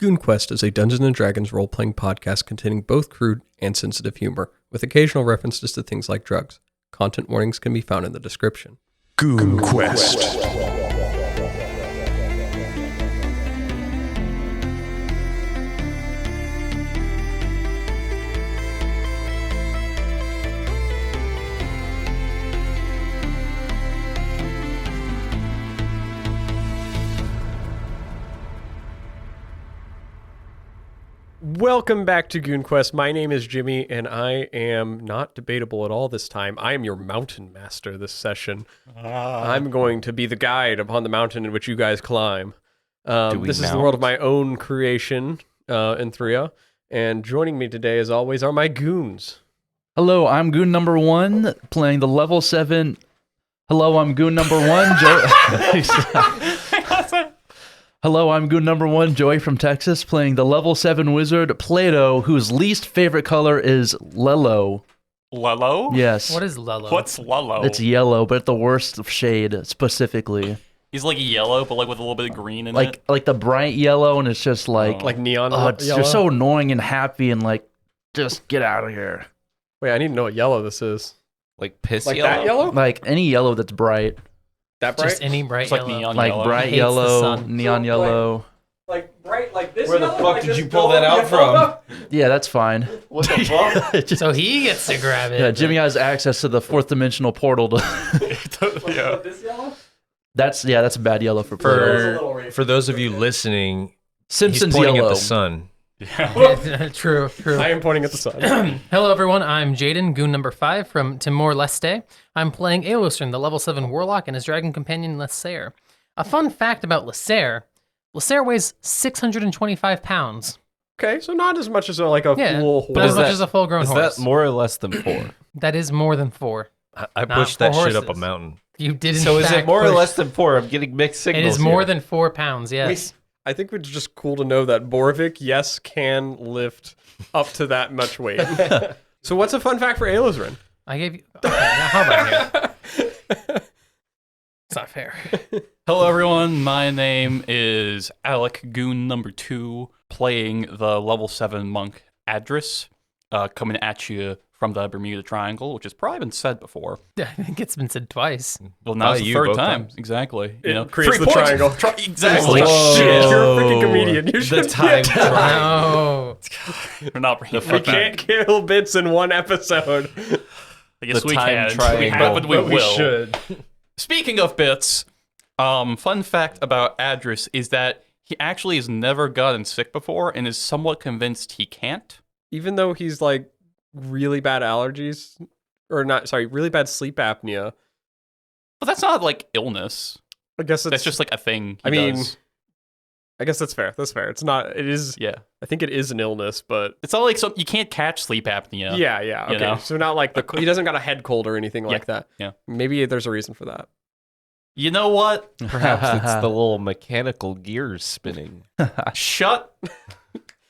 Goon Quest is a Dungeons & Dragons role-playing podcast containing both crude and sensitive humor, with occasional references to things like drugs. Content warnings can be found in the description. Goon Quest. Welcome back to Goon Quest. My name is Jimmy, and I am not debatable at all this time. I am your mountain master this session. I'm going to be the guide upon the mountain in which you guys climb. This is the world of my own creation in Thria, and joining me today, as always, are my goons. Hello, I'm Goon number 1, playing the level 7. Hello, I'm Goon number 1, Hello, I'm Goon number 1, Joey from Texas, playing the level 7 wizard, Plato, whose least favorite color is Lello. Lello? Yes. What is Lello? What's Lello? It's yellow, but the worst shade, specifically. He's like yellow, but like with a little bit of green in it. Like the bright yellow, and it's just like... Like neon it's yellow? just so annoying and happy, and like, just get out of here. Wait, I need to know what yellow this is. Like piss Like yellow? that yellow? Like, any yellow that's bright. That bright? Just any bright It's like yellow. neon Like yellow. bright Hates the yellow, sun. neon yellow. Like bright, like this Where the yellow? fuck Like did this you pull that gold out yellow? Yeah, that's fine. What the fuck? So he gets to grab it. Yeah, Jimmy has access to the fourth dimensional portal to... Yeah. This yellow? That's bad yellow for Plato. For those of you listening, Simpsons he's pointing yellow. at the sun. True. I am pointing at the sun. Hello, everyone. I'm Jaden, Goon number 5 from Timor-Leste. I'm playing Aelostern, the level 7 warlock, and his dragon companion, Lesser. A fun fact about Lesser weighs 625 pounds. Okay, so not as much as like a Yeah, full but as horse. much as a full-grown Is horse. that more or less than 4? That is more than 4. I Not pushed that 4 shit up a horses. mountain. You did in So is fact it more or push- less than 4? I'm getting mixed It signals is more here. than 4 pounds, yes. I think it's just cool to know that Borvik, yes, can lift up to that much weight. So what's a fun fact for Aelostern? I gave you... Okay, now how about here? It's not fair. Hello, everyone. My name is Alec, Goon number 2, playing the level 7 monk Adris, coming at you from the Bermuda Triangle, which has probably been said before. I think it's been said twice. Well, now it's the you, third both time. times. Exactly. It creates 3 the points. triangle. Exactly. Whoa. Shit, you're a freaking comedian. You The should time be- No. We're not bringing We can't kill bits in one episode. I guess The we time can. triangle. We haven't. We But we will. should. Speaking of bits, fun fact about Adris is that he actually has never gotten sick before and is somewhat convinced he can't. Even though he's like really bad allergies, or not, sorry, really bad sleep apnea. But that's not like illness. I guess it's That's just like a thing he I mean, does. I guess that's fair. That's fair. It's not. It is. Yeah. I think it is an illness, but It's not like you can't catch sleep apnea. yeah. You Okay, know? so not like he doesn't got a head cold or anything like that. yeah. Maybe there's a reason for that. You know what? Perhaps it's the little mechanical gears spinning. Shut.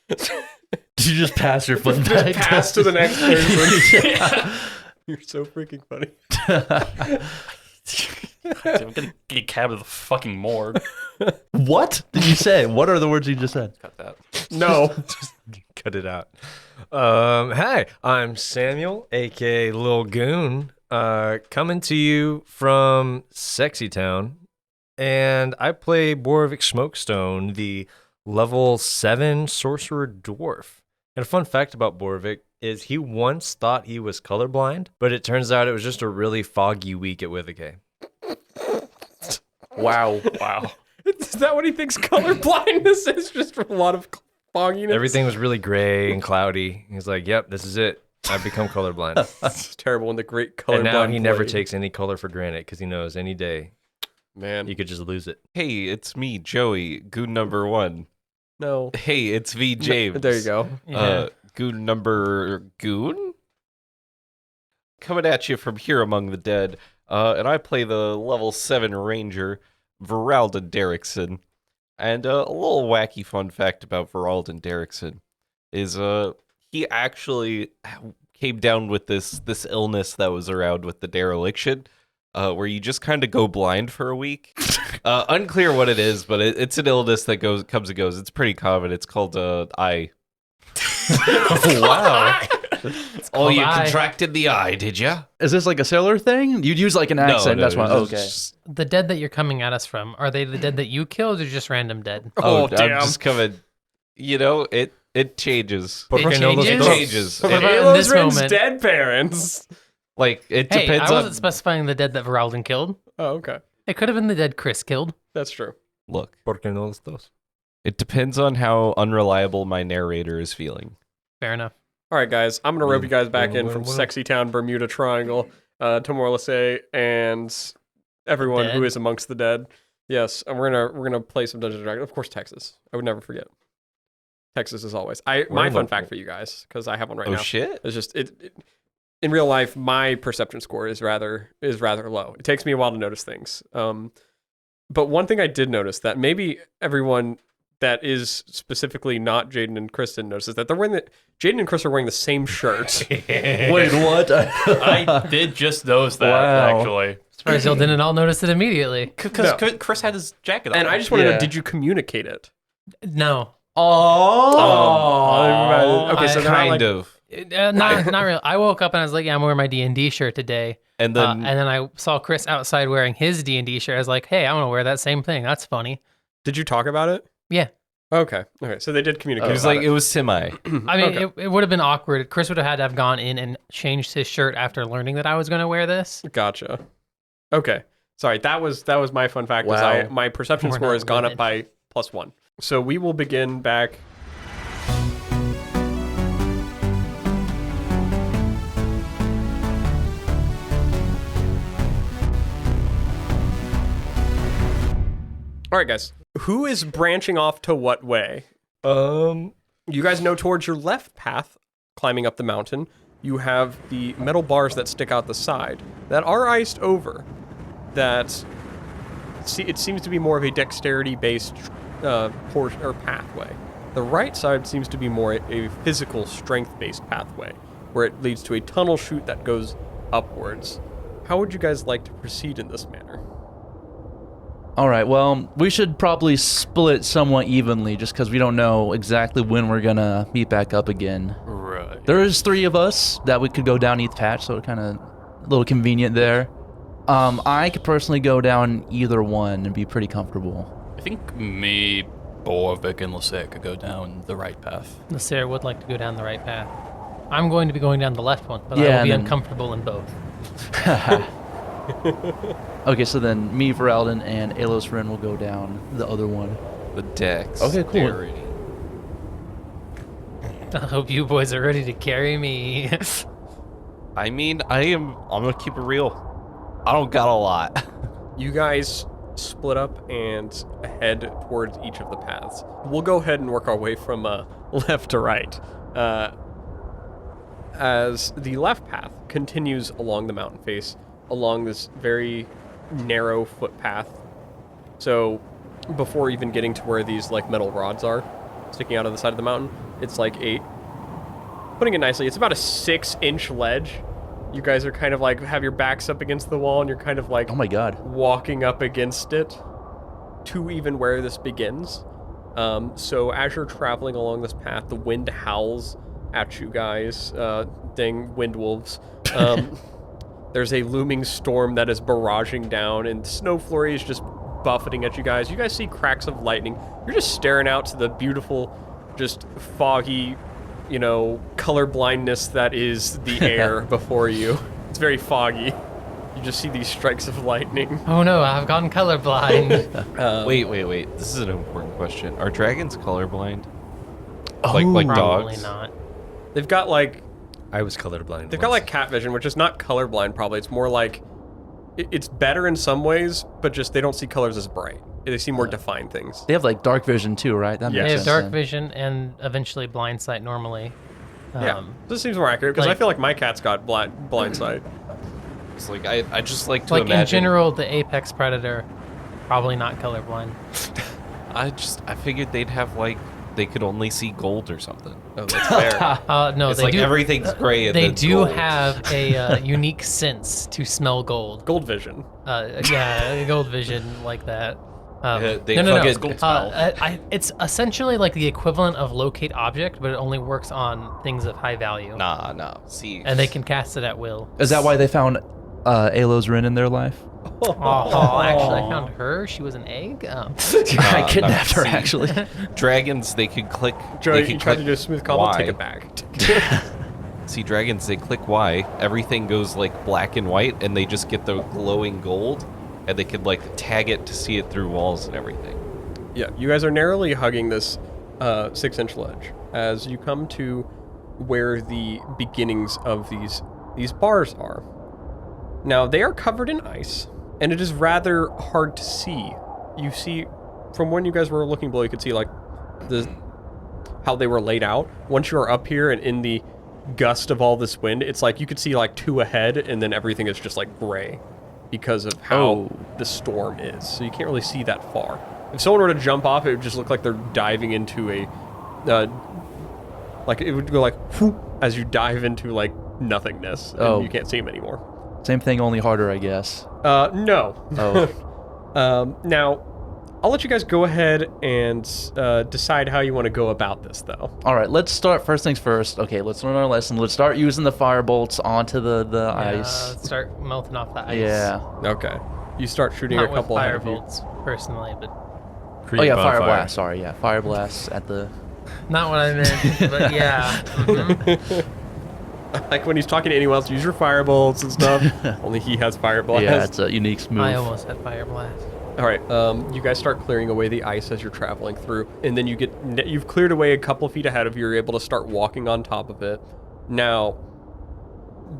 Did you just pass your fun fact? Pass to the next person. You're so freaking funny. I'm gonna get cab of the fucking morgue. What did you say? What are the words you just said? Cut that. No. Cut it out. Hi, I'm Samuel, aka Lil Goon, coming to you from Sexy Town, and I play Borvik Smokestone, the level 7 sorcerer dwarf. And a fun fact about Borvik is he once thought he was colorblind, but it turns out it was just a really foggy week at Withergay. Wow. Wow. Is that what he thinks color blindness is? Just a lot of fogginess? Everything was really gray and cloudy. He's like, yep, this is it. I've become colorblind. It's terrible when the great color And now he never takes any color for granted because he knows any day Man. you could just lose it. Hey, it's me, Joey, Goon number 1. No. Hey, it's V James. There you go. Goon number Goon? Coming at you from here among the dead. And I play the level 7 ranger, Veralden Derrickson. And a little wacky fun fact about Veralden Derrickson is he actually came down with this illness that was around with the dereliction. where you just kind of go blind for a week. Unclear what it is, but it's an illness that comes and goes. It's pretty common. It's called eye. Wow. Oh, you eye. contracted the eye, did ya? Is this like a sailor thing? You'd use like an accent. No, That's why. it's Okay. just- The dead that you're coming at us from, are they the dead that you killed or just random dead? Oh, I'm damn. just coming. You know, it changes. It Porque no los changes? It dos. changes. What about in Alo's this Rin's moment? dead parents. Like it Hey, depends I wasn't on. specifying the dead that Veralden killed. Oh, okay. It could have been the dead Chris killed. That's true. Look, Porque no los dos. it depends on how unreliable my narrator is feeling. Fair enough. All right, guys. I'm going to rope you guys back in from Well. Sexy Town, Bermuda Triangle, Tomorrow Lasse, and everyone who Dead. is amongst the dead. Yes, and we're gonna play some Dungeons and Dragons. Of course, Texas. I would never forget. Texas is always. My in fun the- fact for you guys, because I have one right Oh now. shit! It's just in real life, my perception score is rather low. It takes me a while to notice things. But one thing I did notice that maybe everyone that is specifically not Jaden and Kristen notices that they're wearing Jaden and Chris are wearing the same shirt. Wait, what? I did just notice that, Wow. actually. Surprised y'all didn't all notice it immediately. Because No. Chris had his jacket on. And I just want to know, Yeah. did you communicate it? No. Oh. Okay, so they're not kind like, of. Not real. I woke up and I was like, yeah, I'm wearing my D&D shirt today. And And then then I saw Chris outside wearing his D&D shirt. I was like, hey, I want to wear that same thing. That's funny. Did you talk about it? Yeah. Okay. So they did communicate. it was about like it was semi. I mean, Okay. it would have been awkward. Chris would have had to have gone in and changed his shirt after learning that I was going to wear this. Gotcha. Okay. Sorry, that was my fun fact. Was Wow. my perception We're score not has gone up livid. by +1. So we will begin back. All right, guys. Who is branching off to what way? You guys know towards your left path, climbing up the mountain, you have the metal bars that stick out the side that are iced over. That it seems to be more of a dexterity-based portion or pathway. The right side seems to be more a physical strength-based pathway, where it leads to a tunnel chute that goes upwards. How would you guys like to proceed in this manner? All right, well, we should probably split somewhat evenly just because we don't know exactly when we're going to meet back up again. Right. There is 3 of us that we could go down each patch, so kind of a little convenient there. I could personally go down either one and be pretty comfortable. I think me, Borvik, and Lasek could go down the right path. Nasir would like to go down the right path. I'm going to be going down the left one, but I Yeah, will and be then- uncomfortable in both. Okay, so then me, Veralden, and Alos Rin will go down the other one. The dex. Okay, cool. I hope you boys are ready to carry me. I mean, I'm gonna keep it real. I don't got a lot. You guys split up and head towards each of the paths. We'll go ahead and work our way from left to right. As the left path continues along the mountain face, along this very narrow footpath. So before even getting to where these like metal rods are sticking out of the side of the mountain, it's like putting it nicely, it's about a 6-inch ledge. You guys are kind of like have your backs up against the wall and you're kind of like Oh my god. walking up against it to even where this begins. So as you're traveling along this path, the wind howls at you guys. Dang wind wolves. There's a looming storm that is barraging down, and snow flurries just buffeting at you guys. You guys see cracks of lightning. You're just staring out to the beautiful, just foggy, color blindness that is the air before you. It's very foggy. You just see these strikes of lightning. Oh no, I've gone colorblind. Wait. This is an important question. Are dragons colorblind? Oh, Like Probably dogs? not. They've got like I was colorblind. They've got like cat vision, which is not colorblind probably. It's more like it's better in some ways, but just they don't see colors as bright. They see more defined things. They have like dark vision too, right? That Yeah. makes They have sense dark then. vision and eventually blind sight normally. Yeah, this seems more accurate because I like- feel like my cat's got blind sight. It's like I just like to Like imagine. in general, the apex predator, probably not colorblind. I figured they'd they could only see gold or something. Oh, that's fair. No, It's they like do. everything's gray and They then do gold. have a unique sense to smell gold. Gold vision. Yeah, gold vision like that. They no. fucking- gold smell. It's essentially like the equivalent of locate object, but it only works on things of high value. Nah. See. And they can cast it at will. Is that why they found Alo's Rin in their life? Oh, actually, I found her. She was an egg. I kidnapped her, see. actually. Dragons, they can click. Joe, they you can tried to click do a smooth combo. Y. Take it back. See, dragons, they click Y. Everything goes like black and white, and they just get the glowing gold, and they can like tag it to see it through walls and everything. Yeah, you guys are narrowly hugging this 6-inch ledge as you come to where the beginnings of these bars are. Now, they are covered in ice, and it is rather hard to see. You see, from when you guys were looking below, you could see like how they were laid out. Once you are up here and in the gust of all this wind, it's like you could see like 2 ahead, and then everything is just like gray because of how the storm is. So you can't really see that far. If someone were to jump off, it would just look like they're diving into a, like it would go like whoop, as you dive into like nothingness, and you can't see them anymore. Same thing, only harder, I guess. No. Oh. Now, I'll let you guys go ahead and decide how you want to go about this, though. All right, let's start. First things first. Okay, let's learn our lesson. Let's start using the fire bolts onto the ice. Start melting off the ice. Yeah. Okay. You start shooting Not a couple with ahead fire of you. bolts, personally, but Oh yeah, fire blast. Sorry, yeah, fire blast at the. not what I meant. But yeah. Mhm. Like when he's talking to anyone else, use your fire bolts and stuff. Only he has fire blast. Yeah, it's a unique move. I almost had fire blast. All right, you guys start clearing away the ice as you're traveling through, and then you've cleared away a couple feet ahead of you. You're able to start walking on top of it. Now,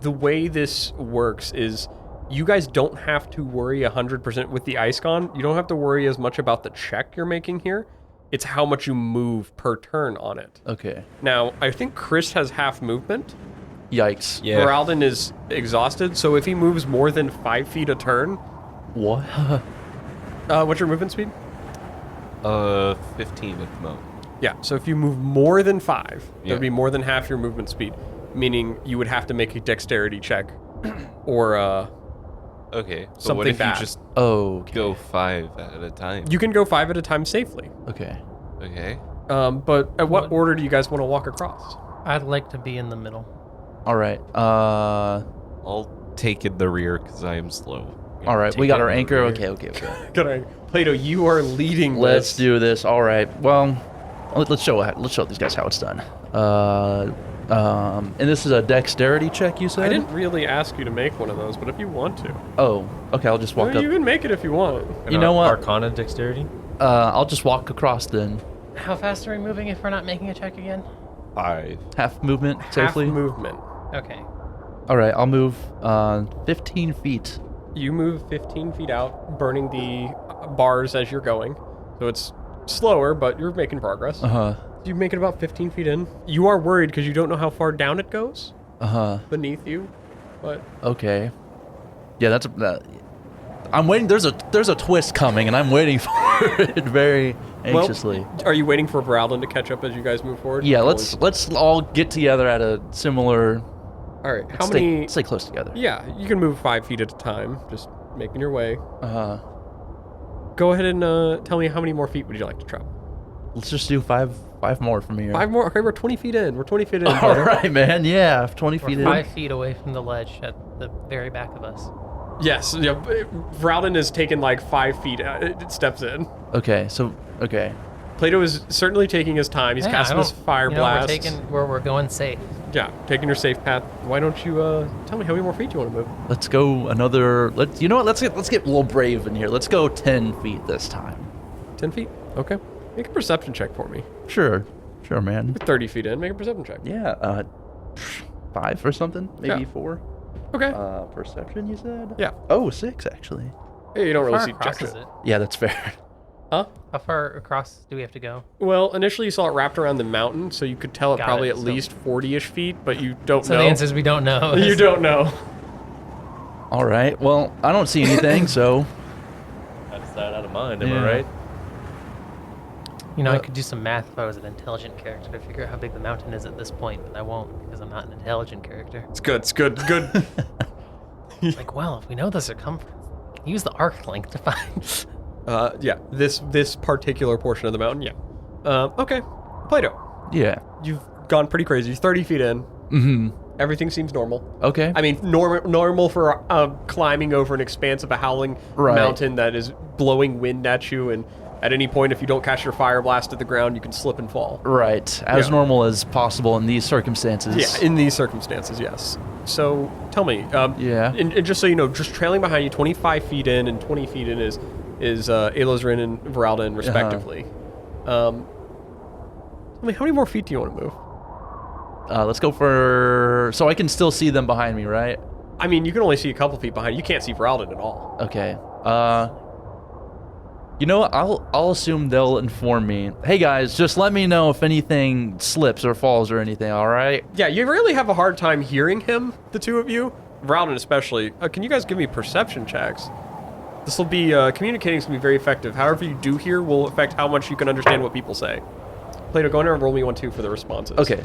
the way this works is you guys don't have to worry 100% with the ice gone. You don't have to worry as much about the check you're making here. It's how much you move per turn on it. Okay. Now, I think Chris has half movement. Yikes. Yeah. Geraldin is exhausted, so if he moves more than 5 feet a turn, What? what's your movement speed? 15 at the moment. Yeah, so if you move more than 5, that Yeah. would be more than half your movement speed, meaning you would have to make a dexterity check or Okay. But Something what if bad. you just Oh. go 5 at a time? you can go 5 at a time safely. Okay. Okay. But at what order do you guys want to walk across? I'd like to be in the middle. All right. I'll take in the rear because I am slow. All right. We Take got it our in the anchor. rear. Okay. Plato, you are leading Let's this. do this. All right. Well, let's show these guys how it's done. And this is a dexterity check, you said? I didn't really ask you to make one of those, but if you want to. Oh. Okay. I'll just walk You up. can make it if you want. You know what? Arcana dexterity? I'll just walk across then. How fast are we moving if we're not making a check again? 5. Half movement Half safely. movement. Okay. All right. I'll move 15 feet. You move 15 feet out, burning the bars as you're going. So it's slower, but you're making progress. Uh-huh. You make it about 15 feet in. You are worried because you don't know how far down it goes Uh-huh. beneath you, but Okay. Yeah, I'm waiting. There's a twist coming, and I'm waiting for it very anxiously. Well, are you waiting for Veraldin to catch up as you guys move forward? Yeah, let's all get together at a similar. All right. How many? Stay close together. Yeah, you can move 5 feet at a time, just making your way. Uh, Go ahead and tell me how many more feet would you like to travel? let's just do five more from here. 5 more. Okay, we're 20 feet in. We're 20 feet in. All Porter. right, man. Yeah, 20 feet We're in. 5 feet away from the ledge at the very back of us. Yes. Yeah. Veraldin has taken like 5 feet. It steps in. Okay, so okay. Plato is certainly taking his time. He's Yeah, casting I his don't- fire blast. We're going safe. Yeah, taking your safe path. Why don't you tell me how many more feet you want to move? Let's go another. You know what? Let's get a little brave in here. Let's go 10 feet this time. 10 feet. Okay. Make a perception check for me. Sure, man. 30 feet in. Make a perception check. Yeah, 5 or something, maybe Yeah. 4. Okay. Perception, you said? Yeah. Oh, 6 actually. Hey, you don't How really far see across checks. is it? Yeah, that's fair. Huh? How far across do we have to go? Well, initially you saw it wrapped around the mountain, so you could tell it Got probably it, at so- least 40-ish feet, but you don't So know. the answer is we don't know. You don't know. All right. Well, I don't see anything, so Out of sight, out of mind, am Yeah. I right? You know, I could do some math if I was an intelligent character to figure out how big the mountain is at this point, but I won't because I'm not an intelligent character. It's good. It's good. Good. Like, well, if we know the circumference, we can use the arc length to find. Yeah. This particular portion of the mountain. Yeah. Okay. Plato, Yeah. you've gone pretty crazy. You're 30 feet in. Mm-hmm. Everything seems normal. Okay. I mean, normal for climbing over an expanse of a howling Right. mountain that is blowing wind at you, and at any point, if you don't catch your fire blast at the ground, you can slip and fall. Right. As Yeah. normal as possible in these circumstances. Yeah, in these circumstances, yes. So tell me, Yeah. and just so you know, just trailing behind you, 25 feet in and 20 feet in is Elosrin and Varaldan, respectively. Tell me, how many more feet do you want to move? Let's go for... So I can still see them behind me, right? I mean, you can only see a couple feet behind. You can't see Varaldan at all. Okay. You know what? I'll assume they'll inform me. Hey guys, just let me know if anything slips or falls or anything, alright? Yeah, you really have a hard time hearing him, the two of you. Varaldan especially. Can you guys give me perception checks? This will be, communicating's going to be very effective. However you do hear will affect how much you can understand what people say. Plato, go in there and roll me 1-2 for the responses. Okay.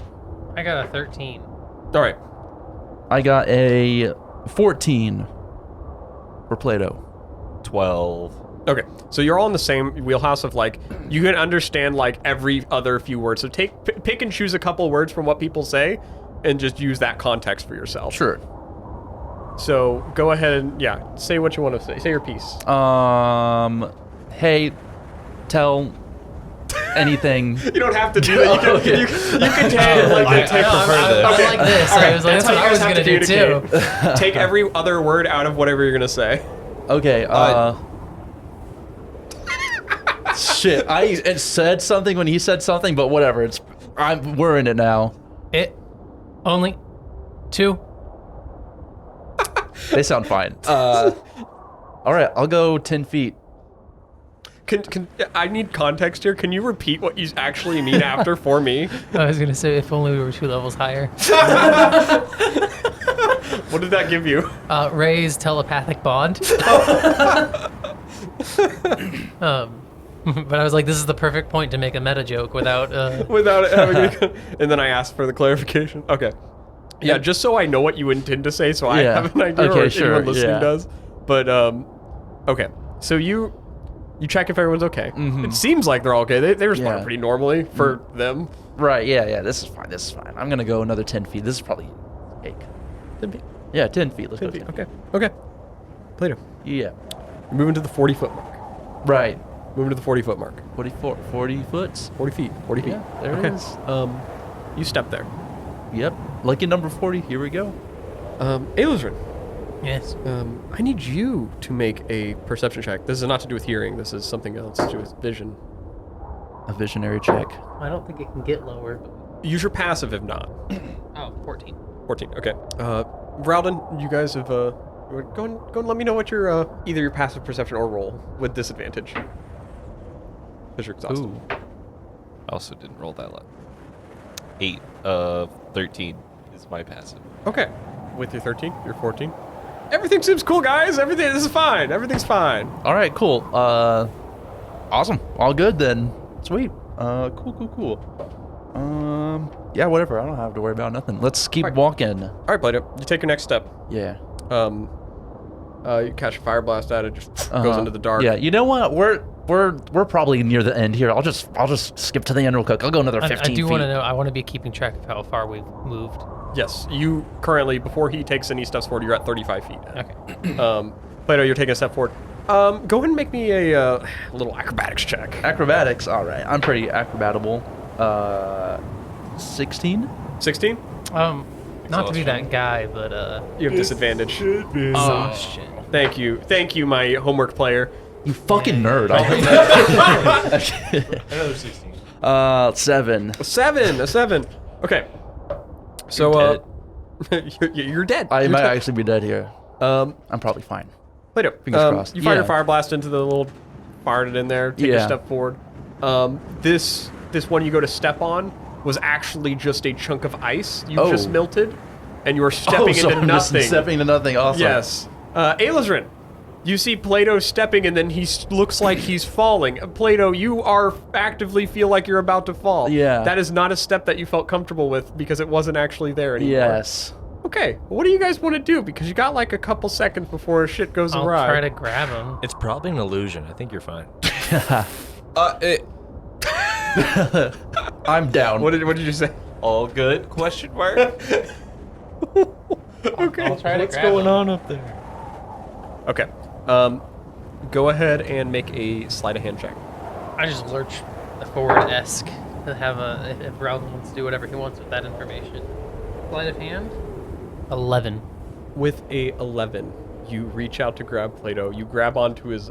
I got a 13. All right. I got a 14 for Plato. 12. Okay, so you're all in the same wheelhouse of like you can understand like every other few words. So pick and choose a couple words from what people say, and just use that context for yourself. Sure. So go ahead and say what you want to say. Say your piece. Hey, tell anything. You don't have to do that. You can take like I take prefer this. I like this. I was like, that's what I was gonna do too. Take every other word out of whatever you're gonna say. Okay, shit, I said something when he said something, but whatever, we're in it now. It only 2. They sound fine. Alright, I'll go 10 feet. Can I need context here? Can you repeat what you actually mean after for me? I was gonna say if only we were 2 levels higher. What did that give you? Ray's telepathic bond. But I was like, this is the perfect point to make a meta joke without. Without it having and then I asked for the clarification. Okay. Yeah, just so I know what you intend to say, so I Yeah. have an idea, Okay, or sure, anyone listening yeah. does. But okay. So you check if everyone's okay. Mhm. It seems like they're all okay. They respond Yeah. pretty normally for them. Right, yeah, this is fine. I'm gonna go another 10 feet. This is probably 8. 10 feet. Yeah, 10 feet. Let's 10 go feet. 10 feet. Okay. Yeah. Yeah. You're moving to the 40-foot mark. Right. Moving to the 40-foot mark. 40 foots. 40 feet. 40 feet. Yeah, there okay. it is. You step there. Yep. Lucky number 40. Here we go. Elosrin, Yes. I need you to make a perception check. This is not to do with hearing. This is something else to do with vision. A visionary check. I don't think it can get lower. But... Use your passive if not. Oh, 14. 14. Okay. Ralden, you guys have go and let me know what your either your passive perception or roll with disadvantage. Because you're exhausted. Ooh. I also didn't roll that lot. 8 13 is my passive. Okay. With your 13, your 14. Everything seems cool, guys. This is fine. Everything's fine. All right, cool. Awesome. All good then. Sweet. Cool. Yeah, whatever. I don't have to worry about nothing. Let's keep Alright. walking. All right, Plato. You take your next step. Yeah. You catch a fire blast at it. Just goes into the dark. Yeah. You know what? We're probably near the end here. I'll just skip to the end real quick. I'll go another 15 I do feet. want to know. I want to be keeping track of how far we've moved. Yes. You currently, before he takes any steps forward, you're at 35 feet. Okay. Plato, you're taking a step forward. Go ahead and make me a little acrobatics check. Acrobatics. All right. I'm pretty acrobatable. 16. 16? Not to be that guy, but You have disadvantage. exhaustion. Thank you, my homework player. You fucking nerd. Another 16. 7. A 7. Okay. So, you're dead. I You're might dead. actually be dead here. I'm probably fine. Plato, Fingers crossed. you fire your Yeah. fire blast into the little, fired it in there, take a Yeah. step forward. This one you go to step on was actually just a chunk of ice you Oh. just melted, and you are stepping so into I'm just nothing. stepping into nothing. Awesome. Yes. Elosrin, You see Plato stepping, and then he looks like he's falling. Plato, you are actively feel like you're about to fall. Yeah. That is not a step that you felt comfortable with because it wasn't actually there anymore. Yes. Okay, what do you guys want to do? Because you got like a couple seconds before shit goes I'll awry. try to grab him. It's probably an illusion. I think you're fine. I'm down. What did you say? All good? Question mark. Okay. I'll try to What's grab going him. on up there? Okay. Go ahead and make a sleight of hand check. I just lurch forward-esque to have if Ralph wants to do whatever he wants with that information. Sleight of hand? 11. With a 11, you reach out to grab Plato. You grab onto his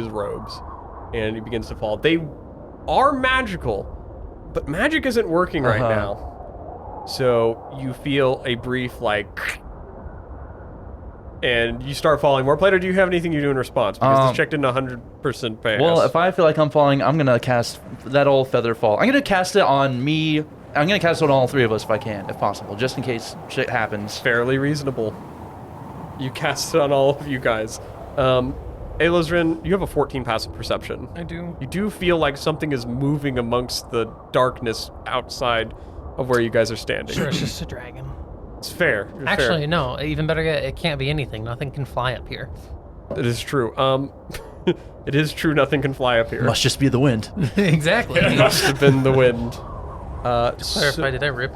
robes, and he begins to fall. They are magical, but magic isn't working right now. So you feel a brief and you start falling more. Plato, do you have anything you do in response? Because this check didn't 100% pass. Well, if I feel like I'm falling, I'm gonna cast that old feather fall. I'm gonna cast it on me. I'm gonna cast it on all three of us if I can, if possible, just in case shit happens. Fairly reasonable. You cast it on all of you guys. Elozrin, you have a 14 passive perception. I do. You do feel like something is moving amongst the darkness outside of where you guys are standing. Sure, it's just a dragon. It's fair. It's Actually, fair. no. Even better yet, it can't be anything. Nothing can fly up here. It is true. It is true. Nothing can fly up here. Must just be the wind. Exactly. It must have been the wind. Clarify, did I rip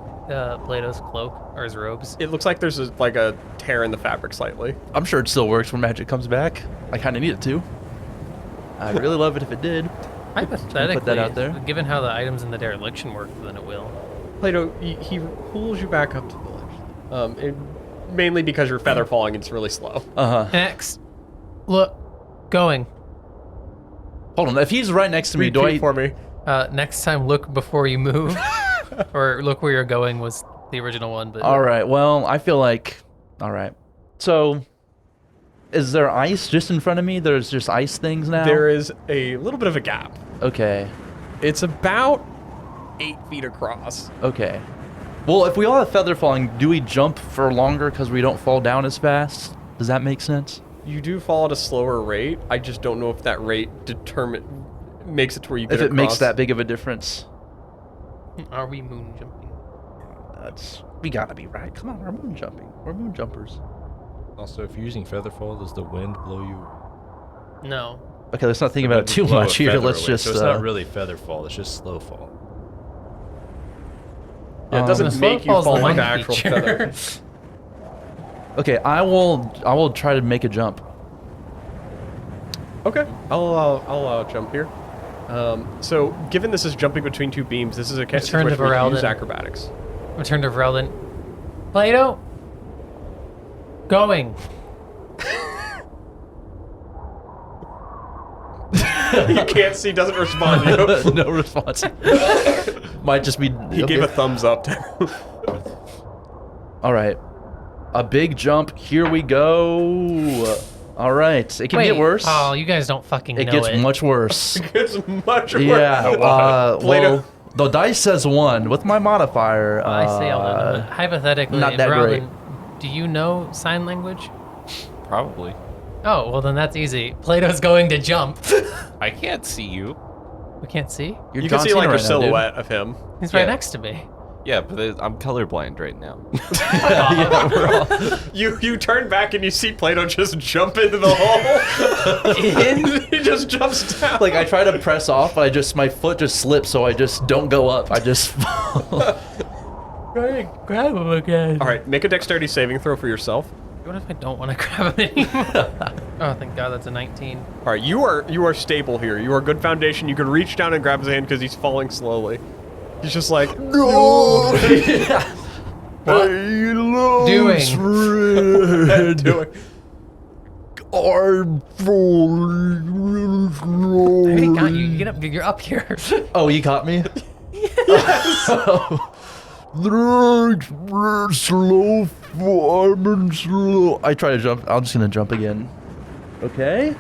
Plato's cloak or his robes? It looks like there's a tear in the fabric slightly. I'm sure it still works when magic comes back. I kind of need it to. I'd really love it if it did. Hypothetically, put that out there. given how the items in the dereliction work, then it will. Plato, he pulls you back up to the ledge. Mainly because you're feather falling and it's really slow. Next. Look. Going. Hold on. If he's right next to me, do Repeat I? for me. Next time, look before you move. Or look where you're going was the original one. But All right. Well, I feel like. All right. So, is there ice just in front of me? There's just ice things now. There is a little bit of a gap. Okay. It's about 8 feet across. Okay. Well, if we all have feather falling, do we jump for longer because we don't fall down as fast? Does that make sense? You do fall at a slower rate. I just don't know if that rate makes it to where you get If it makes across. that big of a difference. Are we moon jumping? We gotta be right. Come on, we're moon jumping. We're moon jumpers. Also, if you're using Featherfall, does the wind blow you? No. Okay, let's not think about it too blow a much here. feather Let's away, just. So it's not really Featherfall. It's just slow fall. Yeah, it doesn't The make you slowfall's fall the like one an actual feature. feather. Okay, I will try to make a jump. Okay, I'll jump here. So, given this is jumping between two beams, this is a Return to situation where you use Varaldin. acrobatics. Return to Vrelden. Plato. Going. You can't see, doesn't respond to you. No response. Might just be. He gave a thumbs up. All right, a big jump. Here we go. All right, it can get worse. Oh, you guys don't fucking It know gets it. much worse. It's much worse. Yeah. Plato. Well, the dice says 1 with my modifier. I say I'll know it. Hypothetically, not that Vrelden, do you know sign language? Probably. Oh, well then that's easy. Plato's going to jump. I can't see you. We can't see. You're You John can see Cena like a right now, dude. silhouette of him. He's right Yeah. next to me. Yeah, but I'm colorblind right now. Yeah, we're all- You turn back and you see Plato just jump into the hole. He just jumps down. Like I try to press off, but my foot just slips, so I just don't go up. I just fall. Grab him again. All right, make a dexterity saving throw for yourself. What if I don't want to grab him anymore? Oh, thank God, that's a 19. All right, you are stable here. You are a good foundation. You can reach down and grab his hand because he's falling slowly. He's just like, no. Doing. doing. I'm falling. Hey, got you. Get up. You're up here. Oh, you caught me? Slow. I'm slow. I try to jump. I'm just gonna jump again. Okay.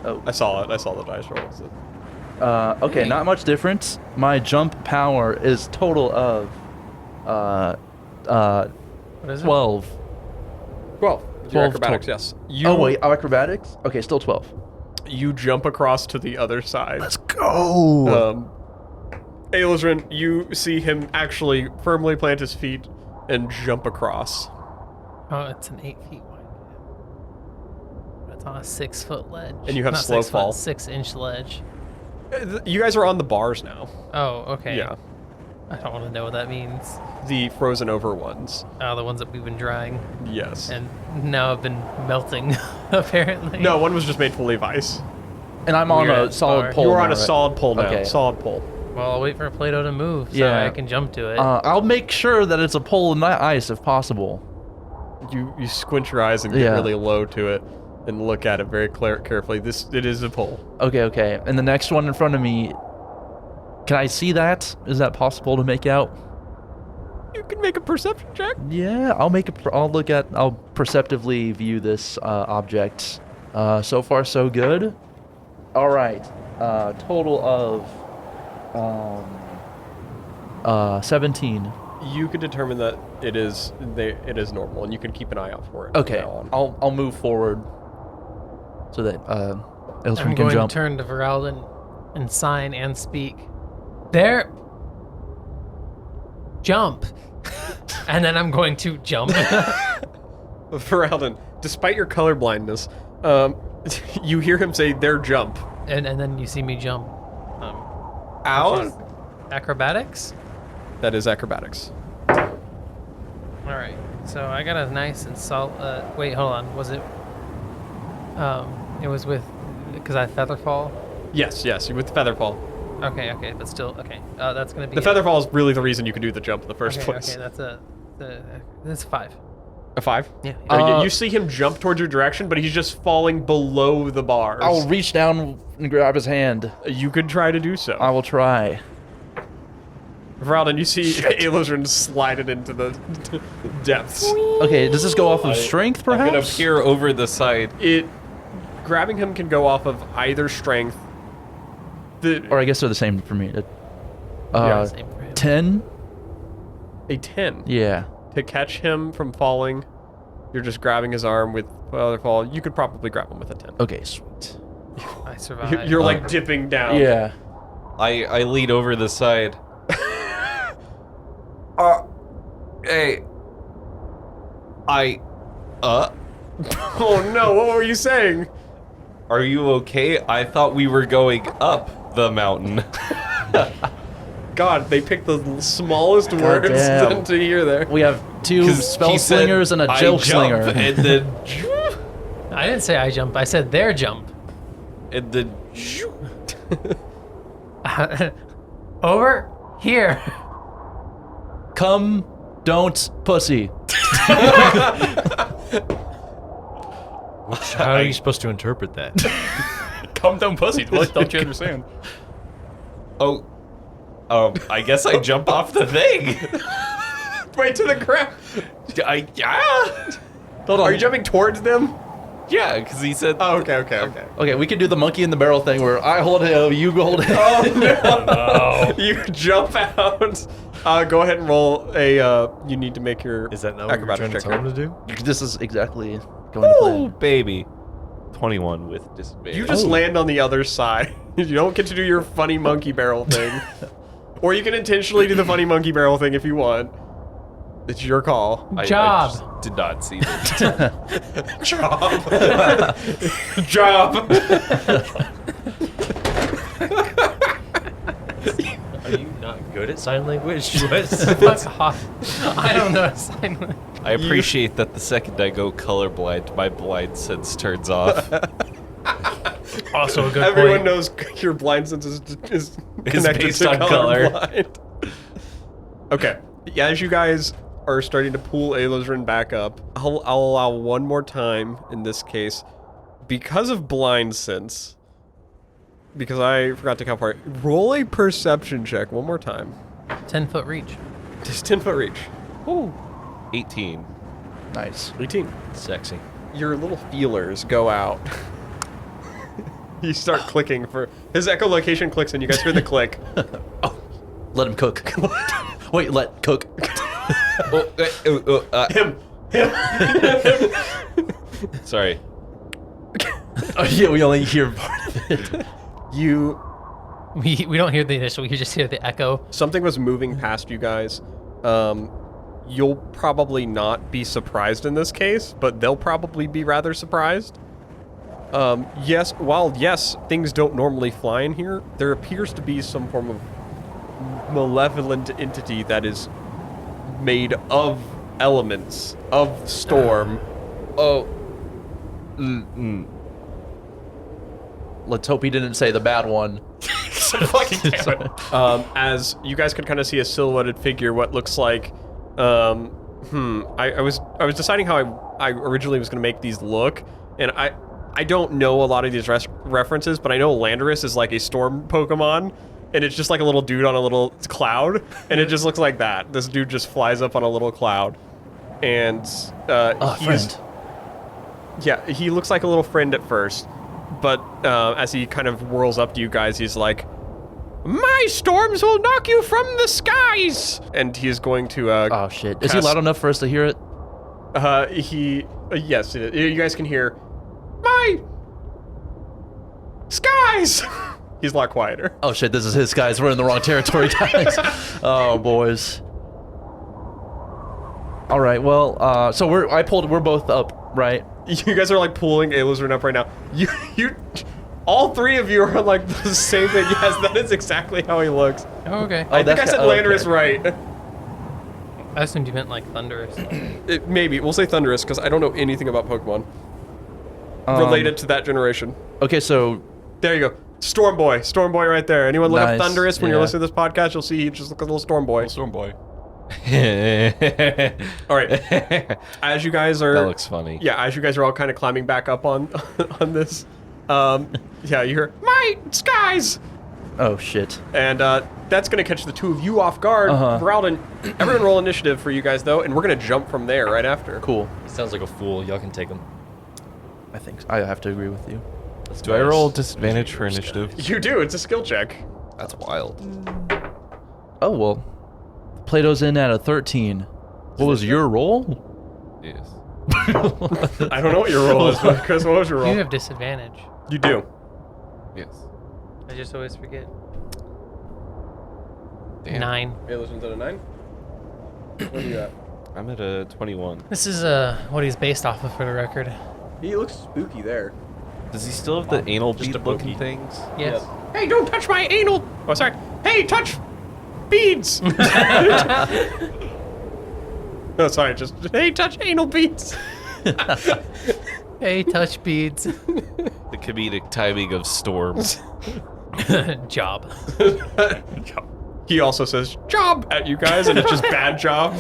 I saw it. I saw the dice rolls. Okay, not much difference. My jump power is total of What is it? 12. 12. With your 12 acrobatics, total. yes. You, Oh, wait, acrobatics? Okay, still 12. You jump across to the other side. Let's go! Aelazrin, you see him actually firmly plant his feet and jump across. Oh, it's an 8 feet wide. It's on a 6-foot ledge. And you have Not slow 6 fall. foot, 6-inch ledge. You guys are on the bars now. Oh, okay. Yeah. I don't want to know what that means. The frozen over ones. Oh, the ones that we've been drying Yes. and now have been melting, apparently. No, one was just made fully of ice. And I'm on We're a at solid bar. pole. You are on now, a right? solid pole now. Okay. Solid pole. Well, I'll wait for Plato to move so Yeah. I can jump to it. I'll make sure that it's a pole and not ice if possible. You squint your eyes and get Yeah. really low to it and look at it very carefully. It is a pole. Okay. And the next one in front of me, can I see that? Is that possible to make out? You can make a perception check. Yeah, I'll perceptively view this object. So far, so good. All right. Total of 17. You can determine that it is normal, and you can keep an eye out for it. from Okay, now on. I'll move forward so that I'm Elstrom can going jump. to turn to Varalden and sign and speak. There. Jump. And then I'm going to jump. Ferelden, despite your colorblindness, you hear him say their jump. and then you see me jump. Out? Acrobatics? That is acrobatics. Alright. So I got a nice and solid. Wait, hold on. Was it. It was with. Because I featherfall? Yes, with Featherfall. Okay, but still. Okay. That's going to be. The Featherfall is really the reason you can do the jump in the first place. Okay, that's 5. A 5? Yeah. You see him jump towards your direction, but he's just falling below the bars. I'll reach down and grab his hand. You could try to do so. I will try. Ferelden, you see Aelazrin slide it into the depths. Okay, does this go off of strength, I'm gonna perhaps? peer over the side. Grabbing him can go off of either strength. Or I guess they're the same for me. Same for him. 10? A 10. Yeah. To catch him from falling, you're just grabbing his arm with Featherfall. You could probably grab him with a 10. Okay, sweet. I survived. You're like dipping down. Yeah. I lead over the side. Hey. Oh no, what were you saying? Are you okay? I thought we were going up the mountain. God, they picked the smallest words damn. to hear there. We have 2 'Cause spell he said, slingers and a "I joke jump," slinger. And then, I didn't say I jump. I said their jump. and then, Over here. Come, don't, pussy. How are you supposed to interpret that? Come down, pussy. What don't you understand? oh, I guess I jump off the thing. Right to the ground. Yeah. Hold on. Are you jumping towards them? Yeah, because he said. Oh, okay. Okay, we can do the monkey in the barrel thing where I hold him, you hold him. Oh no! You jump out. Go ahead and roll a. You need to make your. Is that not what you're trying to acrobatics check. tell him to do? This is exactly going to Oh, plan. baby. 21 with disadvantage. You just land on the other side. You don't get to do your funny monkey barrel thing, or you can intentionally do the funny monkey barrel thing if you want. It's your call. I Job. just did not see that. Job. Are you not good at sign language? What? Fuck off. I don't know sign language. I appreciate that the second I go colorblind, my blind sense turns off. Also a good Everyone point. knows your blind sense is connected based to on color. colorblind. Okay. Yeah, as you guys are starting to pull Aelazrin back up, I'll allow one more time in this case. Because of blind sense, because I forgot to count for it, roll a perception check one more time. 10-foot reach. Just 10-foot reach. Ooh. 18. Nice. 18. Sexy. Your little feelers go out. You start clicking for... His echolocation clicks and you guys hear the click. Let him cook. Wait, let cook. Him. Sorry. Oh, yeah, we only hear part of it. You We don't hear the initial. We just hear the echo. something was moving past you guys. You'll probably not be surprised in this case, but they'll probably be rather surprised. Yes, things don't normally fly in here, there appears to be some form of malevolent entity that is made of elements, of storm. Let's hope he didn't say the bad one. Fucking damn it. As you guys can kind of see a silhouetted figure, what looks like, I was deciding how I originally was going to make these look, and I don't know a lot of these references, but I know Landorus is like a storm Pokemon, and it's just like a little dude on a little cloud, and it just looks like that. This dude just flies up on a little cloud, and Friend. yeah, he looks like a little friend at first, but as he kind of whirls up to you guys, he's like, "My storms will knock you from the skies!" And he is going to Oh shit! Is he cast- loud enough for us to hear it? Yes, you guys can hear, "My skies!" He's a lot quieter. Oh shit! This is his guys. We're in the wrong territory, guys. Oh boys. All right. Well, so we're both up, right? You guys are like pulling Aeluzern up right now. You, all three of you are on like the same thing. Yes, that is exactly how he looks. Oh, okay. I think I that's said okay. Landorus right. I assumed you meant like thunderous. Maybe. We'll say Thunderous, because I don't know anything about Pokemon related to that generation. Okay, so There you go. Storm Boy right there. Anyone look Nice, up Thunderous when you're yeah. listening to this podcast, you'll see he just looks like a little Storm Boy. Storm Boy. All right. As you guys are... That looks funny. Yeah, as you guys are all kind of climbing back up on on this, yeah, you hear, "My skies!" oh shit. And that's going to catch the two of you off guard. Veralden, everyone roll initiative for you guys, though, and we're going to jump from there right after. Cool. He sounds like a fool. Y'all can take him. I think so. I have to agree with you. Do I roll disadvantage for initiative? You do. It's a skill check. That's wild. Oh well. Plato's in at a 13. What was your roll? Yes. I don't know what your roll is, but Chris, what was your roll? You have disadvantage. You do. Yes. I just always forget. Damn. 9. Aelusern's at a 9. What are you at? I'm at a 21. This is what he's based off of, for the record. He looks spooky there. Does he still have the anal Just bead a looking bookie. things? Yes. Hey, don't touch my anal. Oh, sorry. Hey, touch beads. No, sorry. Just hey, touch anal beads. Hey, touch beads. The comedic timing of storms. Job. He also says job at you guys, and it's just bad job.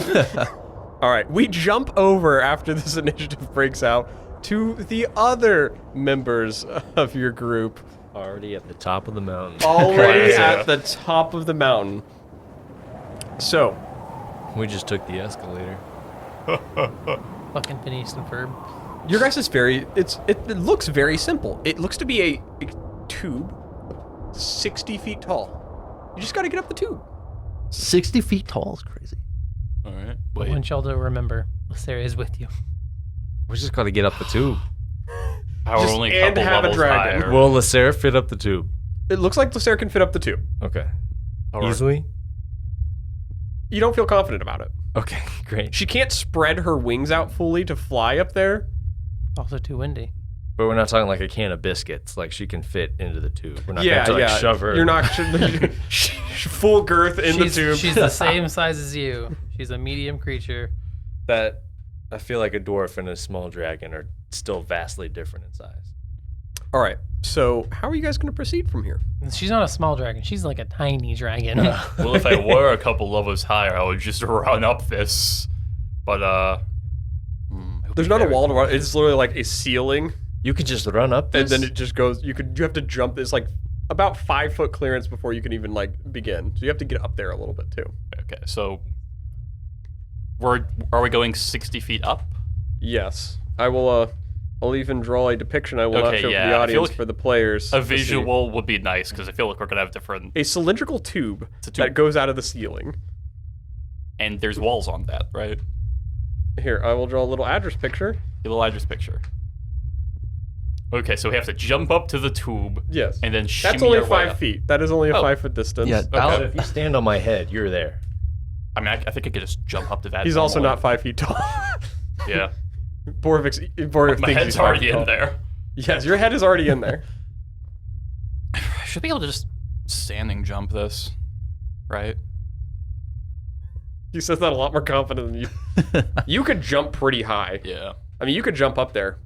All right, we jump over after this initiative breaks out to the other members of your group. Already at the top of the mountain. Already Crazy. at the top of the mountain. So, We just took the escalator. Fucking Phineas and Ferb. your guys is it looks very simple. It looks to be a tube 60 feet tall. You just got to get up the tube. 60 feet tall is crazy. All right. I Wait. want y'all to remember, Lysaria is with you. We just got to get up the tube. How Just- we're only a and couple have a levels dragon. higher. Will Lysair fit up the tube? It looks like Lysair can fit up the tube. Okay. All right. Easily? You don't feel confident about it. Okay, great. She can't spread her wings out fully to fly up there. Also too windy. But we're not talking like a can of biscuits. Like she can fit into the tube. We're not Yeah, going to yeah. shove her. You're not full girth in the tube. She's the same size as you. She's a medium creature. That I feel like a dwarf and a small dragon are still vastly different in size. All right. So, how are you guys going to proceed from here? She's not a small dragon. She's like a tiny dragon. Well, if I were a couple levels higher, I would just run up this. But There's not a wall to run. It's literally like a ceiling, You could just run up and this? then it just goes. You have to jump. It's like about 5 foot clearance before you can even like begin. So you have to get up there a little bit too. okay, so are we going 60 feet up? Yes, I will. I'll even draw a depiction. I will not Okay, show yeah, for the I feel audience like for the players. A to see. visual would be nice because I feel like we're gonna have different, A cylindrical tube, a tube. that goes out of the ceiling. and there's walls on that, right? Here, I will draw a little address picture. A little address picture. Okay, so we have to jump up to the tube. Yes. And then shimmy That's only our way 5 up. feet. That is only a 5 foot distance. Yeah, So if you stand on my head, you're there. I mean, I think I could just jump up to that. He's also normally. not 5 feet tall. Yeah. Borvik My thinks head's he's 5 already feet in tall. there. Yes, your head is already in there. I should be able to just standing jump this, right? He says that a lot more confident than you. You could jump pretty high. Yeah. I mean, you could jump up there.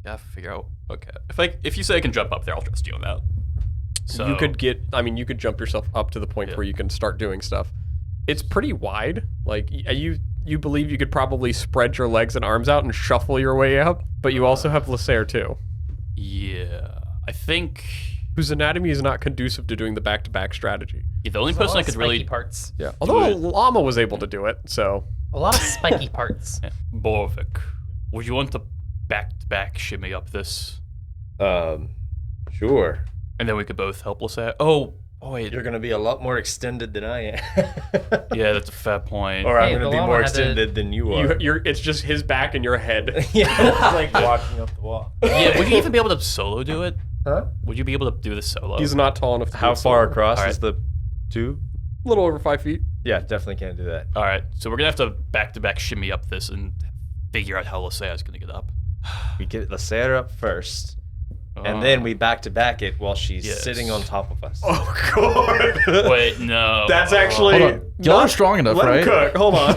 Gotta figure out. Okay. If you say I can jump up there, I'll trust you on that. So You could you could jump yourself up to the point Yeah. where you can start doing stuff. It's pretty wide. Like, you believe you could probably spread your legs and arms out and shuffle your way up, but you also have Lasser too, Yeah. I think whose anatomy is not conducive to doing the back-to-back strategy. the only There's a person lot I of could spiky really parts. Yeah. Although it. Llama was able to do it, so A lot of spiky parts. Borvik, would you want to back shimmy up this, Sure. and then we could both help Lasser? Oh wait. You're gonna be a lot more extended than I am. Yeah, that's a fair point. Or I'm Hey, gonna the be llama more had to- extended than you are. it's just his back and your head. Yeah, it's like walking up the wall. Yeah, would you even be able to solo do it? Huh? Would you be able to do this solo? He's not tall enough to do How it far solo. across All is the tube? A little over 5 feet. Yeah, definitely can't do that. All right, so we're gonna have to back shimmy up this and figure out how Lasser is gonna get up. We get Lasser up first, and then we back it while she's Yes. sitting on top of us. Oh god. Wait, no. That's actually Hold on. Y'all are strong enough, let right? him cook. Hold on.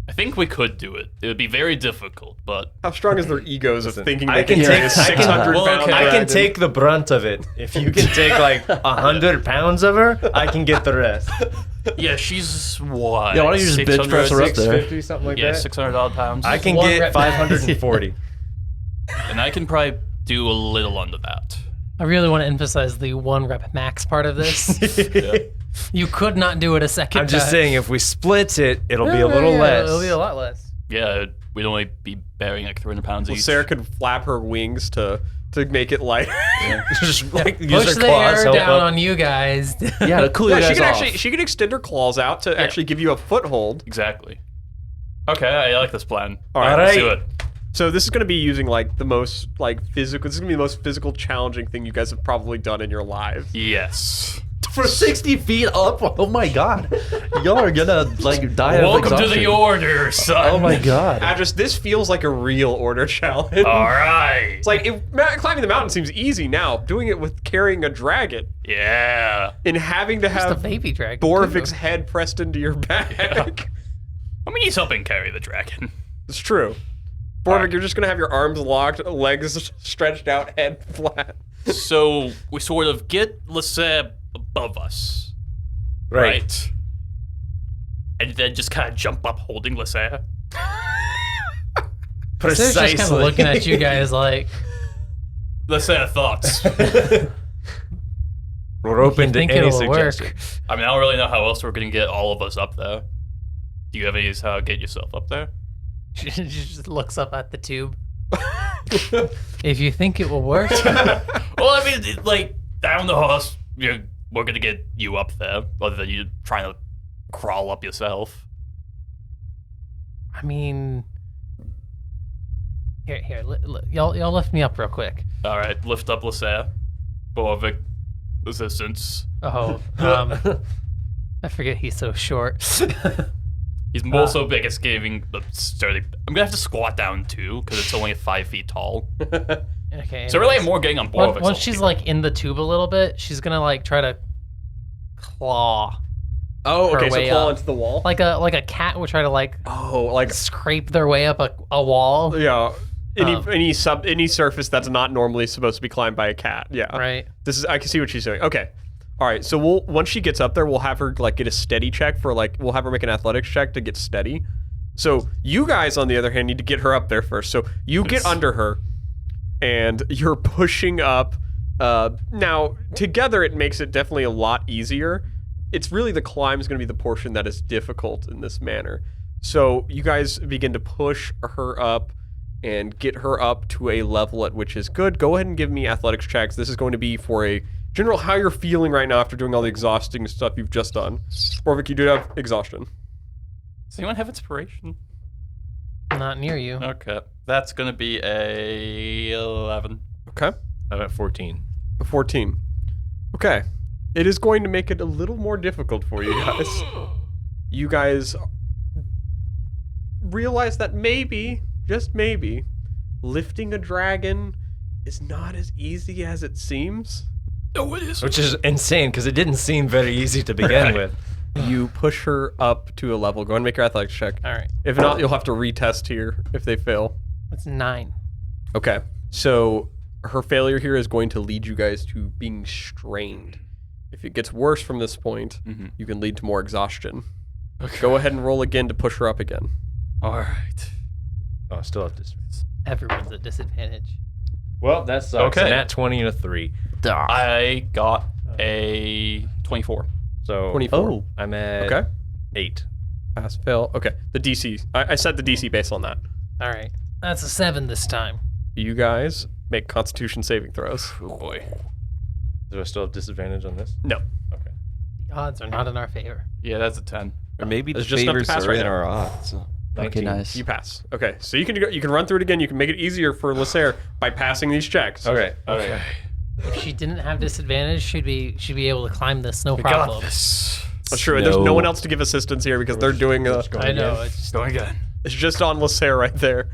I think we could do it. It would be very difficult, but How strong is their egos of thinking I they can can take take- a I can- 600 well, pound okay. I can dragon? take the brunt of it. If you can take like 100 pounds of her, I can get the rest. yeah, she's what? Yeah, why don't you just bench press her up there? 650, something like Yeah, that. 600 pounds. I can One get rep. 540. and I can probably do a little under that. I really want to emphasize the 1 rep max part of this. You could not do it a second I'm just time. saying, if we split it, it'll be a little less. It'll be a lot less. Yeah, we'd only be bearing like 300 pounds each. Sarah could flap her wings to make it light. Just like use Push her the claws, air help down up. on you guys. Yeah, to cool you Yeah, guys she could off. actually she could extend her claws out to actually give you a foothold. Exactly. Okay, I like this plan. All right, let's do it. So this is going to be using like the most like physical. This is going to be the most physical, challenging thing you guys have probably done in your lives. Yes. For 60 feet up? Oh my god. Y'all are gonna like die of Welcome to exhaustion. the order, son. Oh my god. Adris, this feels like a real order challenge. All right. It's like climbing the mountain seems easy now. Doing it with carrying a dragon Yeah. and having to Just a have baby dragon. Borvik's head pressed into your back. I mean, he's helping carry the dragon. It's true. Borvik, you're just gonna have your arms locked, legs stretched out, head flat. So we sort of get Lasser above us, Right. and then just kind of jump up holding Lasser. Sarah's just kind of looking at you guys like, Lasser, thoughts. We're open to think any it'll work. suggestions. I mean, I don't really know how else we're gonna get all of us up there. Do you have any how to get yourself up there? she just looks up at the tube. If you think it will work, Well, I mean, like, I don't know how else we're gonna get you up there, other than you trying to crawl up yourself. I mean, here, y'all lift me up real quick. All right, lift up Lasser. Borvik, assistance. Oh, I forget he's so short. He's also big at giving the sturdy. I'm gonna have to squat down too, because it's only 5 feet tall. Okay. So really, I'm more getting on board. Once she's like in the tube a little bit, she's gonna like try to claw Oh, Her okay. So way claw up. into the wall. like a cat would try to like Oh, like scrape their way up a wall. yeah. Any Um, any surface that's not normally supposed to be climbed by a cat. Yeah. Right. This is I can see what she's doing. Okay. All right. So once she gets up there, we'll have her like get a steady check for like we'll have her make an athletics check to get steady. So you guys on the other hand need to get her up there first. So you get under her and you're pushing up. Now together it makes it definitely a lot easier. It's really the climb is going to be the portion that is difficult in this manner. So you guys begin to push her up and get her up to a level at which is good. Go ahead and give me athletics checks. This is going to be for a general how you're feeling right now after doing all the exhausting stuff you've just done. Borvik, you do have exhaustion. Does anyone have inspiration? I'm not near you. Okay. That's going to be a 11. Okay. I'm at 14. 14. Okay. It is going to make it a little more difficult for you guys. You guys realize that maybe, just maybe, lifting a dragon is not as easy as it seems. Oh, it is. Which is insane because it didn't seem very easy to begin with. You push her up to a level. Go ahead and make your athletics check. All right. If not, you'll have to retest here if they fail. It's 9. Okay. So her failure here is going to lead you guys to being strained. If it gets worse from this point, you can lead to more exhaustion. Okay. Go ahead and roll again to push her up again. All right. Oh, still have this. Everyone's at disadvantage. Well, that sucks. Okay. A nat 20 and a 3. I got a 24. So 24. Oh. I'm at Okay. 8. Pass, fail. Okay. The DC. I set the DC based on that. All right. That's a 7 this time. You guys make Constitution saving throws. Oh boy. Do I still have disadvantage on this? No. Okay. The odds are not in our favor. Yeah, that's a 10. Or maybe the It's just enough to favors pass are right in now. our odds. Okay, 19. nice. You pass. Okay. So you can run through it again. You can make it easier for Lysair by passing these checks. Okay. Okay. If she didn't have disadvantage, she'd be able to climb this, no We problem. got this. That's true. And there's no one else to give assistance here because they're doing a. I know. It's Going again. It's just on Lysair right there.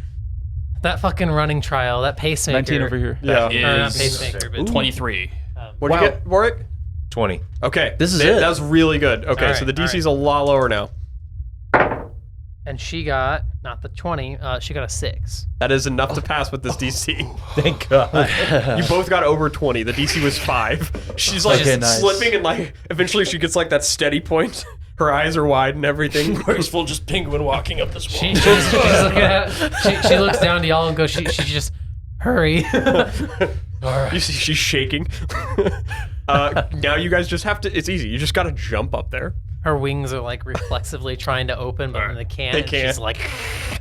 that fucking running trial, that pacemaker. 19 over here. Yeah. Or not Is pacemaker, but 23. What'd you get, Warwick? 20. Okay. This is That- it. That was really good. Okay, All so the right, all DC's a lot lower now. and she got not the 20. She got a 6. That is enough to pass with this DC. Thank God. You both got over 20. The DC was 5. She's like Okay, nice. slipping and like eventually she gets like that steady point. Her eyes are wide and everything. Graceful, just penguin walking up this wall. She's looking at, she looks down to y'all and goes, she just hurry. You see she's shaking. Now you guys just have to, it's easy. You just got to jump up there. Her wings are like reflexively trying to open, but then they can't. They and can't. She's like,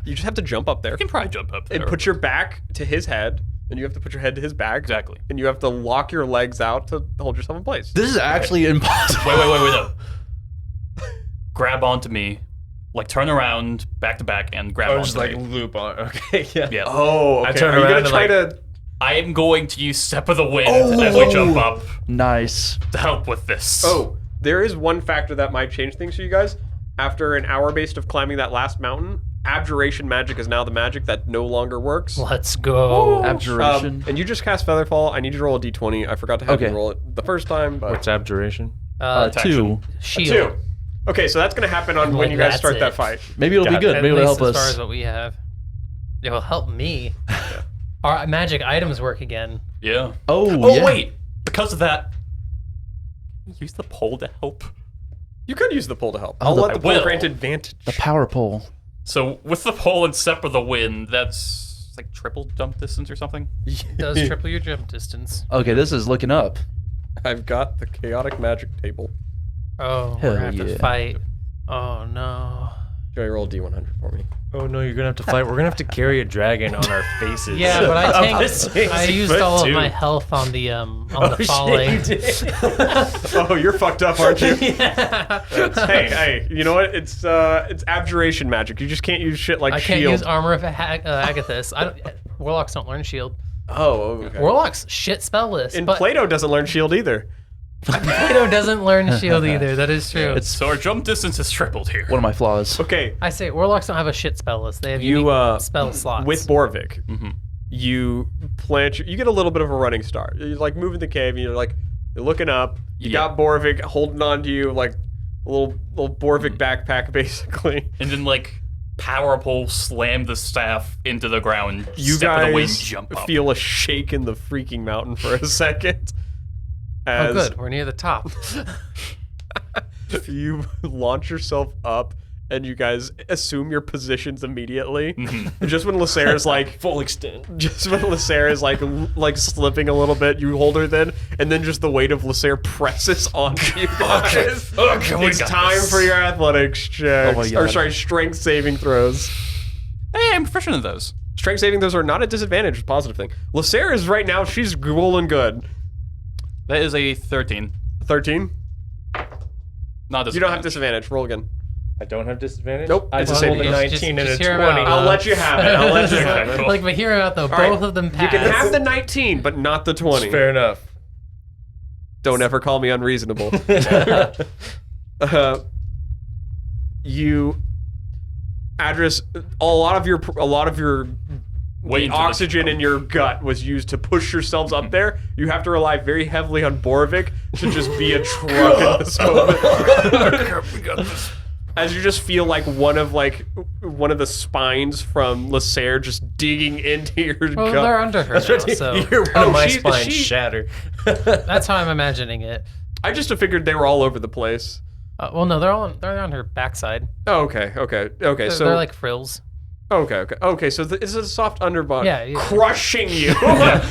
You just have to jump up there You can probably jump up there. and put your back to his head. And you have to put your head to his back. Exactly. And you have to lock your legs out to hold yourself in place. This is actually impossible. Wait, no. Grab onto me, like turn around, back to back, and grab I onto was just like me. loop on. Okay, yeah. Yeah. Oh, okay. I turn Are you around gonna and, try like- to? I am going to use Step of the Wind as we jump up Nice. to help with this. Oh, there is one factor that might change things for you guys. After an hour based of climbing that last mountain, abjuration magic is now the magic that no longer works. let's go. Abjuration. And you just cast Featherfall. I need you to roll a d20. I forgot to have Okay. you roll it the first time, but What's abjuration? 2. Shield. 2. Okay, so that's gonna happen on when Like, you guys that's start that it. fight. Maybe it'll be Got good. At Maybe it'll least help as far us. as what we have. It will help me. Our magic items work again. Yeah. Oh, yeah. Wait. Because of that, use the pole to help. You could use the pole to help. Oh, I'll the- let the I pole will. grant advantage. The power pole. So with the pole and Step of the Wind, that's like triple jump distance or something. It does triple your jump distance. Okay, this is looking up. I've got the chaotic magic table. Oh, Hell we're gonna have yeah. to fight. Oh no. Joey, roll D100 for me. Oh no, you're gonna have to fight. We're gonna have to carry a dragon on our faces. Yeah, but I Up think this I 6 used foot all of two. my health on the Oh, falling. shit, you did. Oh, you're fucked up, aren't you? Yeah. hey, you know what? It's abjuration magic. You just can't use shit like I can't shield. use armor of Agathis. Warlocks don't learn shield. Oh, okay. Warlocks shit spell list. And but Plato doesn't learn shield either. Plato doesn't learn shield either. That is true. So our jump distance is tripled here. One of my flaws. Okay, I say warlocks don't have a shit spell list. They have you unique spell slots. with Borvik, Mm-hmm. you plant. You get a little bit of a running start. You're like moving the cave, and you're looking up. You Yeah. got Borvik holding on to you like a little Borvik backpack, basically. And then like power pole slam the staff into the ground. You Step of the Wind, guys jump up. feel a shake in the freaking mountain for a second. Oh, As good. We're near the top. you launch yourself up and you guys assume your positions immediately. Just when Lysair is like Full extent. just when Lysair is like slipping a little bit, you hold her and then just the weight of Lysair presses onto you guys. Okay, we It's got time this. for your athletics checks. Oh my Or God. sorry, strength saving throws. Hey, I'm proficient at those. Strength saving throws are not a disadvantage, a positive thing. Lysair is right now, she's rolling good. That is a 13. 13? Not You don't have disadvantage. Roll again. I don't have disadvantage? Nope, I it's just a rolled a saving. 19 and a Just hear 20. him out. I'll let you have it. I'll let you have it. Like, but hear him out though. All right, Both of them pass. You can have the 19, but not the 20. Fair enough. Don't ever call me unreasonable. You address a lot of your Wait until oxygen in your gut was used to push yourselves up there. You have to rely very heavily on Borovic to just be a truck in this moment. We got this. As you just feel like one of the spines from Lasser just digging into your Well, gut. they're under her now, so You're one of my she's- spines she- shatter. that's how I'm imagining it. I just figured they were all over the place. Well, no, they're on her backside. Oh, okay. They're, So they're like frills. okay. So it's a soft underbody, Yeah. crushing you. I don't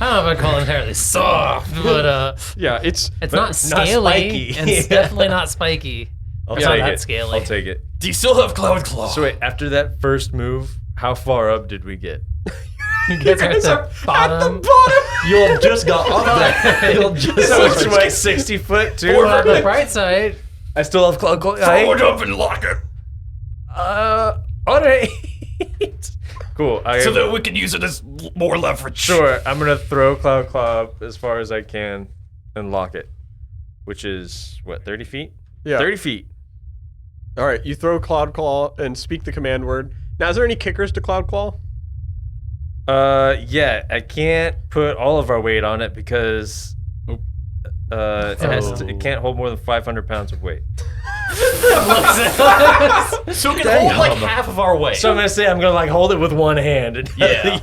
know if I'd call it entirely soft, but Yeah, it's it's But not not scaly, spiky. and it's definitely not spiky. I'll It's take not that it. scaly. I'll take it. Do you still have Cloud Claw? So wait, after that first move, how far up did we get? You guys are at the bottom. You'll just got up there. You'll just so it's like 60 foot too. Well, on the bright side, I still have cloud. Throw it up and lock it, All right. Cool. so that we can use it as more leverage. Sure, I'm gonna throw Cloud Claw as far as I can and lock it, which is what 30 feet. yeah. 30 feet. All right, you throw Cloud Claw and speak the command word. Now, is there any kickers to Cloud Claw? Yeah, I can't put all of our weight on it because it can't hold more than 500 pounds of weight. So it can hold like half of our weight. So I'm gonna say I'm gonna like hold it with one hand and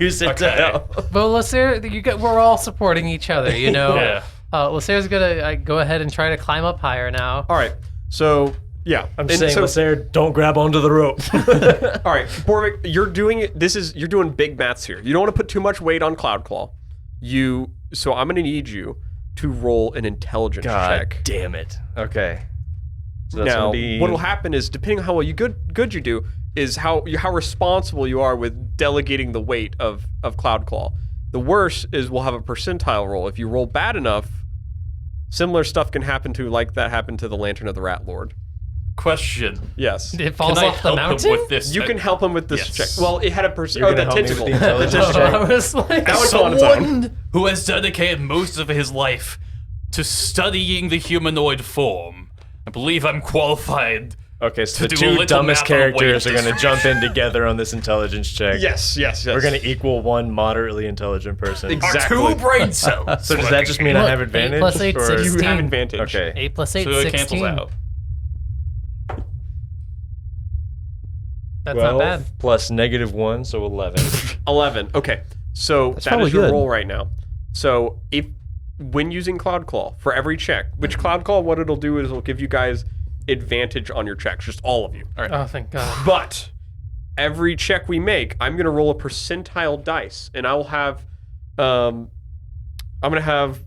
use it to Okay. help. but Lasser, we're all supporting each other, you know. Yeah. Lasser's gonna go ahead and try to climb up higher now. All right, so yeah, I'm and saying, so, Lasser, don't grab onto the rope. all right, Borvik, you're doing big maths here. You don't want to put too much weight on Cloud Claw. So I'm gonna need you to roll an intelligence check. damn it. Okay. So that's Now, gonna be what will happen is, depending on how well good you do, is how responsible you are with delegating the weight of Cloud Claw. The worst is we'll have a percentile roll. If you roll bad enough, similar stuff can happen to like that happened to the Lantern of the Rat Lord. Question: Yes. It falls Can I off the help mountain. him with this? You can help him with this Yes. check. Well, it had a percent. You're Oh, the gonna help me with tentacle. the intelligence The check? tentacle. I was like, That was on its own. Someone who has dedicated most of his life to studying the humanoid form. I believe I'm qualified. Okay, so the do a two little dumbest math on weight characters are gonna distribution. jump in together on this intelligence check. Yes. We're gonna equal one moderately intelligent person. Exactly. Our 2 brain cells. So does that just mean I Look, have 8 advantage? plus 8, or- 16. You have advantage. Okay. 8 plus 8, So it 16. cancels out. That's not bad. Plus -1, so 11. 11. Okay. So that probably is your good. roll right now. So when using Cloud Claw, for every check, which Cloud Claw, what it'll do is it'll give you guys advantage on your checks, just all of you. Oh, thank God. But every check we make, I'm going to roll a percentile dice, and I will have, I'm going to have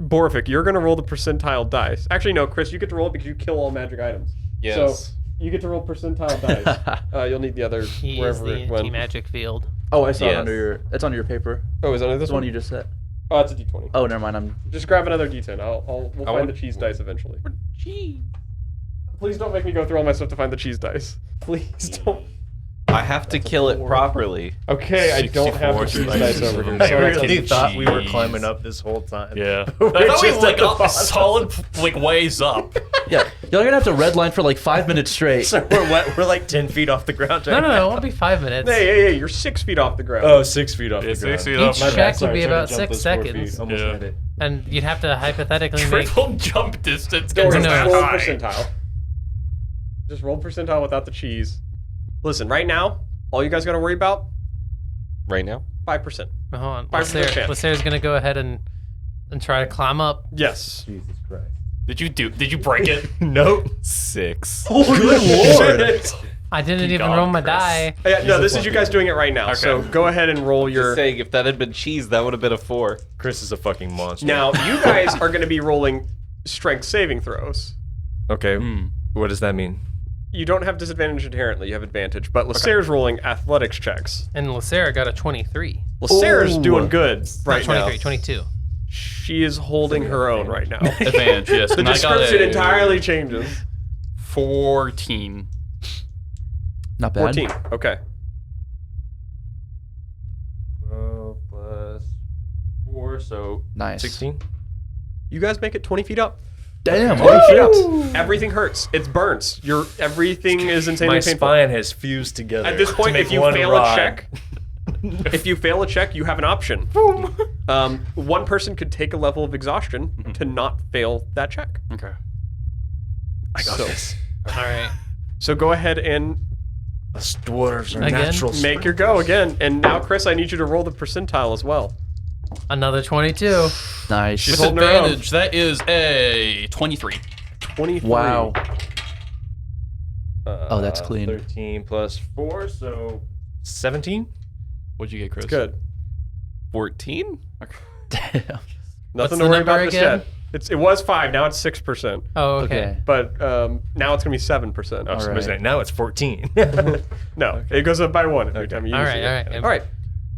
Borvik, you're going to roll the percentile dice. Actually, no, Chris, you get to roll it because you kill all magic items. Yes. So you get to roll percentile dice. You'll need the other He is wherever the it went. anti-magic field. Oh, I saw Yes. it. It's under your paper. Oh, is it under this The one one? you just said. Oh, it's a D20. Oh, never mind. I'm. Just grab another D10. We'll find want- the cheese dice eventually. Please don't make me go through all my stuff to find the cheese dice. Please don't. I have to kill it properly. Okay, I don't have the cheese dice over here. I Sorry. really thought we were Jeez. climbing up this whole time. Yeah. We're I thought we just were at like the up bottom. solid like ways up. Yeah, y'all are gonna have to redline for like 5 minutes straight. So we're like 10 feet off the ground. No, no, no. It won't be 5 minutes. Hey, you're 6 feet off the ground. Oh, 6 feet off Yeah, the ground. 6 feet up. Each My bad, check would sorry, be trying to about jump 6 those 4 feet. seconds. Almost Yeah. made it. And you'd have to hypothetically make. Triple jump distance Don't gets worry, No. just roll high. percentile. Just roll percentile without the cheese. Listen, right now, all you guys got to worry about, Right now? 5%. Hold on. 5% chance. Lasser's gonna go ahead and try to climb up. Yes. Jesus Christ. Did you break it? Nope. 6. Good lord. I didn't even God, roll my Chris. die. Yeah, no, this is you guys doing it right now. Okay. So go ahead and roll your. Just saying, if that had been cheese, that would have been a 4. Chris is a fucking monster. Now, you guys are going to be rolling strength saving throws. Okay. What does that mean? You don't have disadvantage inherently, you have advantage, but Lasser's rolling athletics checks. And Lasser got a 23. Lasser's doing good Not right 23, now. 22. She is holding her own right now. Advantage, yes. The And I got description a entirely changes. 14. Not bad. 14. Okay. 12 plus 4, so Nice. 16. You guys make it 20 feet up. Damn. 20 feet up. Woo! Everything hurts. It's burns. Everything is insanely My painful. spine has fused together. At this point, to make if you one fail rod. a check, you have an option. One person could take a level of exhaustion to not fail that check. Okay. I got this. All right. So go ahead and Us dwarves are Again? natural. make your go again. And now, Chris, I need you to roll the percentile as well. Another 22. Nice. She's holding her own. Disadvantage, that is a 23. 23. Wow. Oh, that's clean. 13 plus 4, so 17. What'd you get, Chris? Good. 14? Damn. Nothing What's to the worry number about this again? yet. It was 5. Now it's 6%. Oh, okay. Okay. But now it's going to be 7%. Oh, so right. right. Now it's 14. No, it goes up by 1 every time you All use right, it. all right. All right.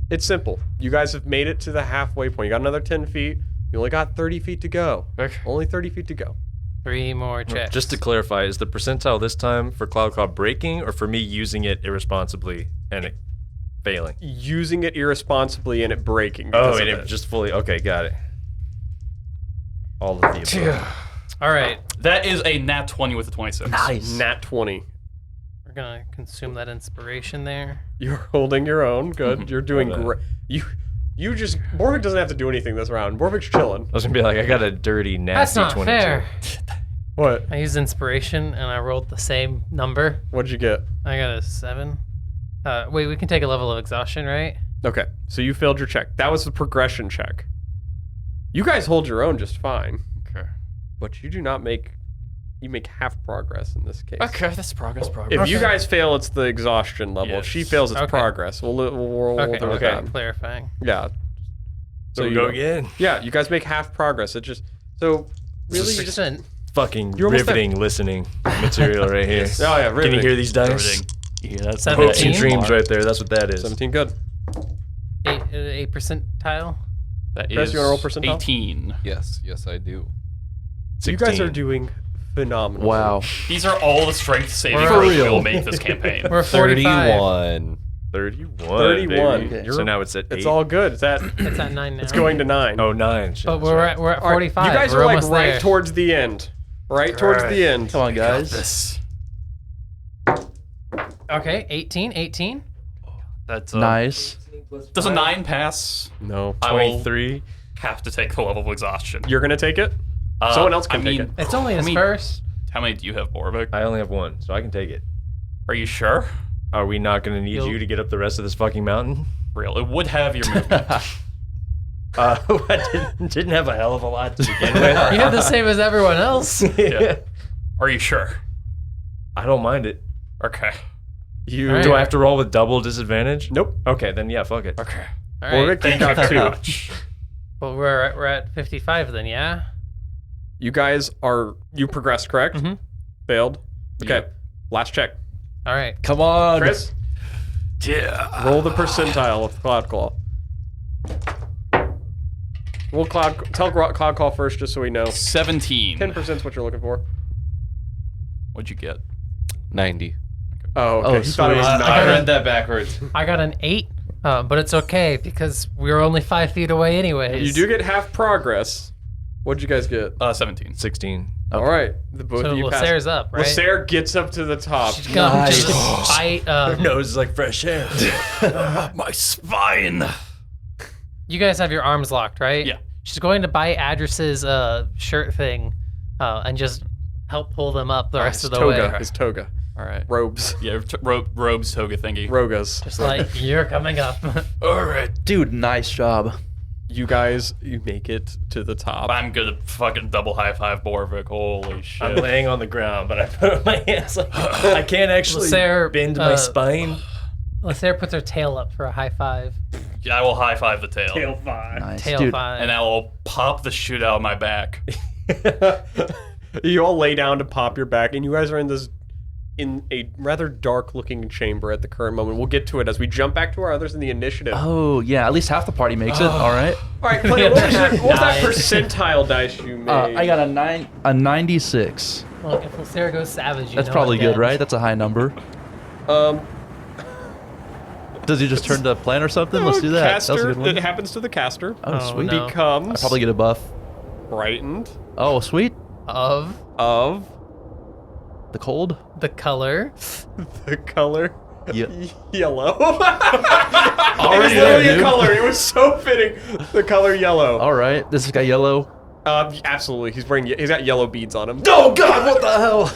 It's simple. You guys have made it to the halfway point. You got another 10 feet. You only got 30 feet to go. Okay. Only 30 feet to go. 3 more checks. Just to clarify, is the percentile this time for Cloud Claw breaking or for me using it irresponsibly and it failing? Using it irresponsibly and it breaking. Oh, because and of it just fully. Okay, got it. All of the above. All right. That is a nat 20 with a 26. Nice. Nat 20. We're going to consume that inspiration there. You're holding your own. Good. You're doing Love great. You just Borvik doesn't have to do anything this round. Borvik's chilling. I was gonna be like, I got a dirty, That's nasty not 22. fair. What? I used inspiration and I rolled the same number. What'd you get? I got a 7. Wait, we can take a level of exhaustion, right? Okay, so you failed your check. That was the progression check. You guys hold your own just fine, Okay. but you do not make. You make half progress in this case. Okay, that's progress. If you guys fail, it's the exhaustion level. If she Yes. fails, it's Okay. progress. We'll Okay, do it okay. then. Clarifying. Yeah. So you go know. again. Yeah, you guys make half progress. It just really you just 6%. Fucking You're almost riveting listening material right here. Yes. Oh yeah, Can you riveting. hear these dice? Everything. Yeah, that's Hopes 17? and dreams right there. That's what that is. 17 good. 8 percentile. That Chris, is you wanna roll percentile? 18. Yes, I do. So you guys 16. are doing phenomenal. Wow. These are all the strength saving For throws real. we'll make this campaign. We're 45. 31. 31. 31. Baby. Okay. So now it's at 8. It's all good. It's at It's at 9 now. it's going to 9. Oh, 9. Shit, But that's we're right. at, we're at All right, 45. You guys we're are like almost right there. towards the end. Right towards the end. Come on, guys. This. Okay, 18. That's Nice. Does a 9 pass? No. I will 23. have to take the level of exhaustion. You're gonna take it? Someone else can I take mean, it. It's only his first. How many do you have, Borvik? I only have 1, so I can take it. Are you sure? Are we not going to need You'll- you to get up the rest of this fucking mountain? Real. It would have your movement. I didn't have a hell of a lot to begin with. You have the same as everyone else. Yeah. Are you sure? I don't mind it. Okay. You All right. Do I have to roll with double disadvantage? Nope. Okay, then yeah, fuck it. Okay. All right. Borvik, you got Very 2. much. Well, we're at 55 then, yeah? You guys are you progressed, correct? Mhm. Failed. Okay. Yep. Last check. All right. Come on. Chris, Yeah. roll the percentile of Cloud Claw. We'll tell Cloud Claw first, just so we know. 17. 10% is what you're looking for. What'd you get? 90. Oh, okay. Oh, He thought it was sweet. 9. I read that backwards. I got an 8, but it's okay because we were only 5 feet away anyways. You do get half progress. What'd you guys get? 17. 16. All right. The both So of you passed. Lysair's up, right? Lysair gets up to the top. She's going Nice. to fight. Nose is like fresh air. My spine. You guys have your arms locked, right? Yeah. She's going to bite Adris's shirt thing and just help pull them up the rest His of the toga. way. His toga. All right. Robes. Yeah, robes, toga thingy. Rogas. Just like, you're coming up. All right. Dude, nice job. You guys, you make it to the top. I'm gonna fucking double high five Borvik. Holy shit. I'm laying on the ground, but I put my hands like I can't actually Lysair, bend my spine. Lysair puts her tail up for a high five. I will high five the tail. 5. Nice. Tail Dude, five. And I will pop the shit out of my back. You all lay down to pop your back, and you guys are in a rather dark-looking chamber at the current moment. We'll get to it as we jump back to our others in the initiative. Oh, yeah, at least half the party makes it. All right. All right, Clay, what was that Nice. percentile dice you made? I got a 96. Look, if Lysair goes savage, you That's know probably I'm good, dead. right? That's a high number. Um, Does he just turn to plan or something? Let's do that. That was a Caster, good one. it happens to the caster. Oh, Oh, sweet. no. Becomes I probably get a buff. frightened Oh, sweet. Of of The cold? the color. the color Yeah. yellow. Already it was there, literally a dude. color. It was so fitting. The color yellow. All right. This guy yellow. Absolutely. He's got yellow beads on him. Oh, God. What the hell?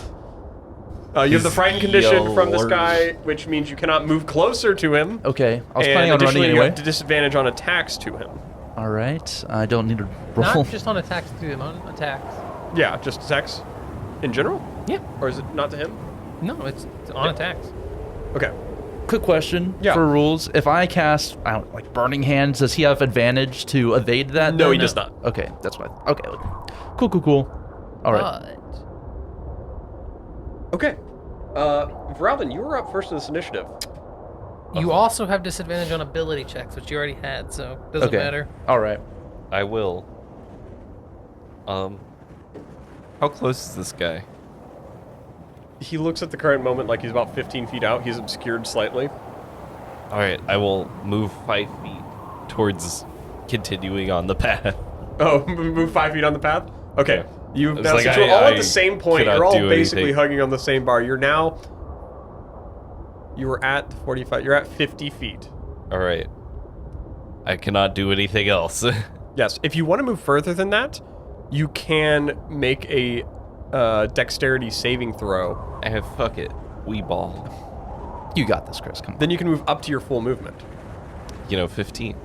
You have the He's frightened condition from this yellow. guy, which means you cannot move closer to him. Okay. I was and planning on running additionally, you anyway. have disadvantage on attacks to him. All right. I don't need to roll. Not just on attacks to him, on attacks. Yeah, just attacks in general? Yeah. Or is it not to him? No, it's on attacks. Okay. Quick question Yeah. for rules. If I cast, I don't like Burning Hands, does he have advantage to evade that? No, then? he does not. Okay, that's fine. Okay. Cool. All right. Okay. Vraldin, you were up first in this initiative. You also have disadvantage on ability checks, which you already had, so it doesn't Okay. matter. All right. I will. How close is this guy? He looks at the current moment like he's about 15 feet out. He's obscured slightly. All right, I will move 5 feet towards continuing on the path. Oh, move 5 feet on the path? Okay. Yeah. You It's now, like since you're all I at the same point, cannot you're all do basically anything. hugging on the same bar. You were at 45. You're at 50 feet. All right. I cannot do anything else. Yes. If you want to move further than that, you can make a dexterity saving throw. I have fuck it. We ball. You got this, Chris. Come on. Then you can move up to your full movement. 15.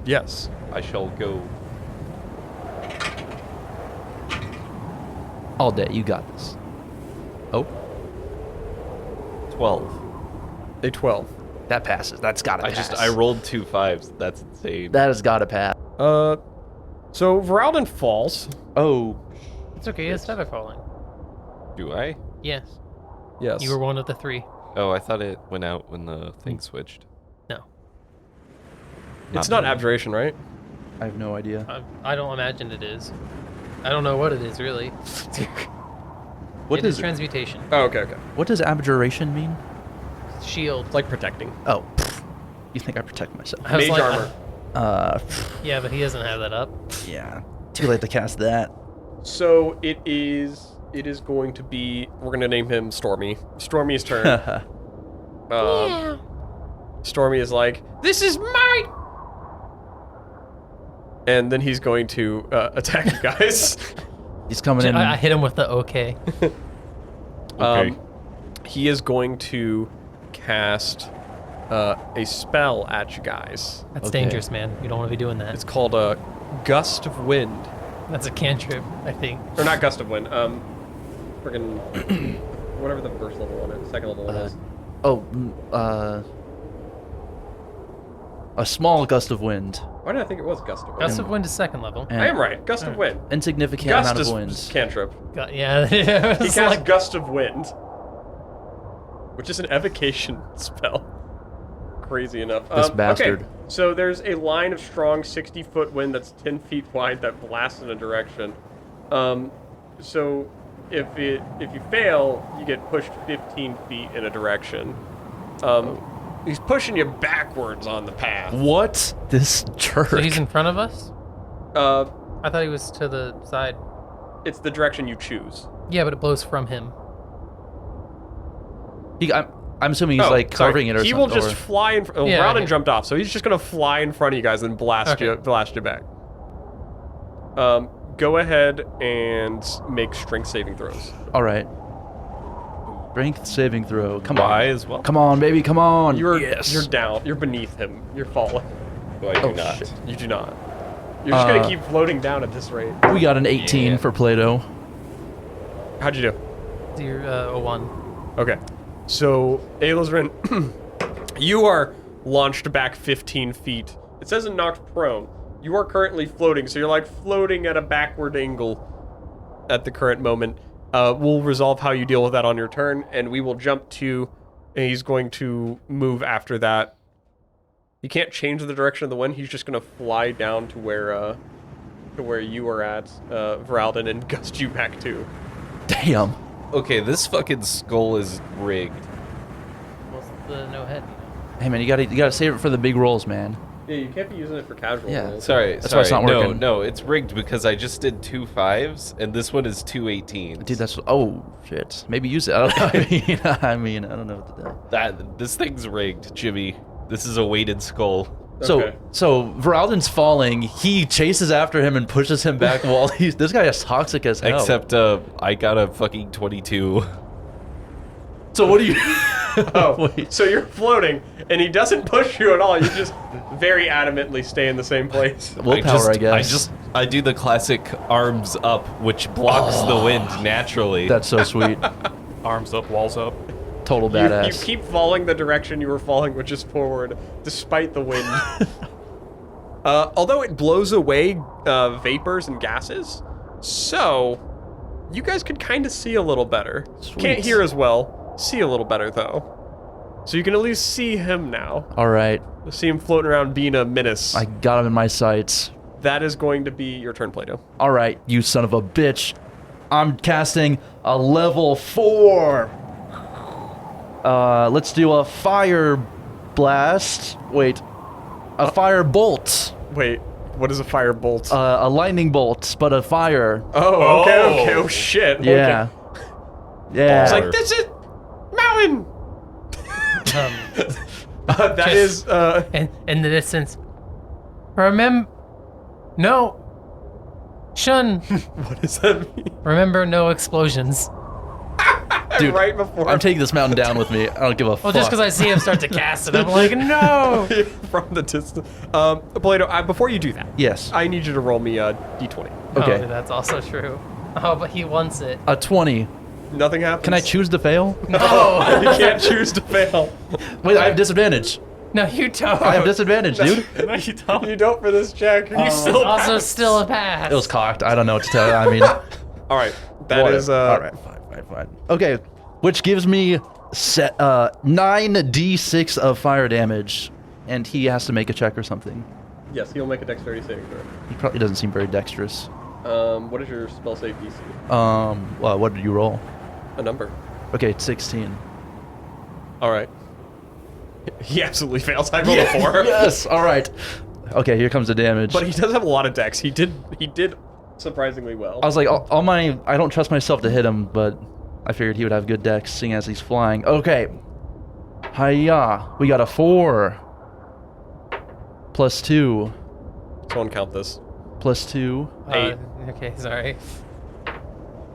Yes. I shall go. All day. You got this. Oh, 12. A 12. that passes. That's got to pass. I rolled 2 5s. That's insane. That has got to pass. So Vraldin falls. Oh, It's okay, it's never falling. Do I? Yes. Yes. You were one of the three. Oh, I thought it went out when the thing switched. No. It's not abjuration, right? I have no idea. I don't imagine it is. I don't know what it is, really. What It is does transmutation. Oh, okay. what does abjuration mean? Shield. It's like protecting. Oh, you think I protect myself? I was Mage like, armor. Yeah, but he doesn't have that up. Yeah. Too late to cast that. So it is going to be, we're going to name him Stormy. Stormy's turn. Stormy is like, this is mine! And then he's going to attack you guys. He's coming in. I hit him with the okay. Okay. He is going to cast a spell at you guys. That's Okay. dangerous, man. You don't want to be doing that. It's called a Gust of Wind. That's a cantrip, I think. Or not Gust of Wind. Friggin' whatever the first level one is, second level one is. A small gust of wind. Why did I think it was Gust of Wind? Gust of Wind is second level. And I am right. Gust of Wind. Insignificant Gust amount is of winds. cantrip. Yeah. He It's casts like, Gust of Wind, which is an evocation spell. Crazy enough. This bastard. Okay, so there's a line of strong 60-foot wind that's 10 feet wide that blasts in a direction. So if you fail, you get pushed 15 feet in a direction. He's pushing you backwards on the path. What? This jerk. so he's in front of us? Uh, I thought he was to the side. it's the direction you choose. Yeah, but it blows from him. I'm assuming he's like sorry. carving it or he something. will just or- fly in. Yeah, Rowden okay. jumped off, so he's just gonna fly in front of you guys and blast you back. Go ahead and make strength saving throws. All right. Strength saving throw. Come I on. as well. Come on, baby. Come on. You're yes. down. You're beneath him. You're falling. No, I do not. shit. You do not. You're just gonna keep floating down at this rate. We got an 18 Yeah. for Play-Doh. How'd you do? Your 01. Okay. So, Aelosrin, you are launched back 15 feet. It says it knocked prone. You are currently floating, so you're like floating at a backward angle at the current moment. We'll resolve how you deal with that on your turn, and we will jump to, and he's going to move after that. He can't change the direction of the wind. He's just going to fly down to where you are at, Vraldin, and gust you back too. Damn. Okay, this fucking skull is rigged. What's the no head? Hey man, you gotta save it for the big rolls, man. Yeah, you can't be using it for casual Yeah. rolls. Sorry, That's why it's not working. No, it's rigged because I just did 2 5s and this one is 2 18s. Dude, that's shit. Maybe use it. I don't know. I mean, I don't know what to do. This thing's rigged, Jimmy. This is a weighted skull. Okay. So Veralden's falling. He chases after him and pushes him back while this guy is toxic as hell. Except I got a fucking 22. So what do you? Oh, Wait. so you're floating, and he doesn't push you at all. You just very adamantly stay in the same place. Willpower, I guess. I do the classic arms up, which blocks the wind naturally. That's so sweet. Arms up, walls up. Total You badass. keep falling the direction you were falling, which is forward, despite the wind. Although it blows away vapors and gases, so you guys could kind of see a little better. Sweet. Can't hear as well. See a little better though. So you can at least see him now. All right, See him floating around being a menace. I got him in my sights. That is going to be your turn, Plato. All right, you son of a bitch. I'm casting a level 4. Let's do a fire blast. Wait, a fire bolt. Wait, what is a fire bolt? A lightning bolt, but a fire. oh, okay. Oh, shit. Yeah. Okay. Yeah. It's like, this is mountain. That is, In the distance. No. Shun. what does that mean? Remember, no explosions. Dude, Right before I'm taking this mountain down with me. I don't give a Well, fuck. just because I see him start to cast it, I'm like, no. from the distance. Plato, before you do that, Yes. I need you to roll me a d20. Okay. Oh, that's also true. Oh, but he wants it. A 20. Nothing happens. Can I choose to fail? No, you can't choose to fail. Wait, I have disadvantage. No, you don't. I have disadvantage, dude. No, you don't. You don't for this check. You It's still also still a pass. It was cocked. I don't know what to tell you. I mean, All right, that is all right, fine. Okay, which gives me 9d6 of fire damage, and he has to make a check or something. Yes, he'll make a dexterity saving throw. He probably doesn't seem very dexterous. What is your spell save DC? Well, what did you roll? A number. Okay, it's 16. All right. He absolutely fails. I rolled a 4. Yes. All right. Okay, here comes the damage. But he does have a lot of dex. He did surprisingly well. I was like, I don't trust myself to hit him, but I figured he would have good dex, seeing as he's flying. Okay. Hiya. We got a 4. Plus 2. Someone count this. Plus 2. 8. Okay, sorry.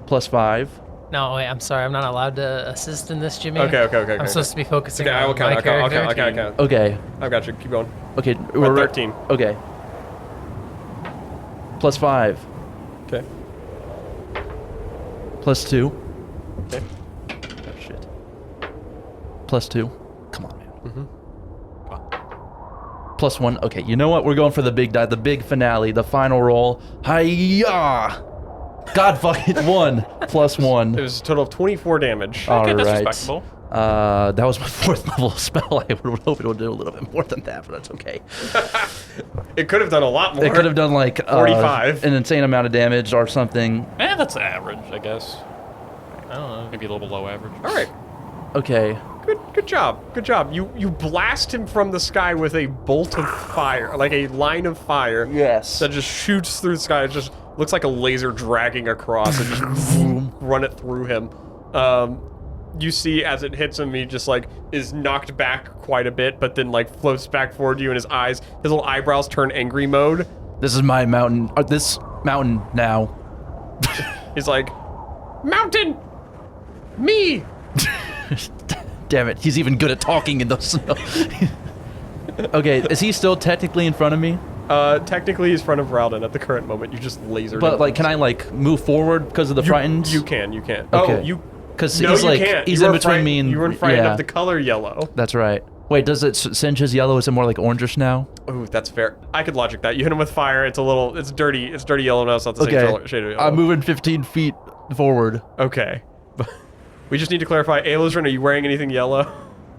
Plus 5. No, wait, I'm sorry. I'm not allowed to assist in this, Jimmy. Okay. I'm supposed to be focusing Okay, on I will count. my I'll character. count. Okay. I've got you. Keep going. Okay. We're at 13. Okay. Plus 5. Okay. Plus 2. Okay. Oh, shit. Plus 2. Come on, man. Plus 1. Okay, you know what? We're going for the big die, the big finale, the final roll. Hiya! God fucking 1. Plus 1. It was a total of 24 damage. All Okay, that's right. respectable. That was my 4th level spell. I would hope it would do a little bit more than that, but that's okay. It could have done a lot more. It could have done like 45. an insane amount of damage or something. That's average, I guess. I don't know. Maybe a little below average. All right. Okay. Good job. Good job. You blast him from the sky with a bolt of fire, like a line of fire. Yes. That just shoots through the sky. It just looks like a laser dragging across and just run it through him. You see as it hits him, he just like is knocked back quite a bit, but then like floats back forward to you, and his little eyebrows turn angry mode. This is my mountain. This mountain now. He's like, mountain, me. Damn it, he's even good at talking in the snow. Okay, is he still technically in front of me? Technically he's in front of Ralden at the current moment. You just lasered But him. like, can I like move forward because of the frightened? You can. Okay. Oh, you. Because No, he's you like can't. he's You in were between me and you were frightened yeah. of the color yellow. That's right. Wait, does it singe his yellow? Is it more like orangish now? Ooh, that's fair. I could logic that. You hit him with fire. It's dirty. It's dirty yellow now. It's not the same shade of yellow. I'm moving 15 feet forward. Okay. We just need to clarify. Aelosrin, are you wearing anything yellow?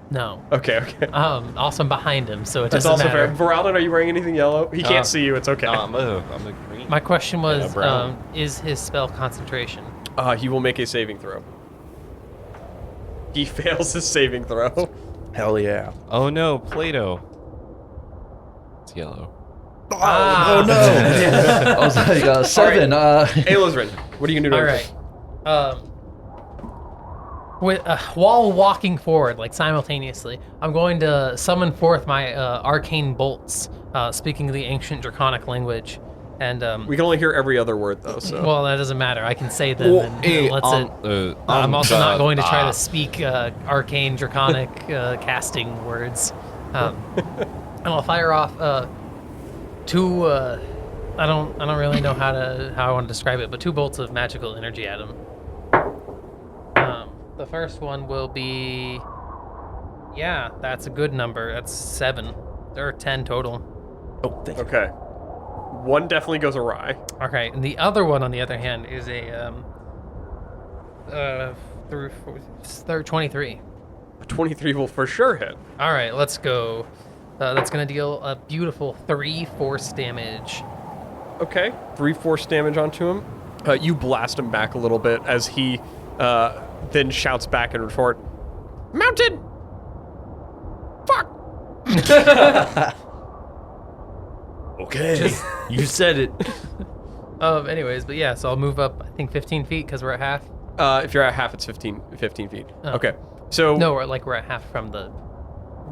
No. Okay. Also, I'm behind him, so it That's doesn't also matter. fair. Varaldin, are you wearing anything yellow? He can't see you. It's okay. No, I'm a green. My question was, brown. is his spell concentration? He will make a saving throw. He fails his saving throw. Hell yeah. Oh no, Play-Doh. It's yellow. Oh no! I was like 7. Aelosrin, what are you gonna do? All right. While walking forward, like simultaneously, I'm going to summon forth my arcane bolts, speaking the ancient draconic language, and We can only hear every other word though. So. well, that doesn't matter. I can say them. And let's it. I'm also not going to try to speak arcane draconic casting words, and I'll fire off two. I don't really know how I want to describe it, but 2 bolts of magical energy at him. The first one will be, yeah, that's a good number. That's 7. There are 10 total. Oh, thank you. Okay. One definitely goes awry. Okay, and the other one, on the other hand, is a 23. A 23 will for sure hit. All right, let's go. That's gonna deal a beautiful 3 force damage. Okay. 3 force damage onto him. You blast him back a little bit as he then shouts back in retort, "Mounted! Fuck!" Okay. You said it. Anyways, but yeah, so I'll move up, I think 15 feet because we're at half. If you're at half, it's 15 feet. Oh. Okay. So No, we're at half from the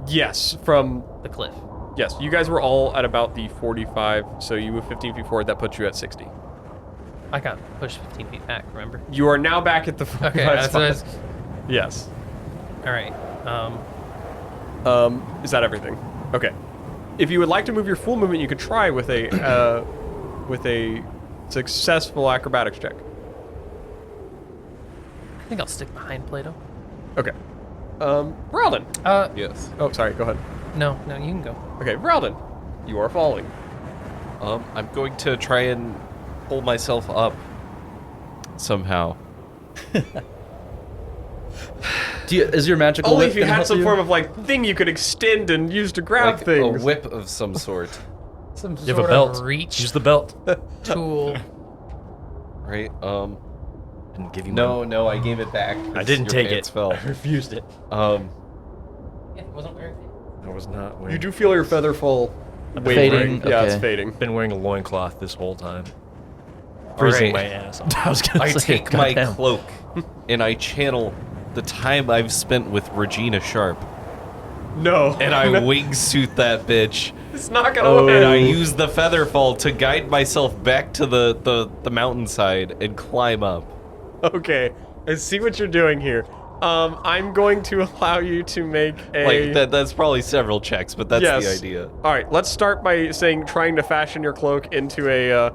yes, from cliff. yes, you guys were all at about the 45. So you move 15 feet forward. That puts you at 60. I got pushed 15 feet back, remember? You are now back at the 45 Okay, that's what I spot. was, Yes. all right. Is that everything? Okay. If you would like to move your full movement, you could try with a successful acrobatics check. I think I'll stick behind Plato. Okay. Ralden. Yes. Oh, sorry. Go ahead. No, you can go. Okay, Ralden. You are falling. I'm going to try and pull myself up somehow. Is your magical Only whip if you gonna had help some you? form of like thing you could extend and use to grab Like things. a whip of some sort, Some You have a sort belt. of reach Use the belt. tool. right? Didn't give you No, I gave it back. I didn't your take pants it. Fell. I refused it. Yeah, it wasn't wearing it. I was not wearing. You do feel your feather fall Fading, wavering. Yeah, it's okay. fading. Been wearing a loincloth this whole time. Freezing my ass off. I was gonna I say, take my goddamn. cloak and I channel the time I've spent with Regina Sharp, No. and I wingsuit that bitch. It's not gonna And win. I use the feather fall to guide myself back to the mountainside and climb up. Okay. I see what you're doing here. I'm going to allow you to make a. Like that's probably several checks, but that's Yes. the idea. All right. Let's start by trying to fashion your cloak into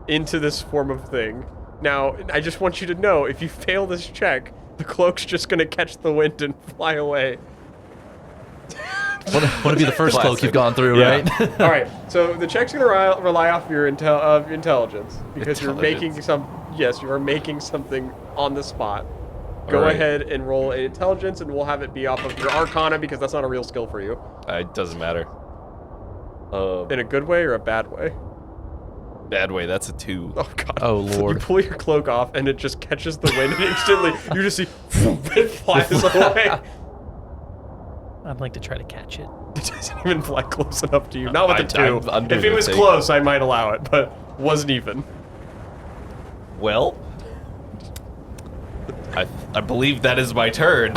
into this form of thing. Now, I just want you to know, if you fail this check, the cloak's just gonna catch the wind and fly away. Want to be the first cloak Classic. you've gone through, right? All right. So the check's gonna rely off your intelligence because you're making Intelligence. Yes, you are making something on the spot. Go right. ahead and roll an intelligence, and we'll have it be off of your Arcana because that's not a real skill for you. It doesn't matter. In a good way or a bad way? Bad way. That's a 2. Oh god. Oh, You Lord. pull your cloak off, and it just catches the wind, and instantly you just see it flies away. I'd like to try to catch it. It doesn't even fly close enough to you. Not with the 2. I'm doing If it the was thing. close, I might allow it, but wasn't even. Well, I believe that is my turn.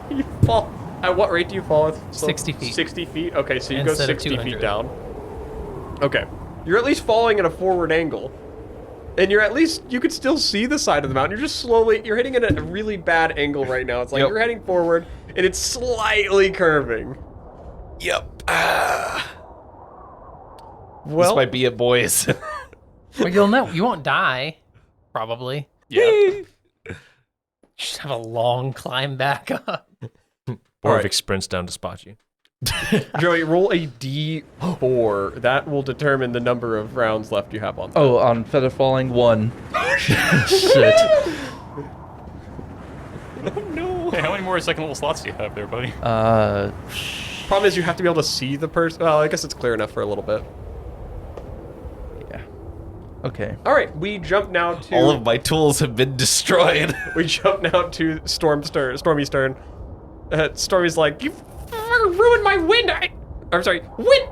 You fall. At what rate do you fall? 60 feet. 60 feet? Okay, so you Instead go of 60 feet 200. down. Okay. You're at least falling at a forward angle. And you're at least, you could still see the side of the mountain. You're just slowly, you're hitting it at a really bad angle right now. It's like Yep. you're heading forward, and it's slightly curving. Yep. Well, This might be it, boys. Well, you'll know. You won't die, probably. Yeah. Just have a long climb back up. Borvik sprints down to spot you. Joey, roll a D4. That will determine the number of rounds left you have on. Oh, on feather falling 1. Shit. No. Hey, how many more second level slots do you have there, buddy? Problem is, you have to be able to see the person. Well, I guess it's clear enough for a little bit. Yeah. Okay. All right, we jump now to All of my tools have been destroyed. we jump now to Stormy Stern. Stormy's like, you ruined my wind. I'm sorry, wind.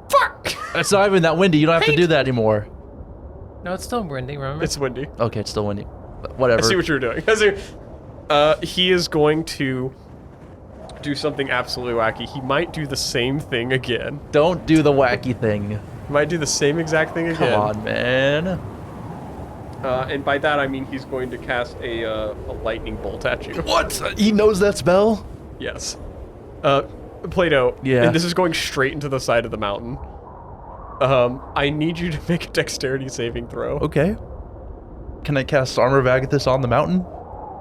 Fuck. It's not even that windy. You don't have to do that anymore. No, it's still windy, remember? It's windy. Okay, it's still windy. But whatever. I see what you're doing. He is going to do something absolutely wacky. He might do the same thing again. Don't do the wacky thing. He might do the same exact thing again. Come on, man. And by that I mean he's going to cast a lightning bolt at you. What? He knows that spell? Yes. Plato. Yeah. And this is going straight into the side of the mountain. I need you to make a dexterity saving throw. Okay. Can I cast Armor of Agathis on the mountain?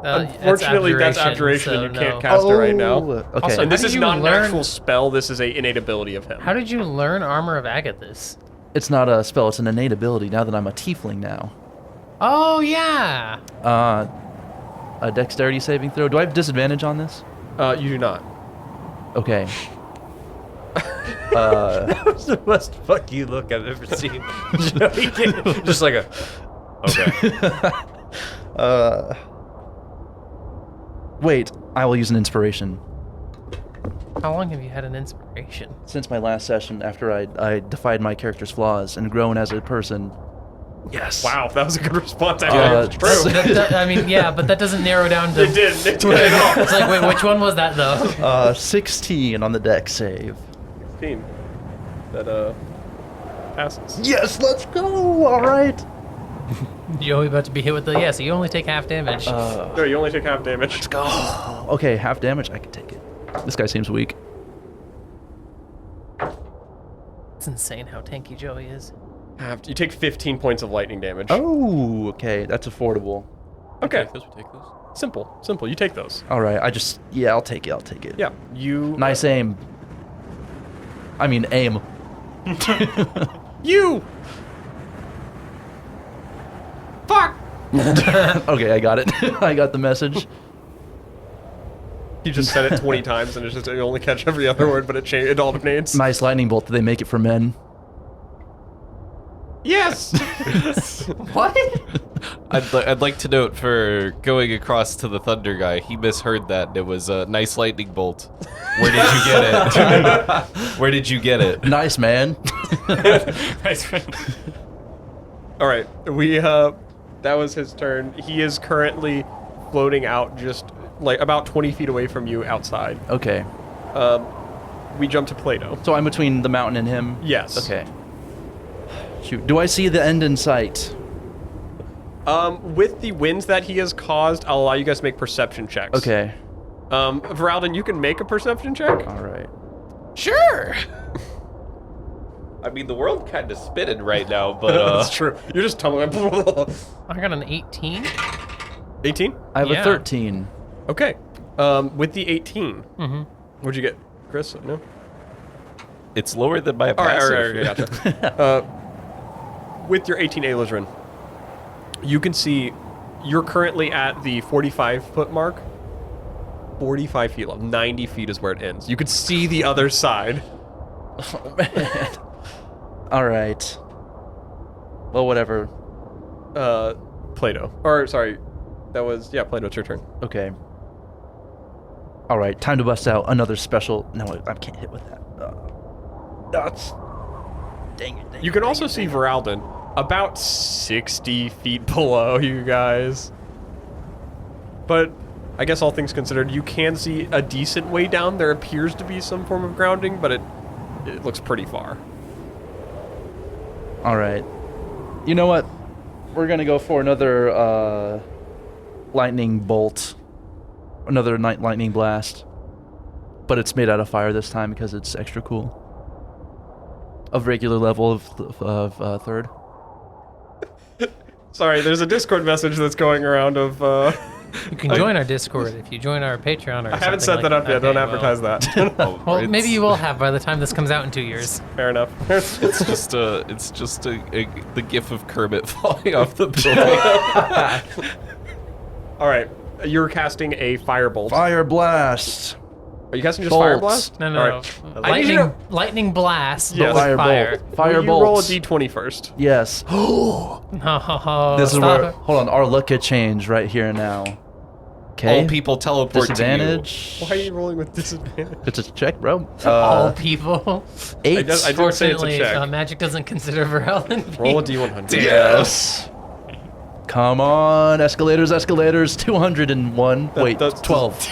Unfortunately, that's abjuration, and you can't cast it right now. Okay. Also, And this How is did you not an learn- actual spell. This is a innate ability of him. How did you learn Armor of Agathis? It's not a spell, it's an innate ability now that I'm a tiefling now. Oh, yeah. A dexterity saving throw. Do I have disadvantage on this? You do not. Okay. That was the most fuck you look I've ever seen. Joey did- Just like a. Okay. Wait, I will use an inspiration. How long have you had an inspiration? Since my last session, after I defied my character's flaws and grown as a person. Yes. Wow, that was a good response. Uh, Actually, it's true. I mean, yeah, but that doesn't narrow down to... It didn't. It didn't at all. It's like, wait, which one was that, though? 16 on the dex save. 16. That passes. Yes, let's go. All right. Joey about to be hit with the... Yeah, so you only take half damage. No, you only take half damage. Let's go. Okay, half damage. I can take it. This guy seems weak. It's insane how tanky Joey is. You take 15 points of lightning damage. Oh, okay. That's affordable. Okay. Take those. Simple. You take those. All right. I'll take it. Yeah. You. Nice aim. I mean, aim. You. Fuck. Okay, I got it. I got the message. You just said it 20 times and it's just you only catch every other word, but it alternates. Nice lightning bolt. Did they make it for men? Yes. What? I'd like to note for going across to the thunder guy, he misheard that. It was a nice lightning bolt. Where did you get it? Where did you get it? Nice, man. All right. That was his turn. He is currently floating out just like about 20 feet away from you outside. Okay. We jump to Plato. So I'm between the mountain and him? Yes. Okay. Shoot. Do I see the end in sight? With the winds that he has caused, I'll allow you guys to make perception checks. Okay. Veralden, you can make a perception check. All right. Sure. I mean, the world kind of spinning right now, but That's true. You're just tumbling. I got an 18. 18? I have Yeah. a 13. Okay. With the 18, what'd you get, Chris? No? it's lower than my All right, passive. gotcha. With your 18 Aelizrin, you can see you're currently at the 45-foot mark. 45 feet long. 90 feet is where it ends. You could see the other side. Oh, man. All right. Well, whatever. Plato. Or, sorry, that was, Plato, it's your turn. Okay. All right, time to bust out another special. No, I can't hit with that. That's. Dang it. You can also see Veralden about 60 feet below you guys. But I guess all things considered, you can see a decent way down. There appears to be some form of grounding, but it looks pretty far. All right. You know what? We're gonna go for another lightning bolt, another lightning blast, but it's made out of fire this time because it's extra cool. Of regular level of third. Sorry, there's a Discord message that's going around of. You can join our Discord if you join our Patreon or I haven't set something that like up yet. Don't Okay, advertise that. Well, maybe you will have by the time this comes out in 2 years. Fair enough. It's just the gif of Kermit falling off the building. All right, you're casting a firebolt. Fire blast. Are you casting just Fire Bolts. Blast? No, no, All no. right. I need you to- Lightning blast. Yes. But with fire. Firebolt. Will you roll a Firebolt. d20 first? Yes. No, This is stop where. it. Hold on. Our luck could change right here and now. Okay. All people teleport Disadvantage. Why are you rolling with disadvantage? It's a check, bro. All people. 8. I didn't say it's a Fortunately, check. magic doesn't consider Verelden. Roll a d100. to you. Yes. Come on, escalators, 201. Wait, that's- 12.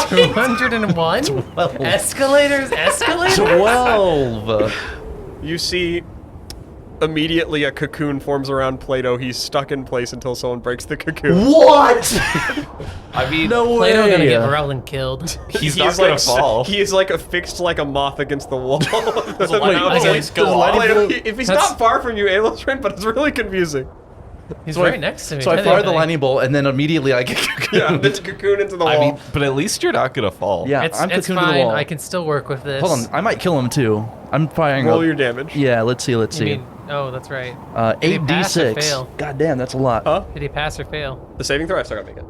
201? 12. Escalators? 12. You see immediately a cocoon forms around Plato. He's stuck in place until someone breaks the cocoon. What? I mean, No Plato way. gonna get Verelden killed. he's not gonna like, fall. He is like affixed like a moth against the wall. There's a lightning Wait, bolt. okay, Let's go does off. lightning Plato, bolt- if he's That's- not far from you, Aelosrin, but it's really confusing. He's So I- right next to me. So I if fire the anything. lightning bolt, and then immediately I get Yeah, the cocoon into the wall. I mean, but at least you're not gonna fall. Yeah, It's I'm fine. cocooned to the wall. I can still work with this. Hold on, I might kill him too. I'm firing Roll up. your damage. Yeah, let's see. You mean, oh, that's right. Did he pass or 8d6. fail? God damn, that's a lot. Huh? Did he pass or fail? The saving throw? I still gotta make it.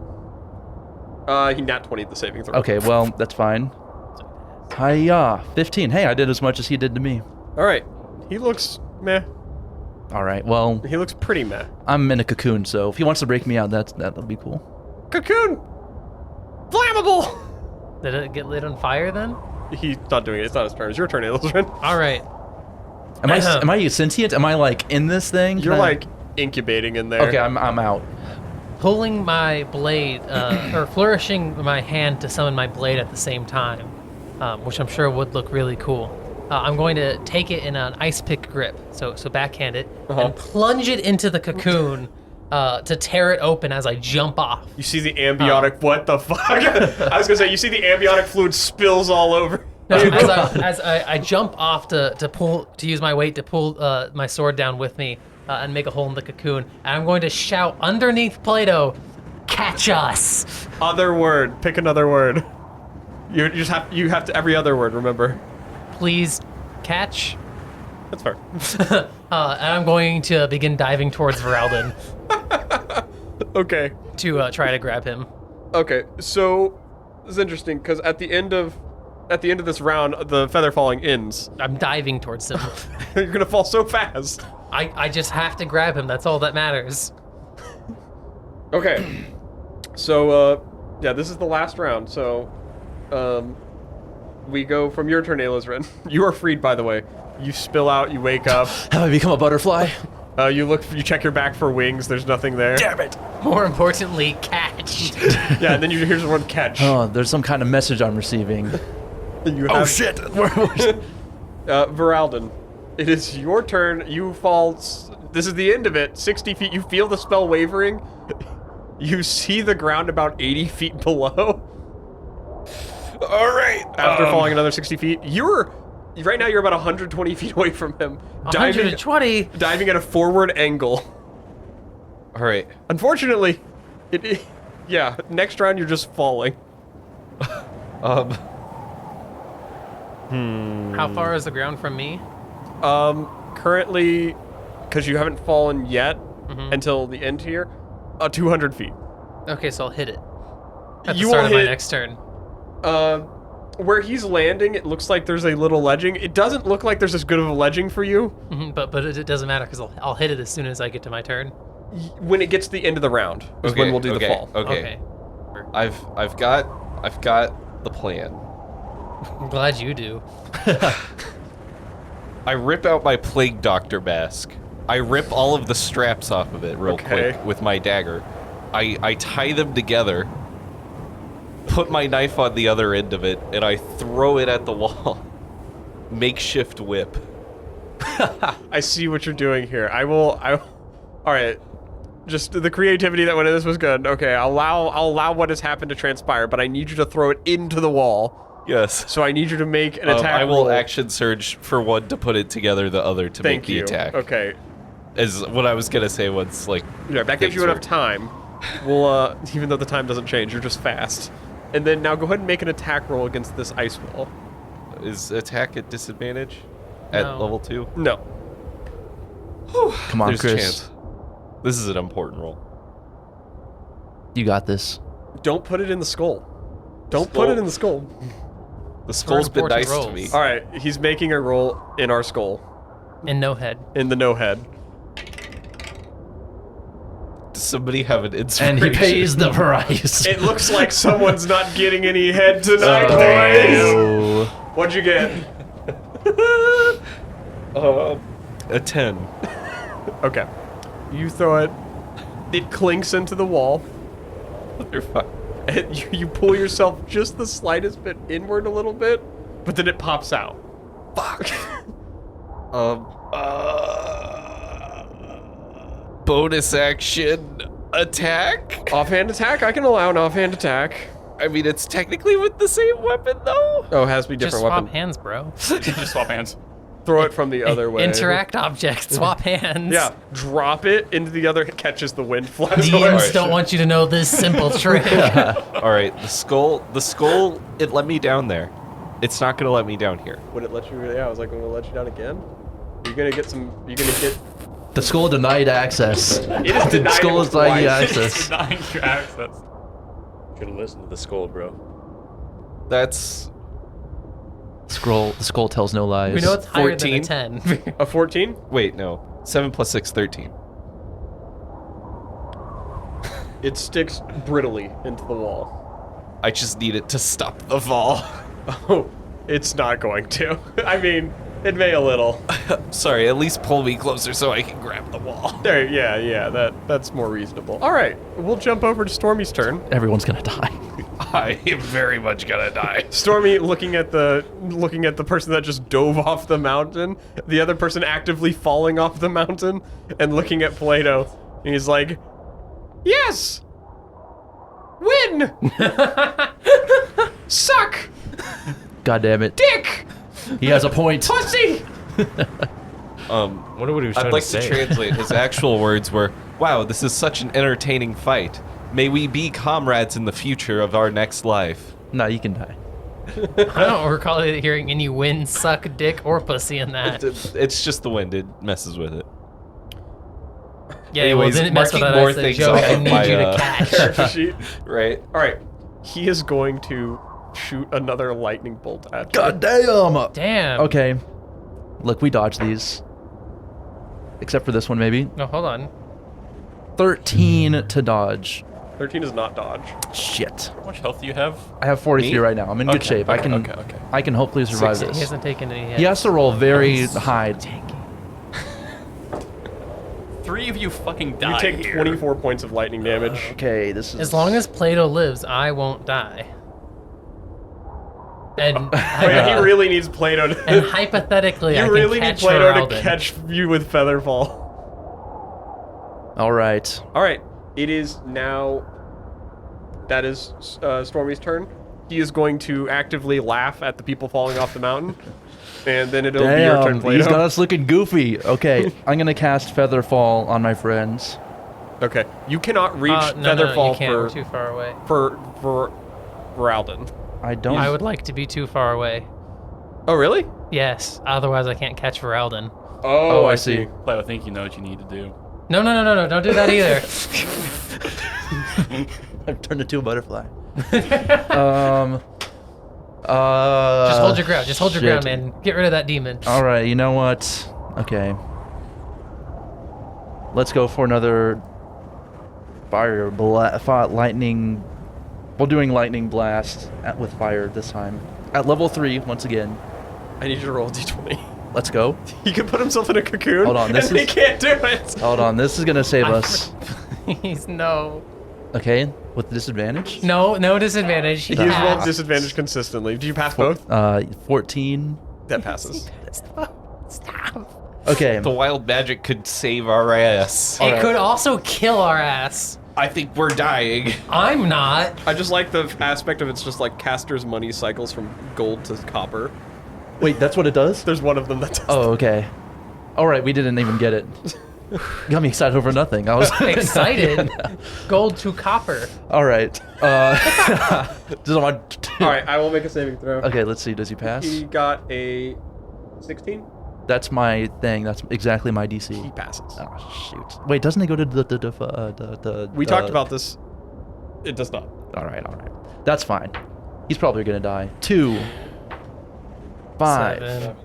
He nat 20'd the saving throw. Okay, well, that's fine. Hiya, 15. Hey, I did as much as he did to me. All right. He looks meh. All right, well, He looks pretty meh. I'm in a cocoon, so if he wants to break me out, that'll be cool. Cocoon! Flammable! Did it get lit on fire then? He's not doing it. It's not his turn. It's your turn, Aelosrin. All right. Am I sentient? Am I like in this thing? Can You're I- like incubating in there. Okay, I'm out. Pulling my blade, or flourishing my hand to summon my blade at the same time, which I'm sure would look really cool. I'm going to take it in an ice pick grip, so backhand it, and plunge it into the cocoon to tear it open as I jump off. You see the ambiotic. What the fuck? I was gonna say, you see the ambiotic fluid spills all over. No, as I jump off to use my weight to pull my sword down with me and make a hole in the cocoon, and I'm going to shout underneath Plato, "Catch us!" Other word. Pick another word. You have to every other word. Remember. Please catch. That's fair. And I'm going to begin diving towards Verelden Okay. to try to grab him. Okay. So this is interesting because at the end of this round, the feather falling ends. I'm diving towards him. You're gonna fall so fast. I just have to grab him. That's all that matters. Okay. So yeah, this is the last round. So we go from your turn, Aelosrin. You are freed, by the way. You spill out. You wake up. Have I become a butterfly? You check your back for wings. There's nothing there. Damn it! More importantly, catch. Yeah, and then you hear the word catch. Oh, there's some kind of message I'm receiving. You Oh have- shit! Veralden, it is your turn. You fall. This is the end of it. 60 feet. You feel the spell wavering. You see the ground about 80 feet below. All right. After falling another 60 feet, right now you're about 120 feet away from him, diving 120. at a forward angle. All right. Unfortunately, yeah. Next round you're just falling. How far is the ground from me? Currently, because you haven't fallen yet until the end here, 200 feet. Okay, so I'll hit it at the You start will of my hit- next turn. Where he's landing, it looks like there's a little ledging. It doesn't look like there's as good of a ledging for you. But it doesn't matter because I'll hit it as soon as I get to my turn. When it gets to the end of the round is when we'll do the fall. Okay. I've got the plan. I'm glad you do. I rip out my plague doctor mask. I rip all of the straps off of it real Okay. quick with my dagger. I tie them together, put my knife on the other end of it, and I throw it at the wall. Makeshift whip. I see what you're doing here. All right. Just the creativity that went in this was good. Okay, I'll allow what has happened to transpire, but I need you to throw it into the wall. Yes. So I need you to make an attack I will roll. action surge for one to put it together, the other to Thank make the you. attack. Okay. Is what I was gonna say once, like. Yeah, that gives you enough time. We'll even though the time doesn't change, you're just fast. And then now go ahead and make an attack roll against this ice wall. Is attack at disadvantage at No. level 2? No. Come on, There's a Chris. chance. This is an important roll. You got this. Don't put it in the skull. Don't put it in the skull. The skull's been important nice to me. rolls. All right, he's making a roll in our skull, And no head. in the no head. Does somebody have an inspiration? And he pays the price. It looks like someone's not getting any head tonight, boys. Oh. What'd you get? A 10. Okay. You throw it. It clinks into the wall. You're fine. And you pull yourself just the slightest bit inward a little bit, but then it pops out. Fuck. Bonus action attack? Offhand attack? I can allow an offhand attack. I mean, it's technically with the same weapon, though. Oh, it has to be Just different swap weapon. hands, bro. Just swap hands. Throw it from the other way. Interact objects, swap hands. Yeah, drop it into the other, catches the wind, flies away. DMs don't want you to know this simple trick. All right, the skull, it let me down there. It's not gonna let me down here. Would it let you? Yeah, I was like, will it let you down again? You're gonna get some. You're gonna get. The skull denied access. It is The denied skull is denying twice. access. Denying your access. Should have listened to the skull, bro. That's The skull tells no lies. We know it's higher 14. than a 10. A 14? wait, no. 7 plus 6, 13. It sticks brittly into the wall. I just need it to stop the fall. Oh, it's not going to. I mean, it may a little. Sorry, at least pull me closer so I can grab the wall. There, yeah, that's more reasonable. All right, we'll jump over to Stormy's turn. Everyone's gonna die. I am very much gonna die. Stormy looking at the person that just dove off the mountain, the other person actively falling off the mountain, and looking at Plato, and he's like, "Yes, win, suck, God damn it. dick, He has a point. pussy." Wonder what he was trying I'd like to to say. translate. His actual words were, "Wow, this is such an entertaining fight. May we be comrades in the future of our next life." No, you can die. I don't recall hearing any win, suck, dick, or pussy in that. It's just the wind. It messes with it. Yeah, Anyways, well, didn't mess with marking that. more I said, things Joey, off I of need my, you to catch. Character sheet. Right? All right, he is going to shoot another lightning bolt at you. God damn. Damn. Okay. Look, we dodged these. Except for this one, maybe. No, hold on. 13 to dodge. 13 is not dodge. Shit. How much health do you have? I have 43 Me? right now. I'm in good Okay, shape. okay, Okay. I can hopefully survive He this. hasn't taken any hits. He has to roll very high. 3 of you fucking die You take here. 24 points of lightning damage. Okay, this is. As long as Plato lives, I won't die. And, Oh, yeah, he really needs Plato to. and hypothetically, I You can really need catch Plato to Ferelden. catch you with Featherfall. All right. All right, it is now. That is Stormy's turn. He is going to actively laugh at the people falling off the mountain, and then it'll be your turn, Damn, Plato. he's got us looking goofy. Okay, I'm gonna cast Featherfall on my friends. Okay, you cannot reach No, Featherfall you can't. We're too far away. for Veralden. I don't. I would like to be too far away. Oh, really? Yes, otherwise I can't catch Ferelden. Oh, I see. Plato, I think you know what you need to do. No, don't do that either. I've turned into a butterfly. Just hold your ground. Just hold your shit. ground, man. Get rid of that demon. All right, you know what? Okay. Let's go for another lightning. We're doing lightning blast with fire this time. At level 3, once again. I need you to roll a d20. Let's go. He can put himself in a cocoon. Hold on, this and he is- can't do it. Hold on, this is gonna save us. Please, no. Okay, with disadvantage? No He disadvantage. He's Ah. rolled disadvantage consistently. Do you pass both? 14. That passes. Stop. Okay. The wild magic could save our ass. It could also kill our ass. I think we're dying. I'm not. I just like the aspect of it's just like caster's money cycles from gold to copper. Wait, that's what it does? There's one of them that does. Oh, okay. All right, we didn't even get it. Got me excited over nothing. I was Excited. Gold to copper. All right. Does my- All right, I will make a saving throw. Okay, let's see. Does he pass? He got a 16. That's my thing. That's exactly my He DC. passes. Oh shoot! Wait, doesn't it go to the? We talked about this. It does not. All right. That's fine. He's probably gonna die. 2. 5, 7,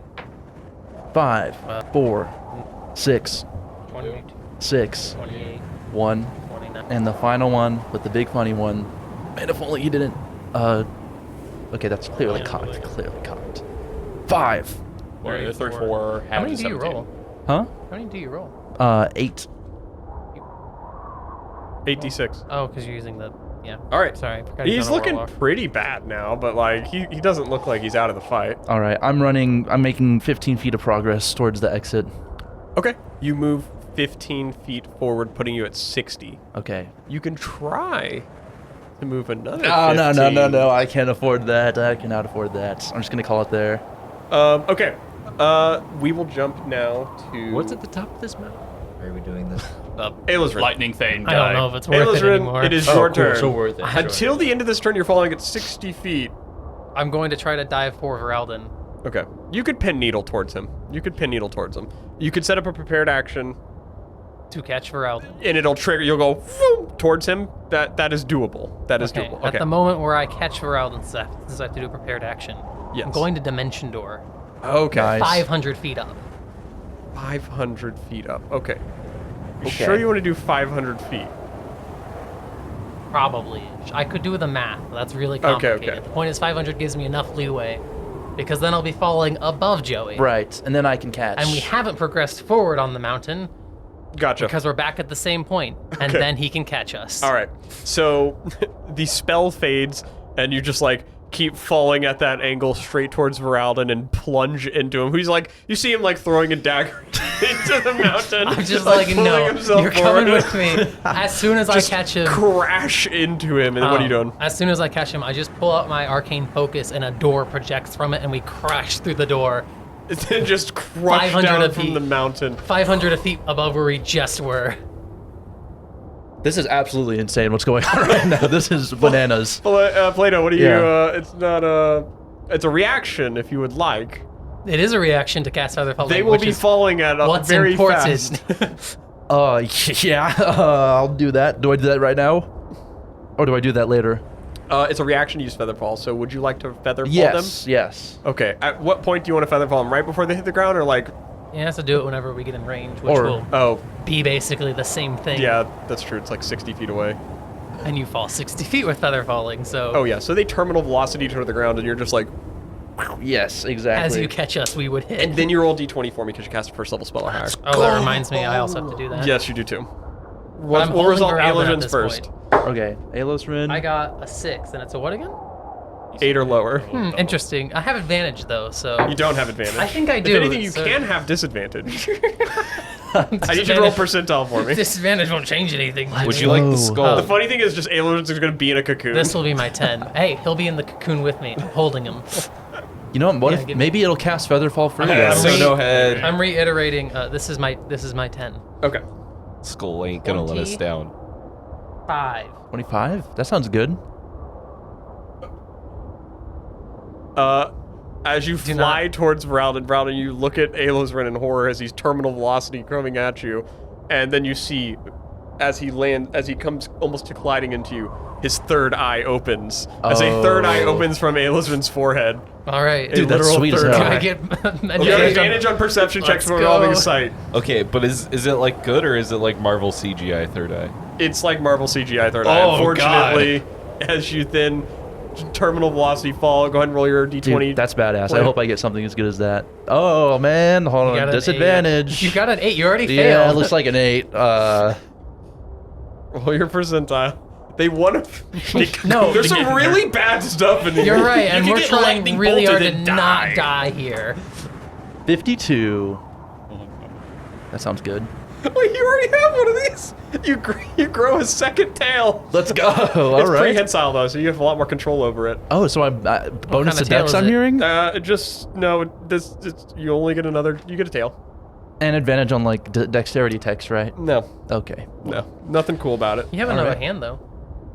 5, 4, 6, 22, 6, 28, 1, 29. and the final one with the big funny one. Man, if only he didn't. Okay, that's clearly cocked. Clearly cocked. 5. 3, 4. How many do you 17. roll? Huh? How many do you roll? 8. 8d6. Oh, because you're using the. Yeah. All right. Sorry. I forgot He's on a looking warlock. pretty bad now, but like he doesn't look like he's out of the fight. All right, I'm making 15 feet of progress towards the exit. Okay. You move 15 feet forward, putting you at 60. Okay. You can try to move another. Oh, 15. no. I can't afford that. I cannot afford that. I'm just going to call it there. Okay. We will jump now to. What's at the top of this mountain? Are we doing this? The Aelosrin. lightning thing I don't know if it's worth it anymore. It is your turn. So worth it. Until the end of this turn, you're falling at 60 feet. I'm going to try to dive for Varalden. Okay. You could pin needle towards him. You could set up a prepared action, To catch Varalden. and it'll trigger. You'll go vroom, towards him. That is doable. That is doable. At the moment where I catch Varalden, since I have to do a prepared action, Yes. I'm going to Dimension Door. Okay. Nice. 500 feet up. 500 feet up. Okay. You Okay. sure you want to do 500 feet? Probably. I could do the math. That's really Okay, complicated. okay. The point is 500 gives me enough leeway because then I'll be falling above Joey. Right, and then I can catch. And we haven't progressed forward on the mountain Gotcha. because we're back at the same point, and Okay. then he can catch us. All right. So the spell fades, and you just like keep falling at that angle straight towards Varalden and plunge into him. He's like, you see him like throwing a dagger into the mountain. I'm just like like, pulling no, himself you're coming forward. with me. As soon as I Just catch him, crash into him. And then what are you doing? As soon as I catch him, I just pull out my arcane focus, and a door projects from it, and we crash through the door, Then just crush 500 down of from feet. the mountain. 500 feet above where we just were. This is absolutely insane what's going on right now. This is bananas. Plato, what do you? Yeah. It's not it's a reaction if you would like. It is a reaction to cast Feather Falling, They will which be is falling at what's very important. fast. Yeah, I'll do that. Do I do that right now? Or do I do that later? It's a reaction to use Featherfall. So would you like to Featherfall Yes, them? yes. Okay. At what point do you want to Featherfall them? Right before they hit the ground, or like? He has to do it whenever we get in range, which Or- will Oh, be basically the same thing. yeah, that's true. It's like 60 feet away. And you fall 60 feet with Feather Falling, so Oh yeah. So they terminal velocity to the ground, and you're just like, Yes, exactly. as you catch us, we would hit. and then you roll D20 for me because you cast a first level spell or higher. Oh, that reminds me, I also have to do that. Yes, you do too. I'm We'll holding resolve Varalden at Aelodrin's this first. point. Okay, Aelosrin. I got a 6, and it's a what again? 8 or lower. Interesting. I have advantage, though, so... You don't have advantage. I think I do. If anything, you so- can have disadvantage. I need you to roll percentile for me. Disadvantage won't change anything. Would you like Oh. the skull? The funny thing is, just Aelodrin's going to be in a cocoon. This will be my 10. Hey, he'll be in the cocoon with me, holding him. You know what? Yeah, If give me- maybe it'll cast Featherfall for you Yeah, guys. so no head. I'm reiterating, this is my 10. Okay. Skull ain't gonna let us 20. down. 5. 25. That sounds good. As you Do fly not- towards Varalden, you look at Aelosrin in horror as he's terminal velocity coming at you, and then you see, as he comes almost to colliding into you, his third eye opens. As a third eye Oh. opens from Aelosrin's forehead. All right. A Dude, that's literal sweet as third hell. Can eye. I get You have advantage advantage on perception checks Let's for revolving go. sight. Okay, but is it like good or is it like Marvel CGI third eye? It's like Marvel CGI third eye. Oh, Unfortunately, as you then terminal velocity fall, go ahead and roll your D20. Dude, that's badass. Play. I hope I get something as good as that. Oh man, hold got on. an Disadvantage. You got an 8. You already Yeah, failed. it looks like an 8. Roll your percentile. They want to. No, there's some really bad stuff in here. You're right, You and can we're get trying lightning really hard bolted to and not die here. 52. That sounds good. Wait, you already have one of these. You grow a second tail. Let's go. All It's right. prehensile though, so you have a lot more control over it. Oh, so I'm bonus kind to of tail dex is I'm it? hearing? You only get you get a tail. And advantage on like dexterity text, right? No, Okay. nothing cool about it. You have All another right. hand, though,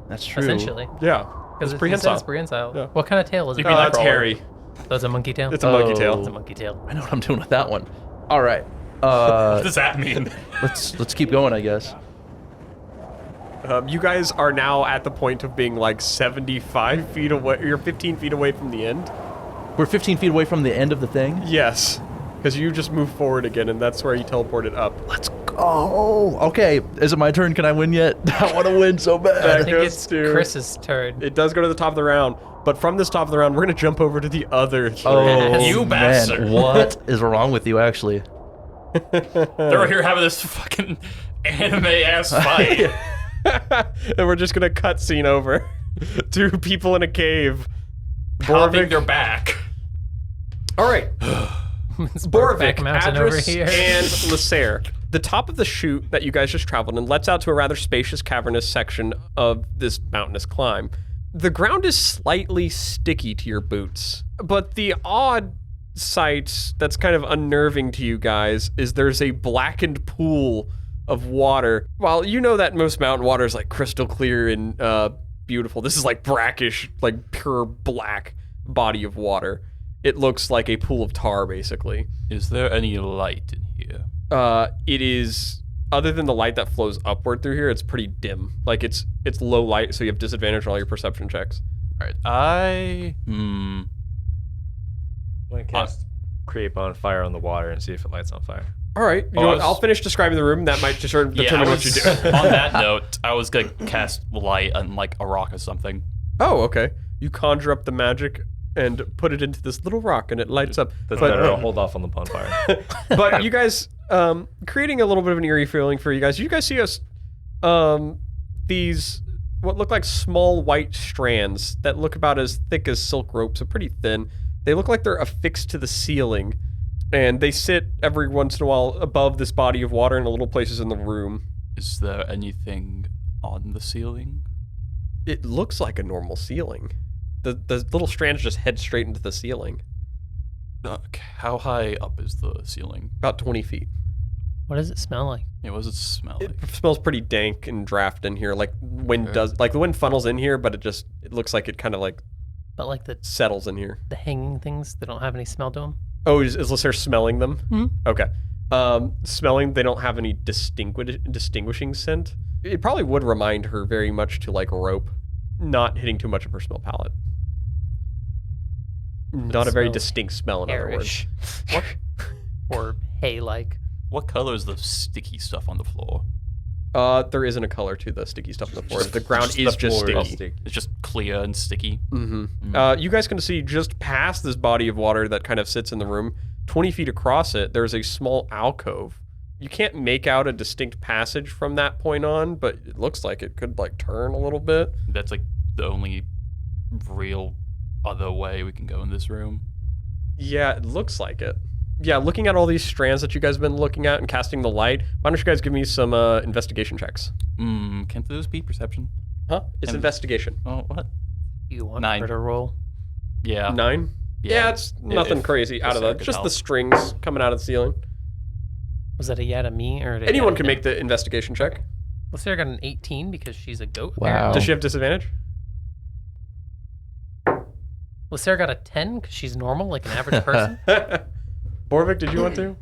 That's true. essentially. Yeah, Because it's prehensile. prehensile. It's prehensile. Yeah. What kind of tail is it? Oh, that's hairy. So it's a monkey tail? It's a monkey Oh. tail. It's a monkey tail. I know what I'm doing with that one. All right. What does that mean? Let's keep going, I guess. You guys are now at the point of being like 75 feet away. You're 15 feet away from the end. We're 15 feet away from the end of the thing? Yes, because you just move forward again, and that's where you teleported up. Let's go. Okay, is it my turn? Can I win yet? I want to win so bad. That I think goes it's to- Chris's turn. It does go to the top of the round, but from this top of the round, we're going to jump over to the other three. Oh, You man. bastard. What is wrong with you, actually? They're right here having this fucking anime-ass fight. And we're just going to cutscene over to people in a cave. Popping their back. All right. It's Borvik, Brokeback Mountain over Adris, here. and Lysair. The top of the chute that you guys just traveled in lets out to a rather spacious, cavernous section of this mountainous climb. The ground is slightly sticky to your boots, but the odd sight that's kind of unnerving to you guys is there's a blackened pool of water. While you know that most mountain water is like crystal clear and beautiful, this is like brackish, like pure black body of water. It looks like a pool of tar, basically. Is there any light in here? It is, other than the light that flows upward through here, it's pretty dim. Like it's low light, so you have disadvantage on all your perception checks. All right, I'm gonna cast create bonfire on the water and see if it lights on fire. All right, you know what? I'll finish describing the room. That might just sort of determine what you do. On that note, I was gonna cast light on like a rock or something. Oh, okay. You conjure up the magic and put it into this little rock, and it lights up. That's But- better. I'll hold off on the bonfire. But you guys, creating a little bit of an eerie feeling for you guys. You guys see us, these what look like small white strands that look about as thick as silk rope, so pretty thin. They look like they're affixed to the ceiling, and they sit every once in a while above this body of water in the little places in the room. Is there anything on the ceiling? It looks like a normal ceiling. The little strands just head straight into the ceiling, How high up is the ceiling? about 20 feet. What does it smell like? Yeah, what does it smell It like? smells pretty dank and draft in here. Like wind does, like the wind funnels in here, but it looks like it kind of like But like the settles in here. hanging things, they don't have any smell to them. Oh, is Lysair smelling them? Mhm. Okay. Smelling, they don't have any distinguishing scent. It probably would remind her very much to like a rope, not hitting too much of her smell palette. Not a very smells distinct smell, in other words. Airish. Or hay-like. What color is the sticky stuff on the floor? There isn't a color to the sticky stuff on the floor. Just- The ground just is the just floor is sticky. sticky. It's just clear and sticky. Mm-hmm. You guys can see just past this body of water that kind of sits in the room, 20 feet across it, there's a small alcove. You can't make out a distinct passage from that point on, but it looks like it could like turn a little bit. That's like the only real other way we can go in this room. Yeah, it looks like it. Yeah, looking at all these strands that you guys have been looking at and casting the light, why don't you guys give me some investigation checks? Can't those be perception? Huh? It's And- investigation. Oh, what? You want 9. her to roll? Yeah. 9? Yeah, it's nothing if crazy out of Lysair that. could Just the help. strings coming out of the ceiling. Was that a yeah to me or to Anyone yeah can to make him? the investigation check. Lysair got an 18 because she's a goat. Wow. apparently. Does she have disadvantage? Lysair got a 10 because she's normal, like an average person. Borvik, did you want to?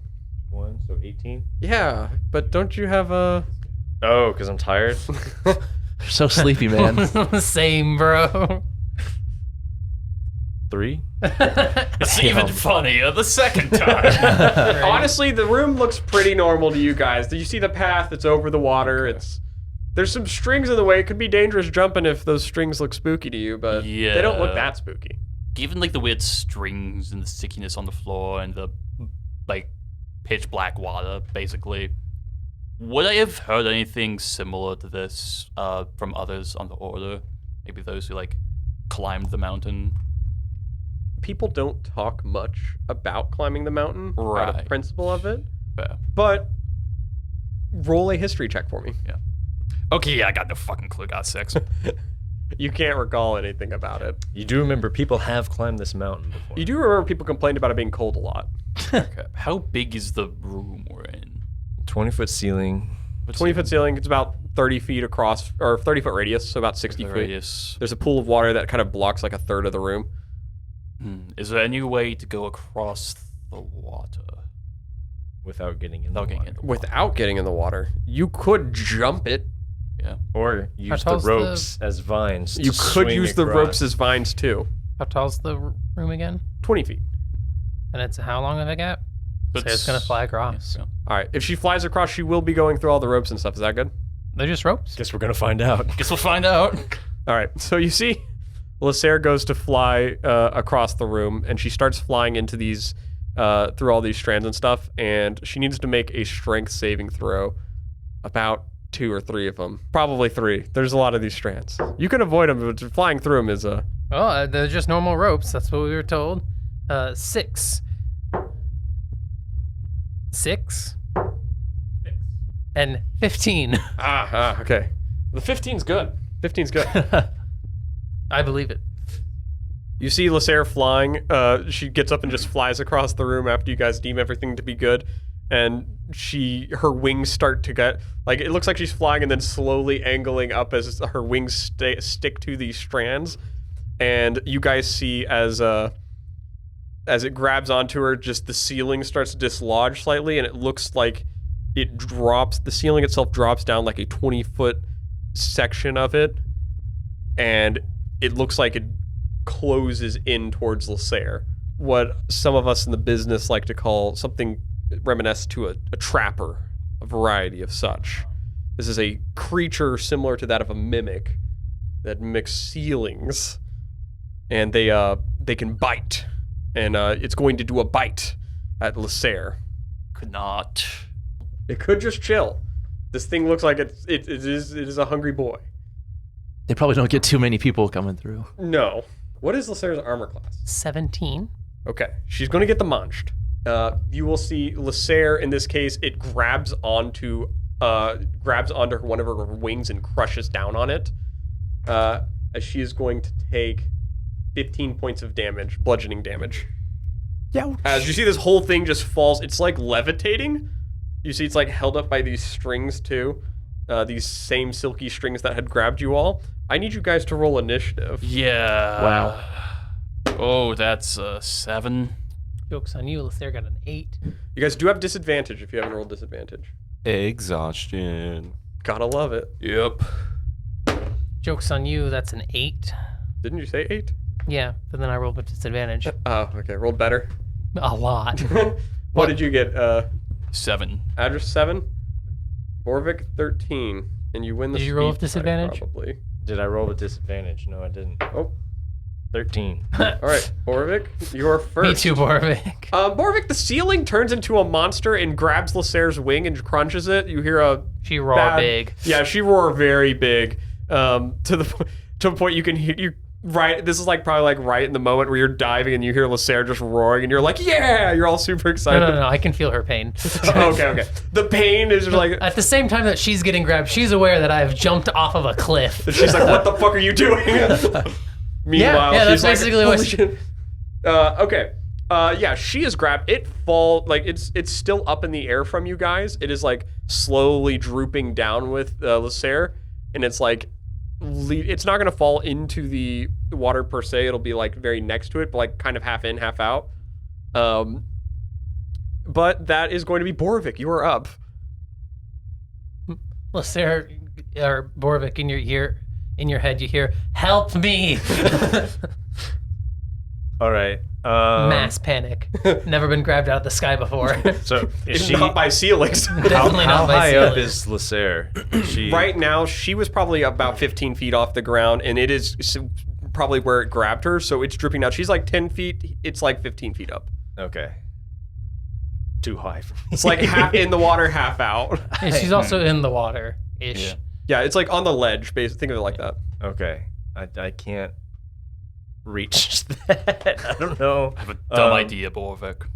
1, so 18. Yeah, but don't you have a... Oh, because I'm tired. You're so sleepy, man. Same, bro. 3. It's even funnier the second time. Honestly, the room looks pretty normal to you guys. You see the path, it's over the water, There's some strings in the way. It could be dangerous jumping if those strings look spooky to you, but they don't look Yeah. that spooky. Given like the weird strings and the stickiness on the floor and the like pitch black water, basically, would I have heard anything similar to this from others on the order? Maybe those who like climbed the mountain. People don't talk much about climbing the mountain out Right. of principle of it, Fair. but roll a history check for me. Okay, yeah, I got no fucking clue. Got 6. You can't recall anything about it. You do remember people have climbed this mountain before. You do remember people complained about it being cold a lot. Okay. How big is the room we're in? 20-foot ceiling. 20-foot ceiling, it's about 30 feet across, or 30-foot radius, so about 60 The feet. radius. There's a pool of water that kind of blocks like a third of the room. Is there any way to go across the water Without getting in without the getting water. in the water? Without getting in the water, you could jump it. Or use the tall's the- ropes as vines. You to could swing use the across. ropes as vines too. How tall's the room again? 20 feet. And it's how long of a gap? So it's gonna fly across. Yeah. All right. If she flies across, she will be going through all the ropes and stuff. Is that good? They're just ropes. Guess we're gonna find out. Guess we'll find out. All right. So you see, Lasser goes to fly across the room, and she starts flying into these through all these strands and stuff. And she needs to make a strength saving throw. About 2 or 3 of them, probably 3. There's a lot of these strands. You can avoid them, but flying through them is a. Oh, they're just normal ropes. That's what we were told. 6. 6. And 15. Okay. The 15's good. 15's good. I believe it. You see Lasser flying. She gets up and just flies across the room after you guys deem everything to be good. And her wings start to get, like, it looks like she's flying and then slowly angling up as her wings stick to these strands. And you guys see as it grabs onto her, just the ceiling starts to dislodge slightly, and it looks like it drops, the ceiling itself drops down like a 20-foot section of it. And it looks like it closes in towards Lasser. What some of us in the business like to call something reminiscent to a trapper, a variety of such. This is a creature similar to that of a mimic that mimics ceilings, and they can bite, and it's going to do a bite at Lasser. Could not. It could just chill. This thing looks like it is a hungry boy. They probably don't get too many people coming through. No. What is Lasser's armor class? 17. Okay, she's going to get the munched. You will see Lasser, in this case, it grabs onto one of her wings and crushes down on it, as she is going to take 15 points of damage, bludgeoning damage. Yeah. As you see, this whole thing just falls. It's like levitating. You see, it's like held up by these strings too, these same silky strings that had grabbed you all. I need you guys to roll initiative. Yeah. Wow. Oh, that's 7. Joke's on you. Lasser got an 8. You guys do have disadvantage if you haven't rolled disadvantage. Exhaustion. Gotta love it. Yep. Joke's on you. That's an 8. Didn't you say 8? Yeah, but then I rolled with disadvantage. Oh, okay. Rolled better. A lot. What did you get? 7. Address 7, Borvik 13, and you win the Did you roll speed with disadvantage? fight, probably. Did I roll with disadvantage? No, I didn't. Oh, 13. all right, Borvik, you're first. Me too, Borvik. Borvik, the ceiling turns into a monster and grabs Lasser's wing and crunches it. You hear a She roar bad- big. Yeah, she roar very big. To the point you can hear you. Right, this is like probably like right in the moment where you're diving and you hear Lasser just roaring and you're like, yeah, you're all super excited. No, I can feel her pain. Okay. The pain is just like, At the same time that she's getting grabbed, she's aware that I've jumped off of a cliff. she's like, what the fuck are you doing? Meanwhile, yeah, she's that's basically like, what "Holy shit." Okay. Yeah, she is grabbed. It it's still up in the air from you guys. It is like slowly drooping down with Lasser, and it's like it's not gonna fall into the water per se. It'll be like very next to it, but like kind of half in, half out. But that is going to be Borvik. You are up. Lasser or Borvik in your head you hear, "Help me!" All right. Mass panic. Never been grabbed out of the sky before. So is It's she not by ceilings. Definitely how not by high up ceiling. is Lasser? Is she Right now, she was probably about 15 feet off the ground, and it is probably where it grabbed her, so it's dripping out. She's like 10 feet. It's like 15 feet up. Okay. Too high for me. It's like half in the water, half out. And she's also in the water ish. Yeah. Yeah, it's like on the ledge. Basically, think of it like that. Okay. I can't reach that. I don't know. I have a dumb idea, Borvik.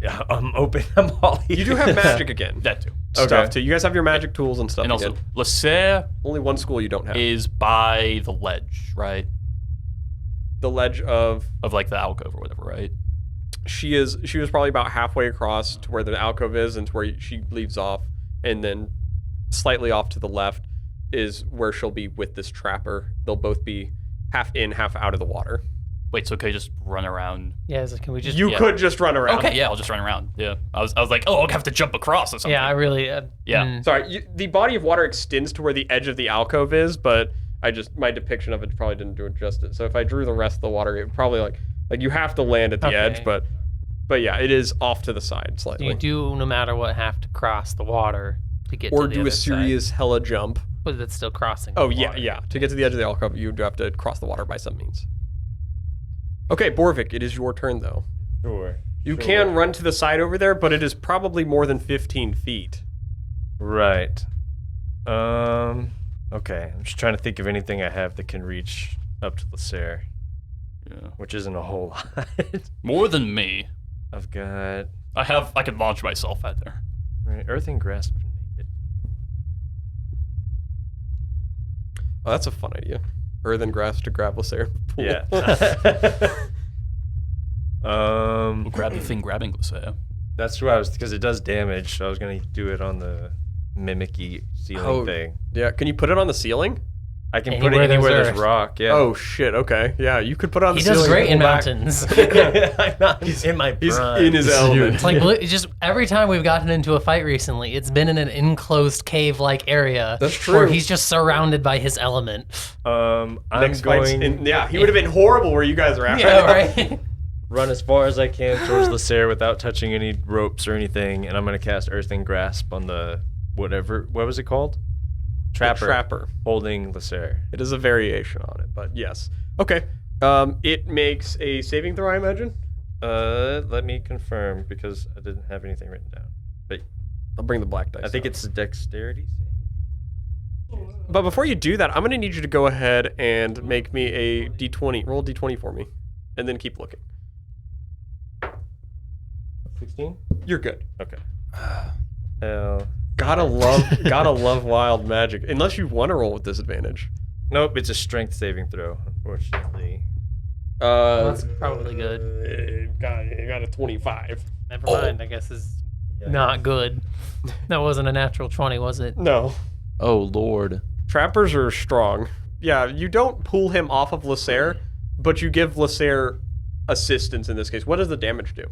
Yeah, I'm open. I'm all You do have magic again. That too. Stuff too. You guys have your magic tools and stuff And also, again. Lasser Only one school you don't have. is by the ledge, right? The ledge of Of like the alcove or whatever, right? she was probably about halfway across to where the alcove is and to where she leaves off, and then slightly off to the left is where she'll be with this trapper. They'll both be half in, half out of the water. Wait, so can I just run around? Yeah, so can we just? You yeah. could just run around. Okay, yeah, I'll just run around. Yeah, I was like, oh, I'll have to jump across or something. Yeah, I really. Yeah. Sorry, the body of water extends to where the edge of the alcove is, but My depiction of it probably didn't do it justice. So if I drew the rest of the water, it would probably like you have to land at the edge, but yeah, it is off to the side slightly. You do, no matter what, have to cross the water to get to Or the do other a serious hella jump. side. But it's still crossing. Oh the yeah, water. yeah. To get to the edge of the alcove, you do have to cross the water by some means. Okay, Borvik, it is your turn though. Sure. You can run to the side over there, but it is probably more than 15 feet. Right. Okay. I'm just trying to think of anything I have that can reach up to Lacer, Yeah. which isn't a whole lot. More than me. I've got I can launch myself out there. right, Earthing Grasp can make it. Oh, that's a fun idea. Earthen grass to grab Lacer. Pool. Yeah. We'll grab the thing grabbing Lacer. That's what I was, because it does damage, so I was gonna do it on the mimicky ceiling Oh. thing. Yeah, can you put it on the ceiling? I can Anywhere put it anywhere there's there's earth. rock. Yeah. Oh shit, okay. Yeah, you could put it on the He ceiling. does great in pull back. mountains. I'm not in my He's prime. in his element. Like it's just every time we've gotten into a fight recently, it's been in an enclosed cave-like area. That's Where true. he's just surrounded by his element. I'm Next fight's going yeah, he would have been horrible where you guys are at. Yeah, right. run as far as I can towards Lacer without touching any ropes or anything, and I'm gonna cast Earthing Grasp on the what was it called? Trapper. Holding Lacer. It is a variation on it, but yes. Okay. It makes a saving throw, I imagine. Let me confirm because I didn't have anything written down. But I'll bring the black dice. I think out. it's a dexterity save. But before you do that, I'm going to need you to go ahead and make me a d20. Roll a d20 for me, and then keep looking. 16? You're good. Okay. Hell. Gotta love wild magic. Unless you want to roll with disadvantage. Nope, it's a strength saving throw, unfortunately. That's probably good. It got a 25. Never mind. I guess is not good. That wasn't a natural 20, was it? No. Oh Lord. Trappers are strong. Yeah, you don't pull him off of Lacer, but you give Lacer assistance in this case. What does the damage do?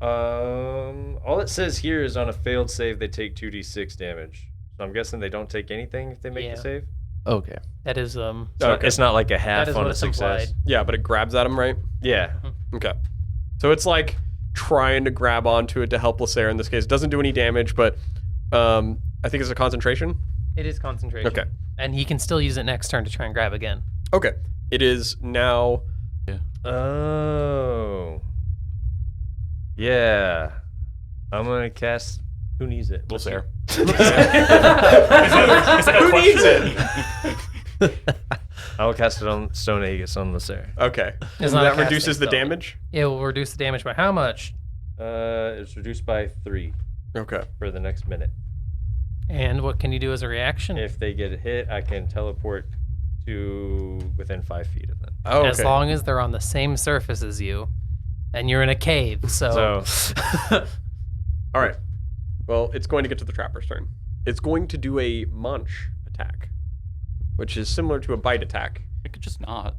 All it says here is on a failed save they take 2d6 damage. So I'm guessing they don't take anything if they make Yeah. the save. Okay. That is It's not like a half that is on what a it's success. implied. Yeah, but it grabs at him, right? Yeah. Okay. So it's like trying to grab onto it to help Lacer in this case. It doesn't do any damage, but I think it's a concentration. It is concentration. Okay. And he can still use it next turn to try and grab again. Okay. It is now. Oh. Yeah. I'm gonna cast. Who needs it? Lacer. Who needs it? I will cast it on Stone Aegis on Lacer. Okay. And It's not that a casting reduces the spell. damage? It will reduce the damage by how much? It's reduced by 3 Okay. for the next minute. And what can you do as a reaction? If they get hit, I can teleport to within 5 feet of them. Oh, okay. As long as they're on the same surface as you. And you're in a cave, so... All right. Well, it's going to get to the trapper's turn. It's going to do a munch attack, which is similar to a bite attack. It could just not.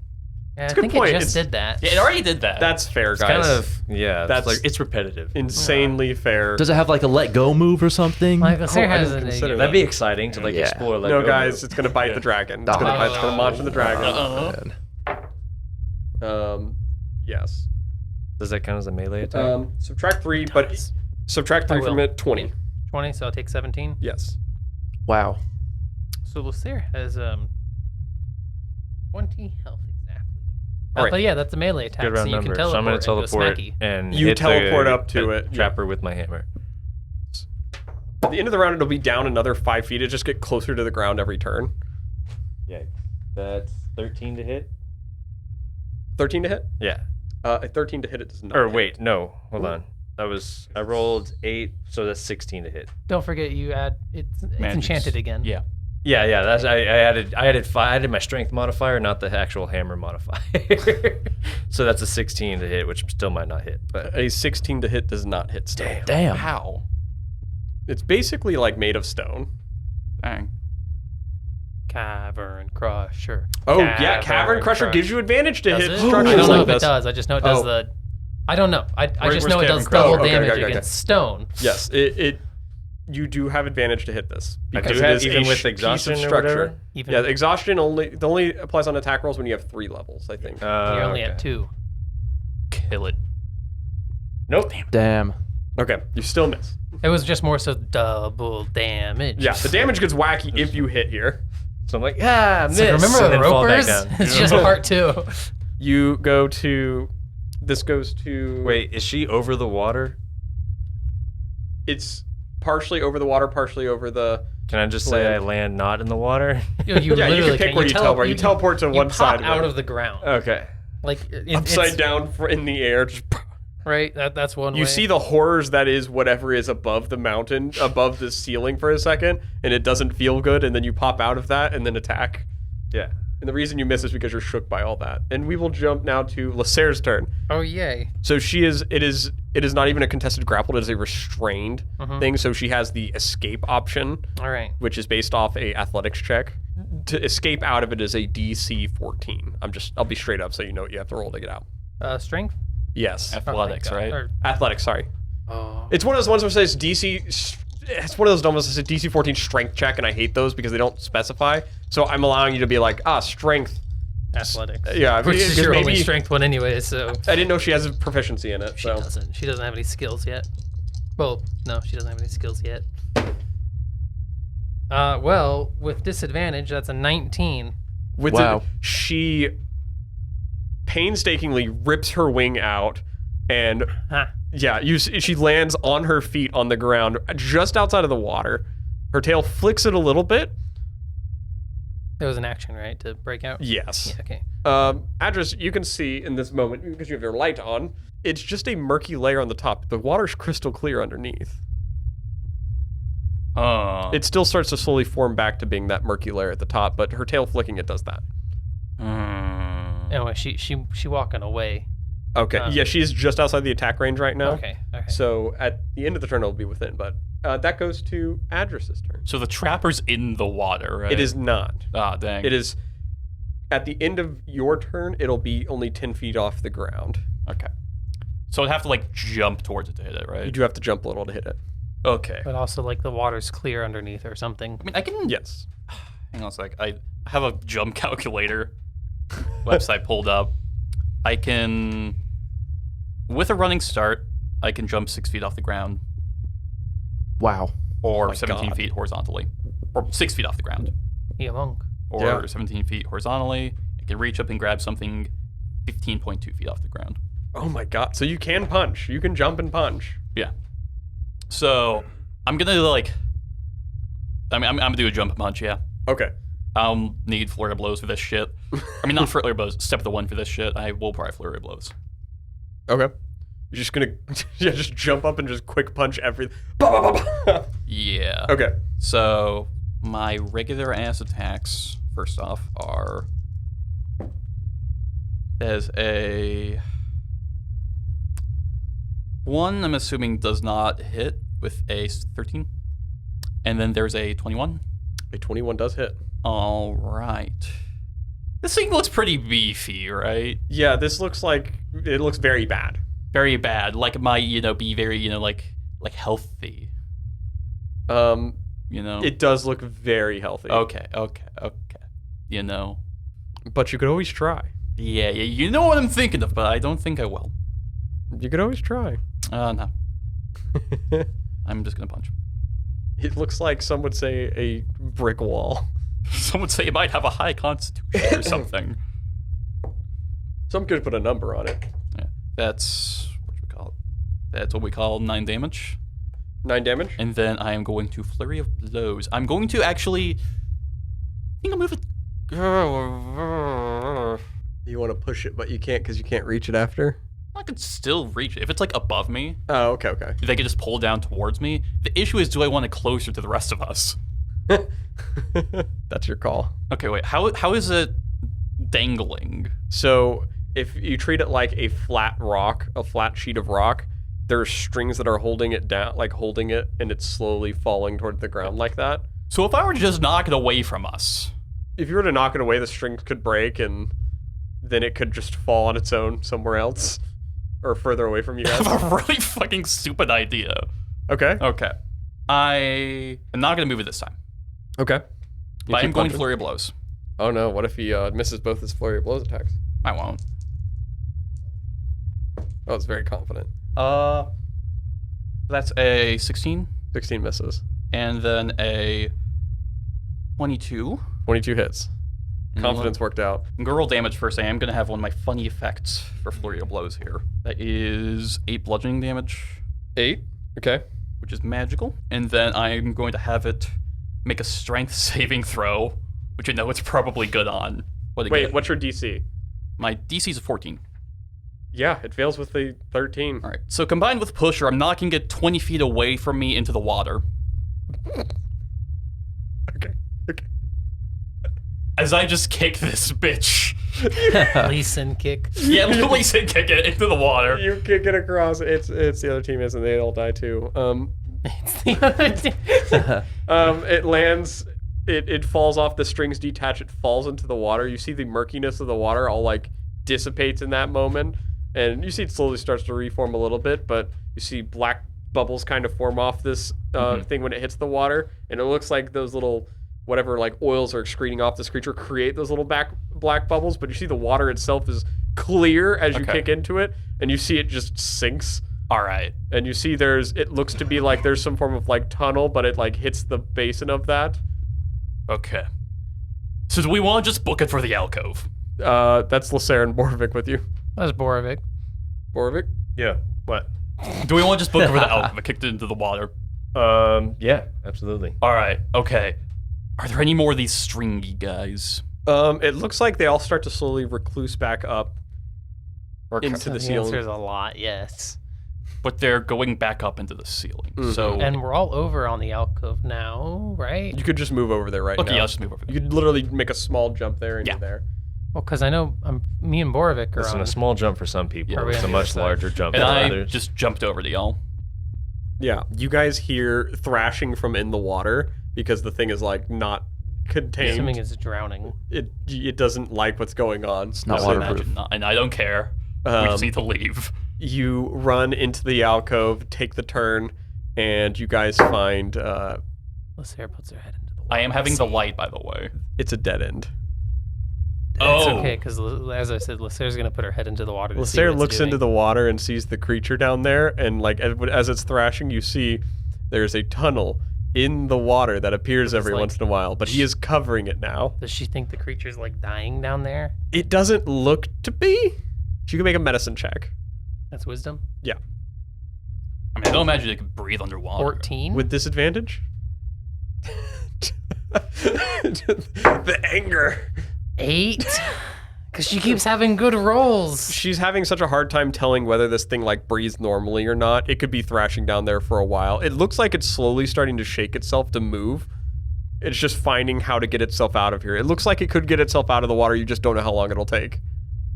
Yeah, I a good think point. it just It's- did that. Yeah, it already did that. That's fair, It's guys. kind of That's- it's repetitive. insanely fair. Does it have like a let go move or something? Like, Lacer I has didn't a consider That'd be exciting to like Yeah. explore. Like, No, guys, it's going to bite the dragon. It's going to Oh. bite. It's going to munch on the dragon. Uh-oh. Yes. Does that count as a melee attack? Subtract 3, but subtract 3 I from will. it, 20. 20, so I'll take 17. Yes. Wow. So Lacer has 20 health exactly. All right. But yeah, that's a melee attack, Good so round you number. can So I'm gonna teleport teleport and and You hit teleport the, up to it, yeah. trapper with my hammer. At the end of the round, it'll be down another 5 feet. It just get closer to the ground every turn. Yeah, that's 13 to hit. 13 to hit? Yeah. A 13 to hit, it does not. Or hit. wait, no, hold on. I rolled 8, so that's 16 to hit. Don't forget you add it's Magics. enchanted again. Yeah. Yeah. That's I added my strength modifier, not the actual hammer modifier. So that's a 16 to hit, which still might not hit. But A 16 to hit does not hit stone. Damn. How? It's basically like made of stone. Dang. Cavern Crusher. Oh, yeah, Cavern Crusher gives you advantage to Does hit it? structures I don't know like if this. it does. I just know it does Oh. I don't know. I just Where's know it Cavern does Crusher? double Oh, okay, damage okay. against stone. Yes, You do have advantage to hit this I because do it have, is even a with piece of exhaustion or structure. whatever? Even Yeah, exhaustion only applies on attack rolls when you have 3 levels, I think. you're only Okay. at 2. Kill it. Nope. Damn. Okay, you still miss. It was just more so double damage. Yeah, the damage gets wacky if you hit here. So I'm like, miss. So remember and the then fall back ropers? down. It's just part 2. You go to. This goes to. Wait, is she over the water? It's partially over the water, partially over the. Can I just say I land not in the water? You Yeah, you literally can pick where you teleport. You teleport to one pop side. out of the ground. Okay. Like Upside it's, down in the air. Just, right? That's one way. you see the horrors that is whatever is above the mountain, above the ceiling for a second, and it doesn't feel good, and then you pop out of that and then attack. Yeah. And the reason you miss is because you're shook by all that. And we will jump now to Lasser's turn. Oh yay. So she is. It is not even a contested grapple. It is a restrained thing. So she has the escape option, All right. which is based off a athletics check. To escape out of it is a DC 14. I'll be straight up so you know what you have to roll to get out. Strength. Yes, Athletics, Oh, thank God. right? Or- athletics. Sorry, oh. it's one of those ones where it says DC. It's one of those numbers that says DC 14 strength check, and I hate those because they don't specify. So I'm allowing you to be like, strength. Athletics. Yeah, Which is because your only maybe strength one anyway, so I didn't know she has a proficiency in it. she So doesn't. She doesn't have any skills yet. Well, no, she doesn't have any skills yet. Well, with disadvantage, that's a 19. with Wow. she painstakingly rips her wing out, and Ha. yeah, she lands on her feet on the ground just outside of the water. Her tail flicks it a little bit. There was an action, right, to break out? Yes. Yeah, okay. Address, you can see in this moment, because you have your light on, it's just a murky layer on the top. The water's crystal clear underneath. It still starts to slowly form back to being that murky layer at the top, but her tail flicking it does that. Anyway, she walking away. Okay. Yeah, she's just outside the attack range right now. Okay. So at the end of the turn, it'll be within, but that goes to Address's turn. So the trapper's in the water, right? It is not. Ah, dang. It is at the end of your turn, it'll be only 10 feet off the ground. Okay. So I'd have to like jump towards it to hit it, You right? do have to jump a little to hit it. Okay. But also, like, the water's clear underneath or something. I mean, I can. Yes. Hang on a sec. I have a jump calculator website pulled up. I can, with a running start, I can jump 6 feet off the ground, Wow. or my 17 God. feet horizontally, or 6 feet off the ground, Yeah, monk. or Yeah. 17 feet horizontally. I can reach up and grab something 15.2 feet off the ground. Oh my god. So you can punch. You can jump and punch. Yeah. So I'm gonna like. I'm gonna do a jump and punch. Yeah. Okay. I'll need flurry of blows for this shit. I mean, not flurry of blows. Step of the one for this shit. I will probably flurry of blows. Okay. You're just gonna just jump up and just quick punch everything. Bah, bah, bah, bah. Yeah. Okay. So my regular ass attacks, first off, are there's a one. I'm assuming does not hit with a 13, and then there's a 21. A 21 does hit. All right. This thing looks pretty beefy, right? Yeah, this looks like it looks very bad. Very bad. Like it might, be very, like healthy. It does look very healthy. Okay. But you could always try. Yeah, you know what I'm thinking of, but I don't think I will. You could always try. No. I'm just gonna punch. It looks like some would say a brick wall. Some would say it might have a high constitution or something. Some could put a number on it. Yeah, that's what we call it. That's what we call 9 damage. 9 damage? And then I am going to flurry of blows. I'm going to actually. I think I'll move it. You want to push it, but you can't because you can't reach it after? I could still reach it. If it's like above me, Oh, okay, okay. they could just pull down towards me. The issue is, do I want it closer to the rest of us? That's your call. Okay, wait. How is it dangling? So if you treat it like a flat rock, a flat sheet of rock, there's strings that are holding it down, like holding it, and it's slowly falling toward the ground like that. So if I were to just knock it away from us, If you were to knock it away, the strings could break, and then it could just fall on its own somewhere else, or further away from you I guys. have a really fucking stupid idea. Okay. Okay. I am not going to move it this time. Okay. You But I keep am going punching? flurry of blows. Oh no, what if he misses both his flurry of blows attacks? I won't. Oh, it's very confident. That's a 16, 16 misses. and then a 22. 22 hits. Confidence worked out. I'm gonna roll damage first. I am gonna have one of my funny effects for flurry of blows here. That is 8 bludgeoning damage, 8. Okay. which is magical. And then I'm going to have it make a strength saving throw, which I know it's probably good on. But again, Wait, what's your DC? my DC is a 14. Yeah, it fails with the 13. All right. So combined with Pusher, I'm knocking it 20 feet away from me into the water. Okay. Okay. As I just kick this bitch. Leeson kick. Yeah, literally said kick it into the water. You kick it across. It's the other team is, and they all die too. It's the other team. It lands. It falls off. The strings detach. It falls into the water. You see the murkiness of the water all like dissipates in that moment, and you see it slowly starts to reform a little bit. But you see black bubbles kind of form off this thing when it hits the water, and it looks like those little whatever like oils are excreting off this creature create those little black bubbles. But you see the water itself is clear as you Okay. kick into it, and you see it just sinks. All right. And you see it looks to be like there's some form of like tunnel, but it like hits the basin of that. Okay. So do we want to just book it for the alcove? That's Lacer and Borvik with you. That's Borovic. Borvik? Yeah. What? Do we want to just book it for the alcove? I kicked it into the water. Yeah, absolutely. All right. Okay. Are there any more of these stringy guys? It looks like they all start to slowly recluse back up into So the the ceiling. answer is a lot, yes. But they're going back up into the ceiling. Mhm. So And we're all over on the alcove now, right? You could just move over there right okay, now. yeah, let's just move over there. You could literally make a small jump there and Yeah. you're there. Well, because I know me and Borovic are Listen, on. a small jump for some people. Are we It's on a the much other side? larger jump And for I others. just jumped over to y'all. Yeah. You guys hear thrashing from in the water because the thing is like not contained. Assuming it's drowning. It doesn't like what's going on. It's not So, waterproof. Imagine not, and I don't care. We just need to leave. You run into the alcove, take the turn, and you guys find Lacer puts her head into the water. I am having the light, by the way. it's a dead end. It's Oh. okay, because as I said, Lacer's going to put her head into the water to see Lacer what looks it's into doing. the water and sees the creature down there, and like as it's thrashing, you see there's a tunnel in the water that appears It's every like- once in a while, but he is covering it now. Does she think the creature's like dying down there? It doesn't look to be. You can make a medicine check. That's wisdom. I mean, I don't imagine they could breathe underwater. 14? With disadvantage? The anger. 8? Because she keeps having good rolls. She's having such a hard time telling whether this thing like breathes normally or not. It could be thrashing down there for a while. It looks like it's slowly starting to shake itself to move. It's just finding how to get itself out of here. It looks like it could get itself out of the water. You just don't know how long it'll take.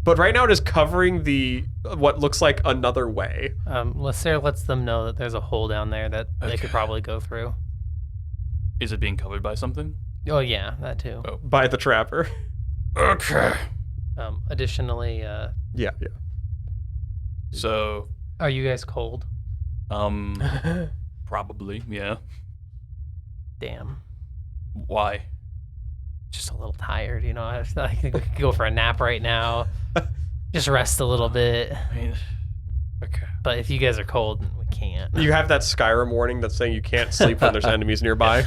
But right now it is covering the what looks like another way. Lacer lets them know that there's a hole down there that they Okay. could probably go through. Is it being covered by something? Oh, yeah, that too. By the trapper. Okay. Additionally, Yeah. So, are you guys cold? probably, yeah. Damn. Why? Just a little tired, you know. I feel like we could go for a nap right now. Just rest a little bit. I mean, okay. But if you guys are cold, we can't. You have that Skyrim warning that's saying you can't sleep when there's enemies nearby.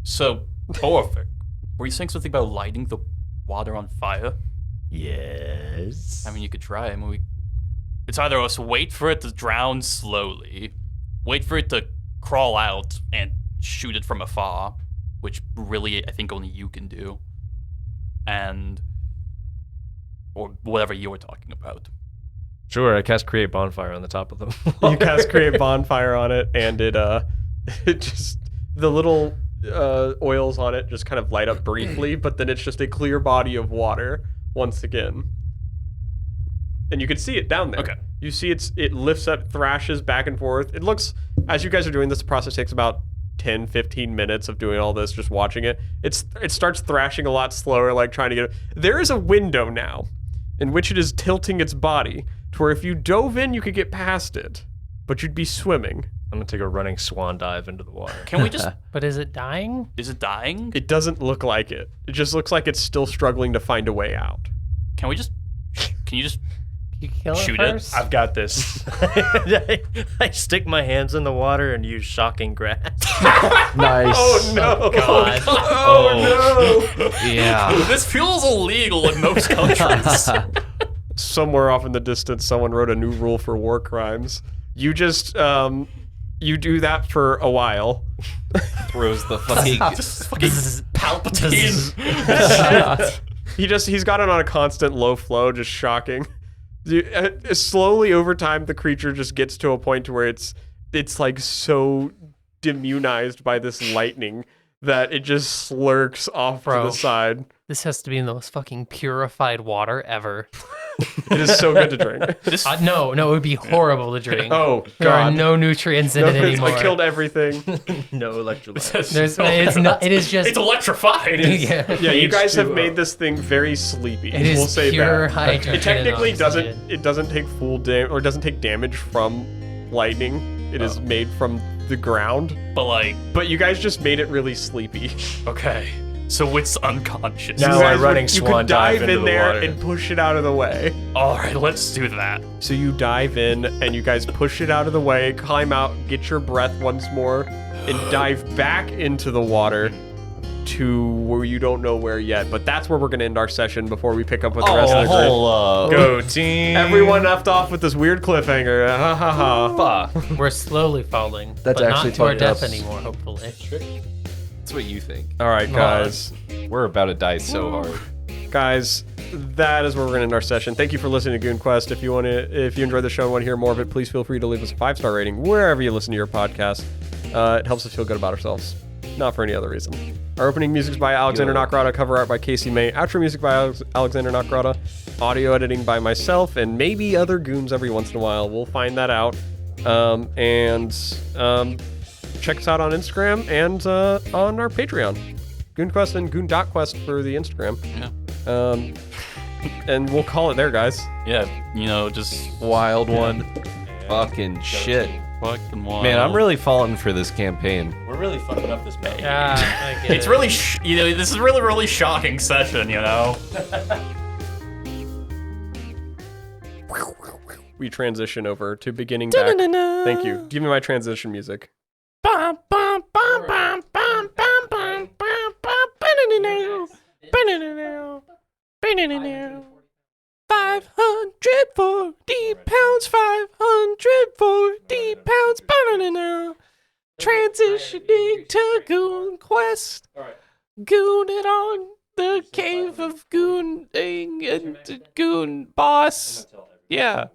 So, perfect. Were you saying something about lighting the water on fire? Yes. I mean, you could try. I mean, it's either us wait for it to drown slowly, wait for it to crawl out and shoot it from afar, which really I think only you can do, or whatever you were talking about. Sure, I cast create bonfire on the top of them. You cast create bonfire on it, and it just the little oils on it just kind of light up briefly, but then it's just a clear body of water once again, and you can see it down there. Okay. You see it lifts up, thrashes back and forth. It looks, as you guys are doing this, the process takes about 10-15 minutes of doing all this, just watching it. It starts thrashing a lot slower, like trying to get it. There is a window now in which it is tilting its body to where if you dove in, you could get past it, but you'd be swimming. I'm gonna take a running swan dive into the water. Can we just? But is it dying? Is it dying? It doesn't look like it. It just looks like it's still struggling to find a way out. Can we just? Can you just? You kill it Shoot it. first? I've got this. I stick my hands in the water and use shocking grass. Nice. Oh no! God. Oh, no. Yeah. This feels illegal in most countries. Somewhere off in the distance, someone wrote a new rule for war crimes. You just you do that for a while. Throws the fucking. Just fucking Zzz. Palpatine. He's got it on a constant low flow, just shocking. Slowly over time, the creature just gets to a point to where it's like so demunized by this lightning that it just slurks off to Bro. the side. This has to be the most fucking purified water ever. It is so good to drink. No, it would be horrible to drink. Oh There are god. no nutrients in No, it anymore. I killed everything. No electrolytes. It is just. It's electrified. Yeah. Yeah, you guys have H2O. made this thing very sleepy. It is we'll say pure that. hydrogen. It technically and doesn't. oxygen. It doesn't take full damage or doesn't take damage from lightning. It is made from the ground. But like, But you guys just made it really sleepy. okay, so it's unconscious. Now You I guys running you swan could dive dive into in the there water. and push it out of the way. All right, let's do that. So you dive in and you guys push it out of the way, climb out, get your breath once more, and dive back into the water to where you don't know where yet. But that's where we're going to end our session before we pick up with the rest of the group. hold up. Go team. Everyone left off with this weird cliffhanger. Ha ha ha. Fuck. We're slowly falling. That's but actually not to our fucked death up. anymore, hopefully. That's what you think. All right, guys. We're about to die so hard. Guys, that is where we're going to end our session. Thank you for listening to Goon Quest. If you enjoyed the show and want to hear more of it, please feel free to leave us a 5-star rating wherever you listen to your podcast. It helps us feel good about ourselves, not for any other reason. Our opening music is by Alexander Nakrata, cover art by Casey May, outro music by Alexander Nakrata, audio editing by myself, and maybe other goons every once in a while. We'll find that out. Check us out on Instagram and on our Patreon. GoonQuest and Goon.Quest for the Instagram. Yeah. And we'll call it there, guys. Yeah, just Wild one. Fucking shit. fucking wild. Man, I'm really falling for this campaign. We're really fucking up this map. I get It's it. really, this is really, really shocking session, We transition over to beginning back. Thank you. Give me my transition music. 540 pounds, 540 pounds, transitioning to Goon Quest. Goon it on the cave of Gooning and Goon Boss. Yeah.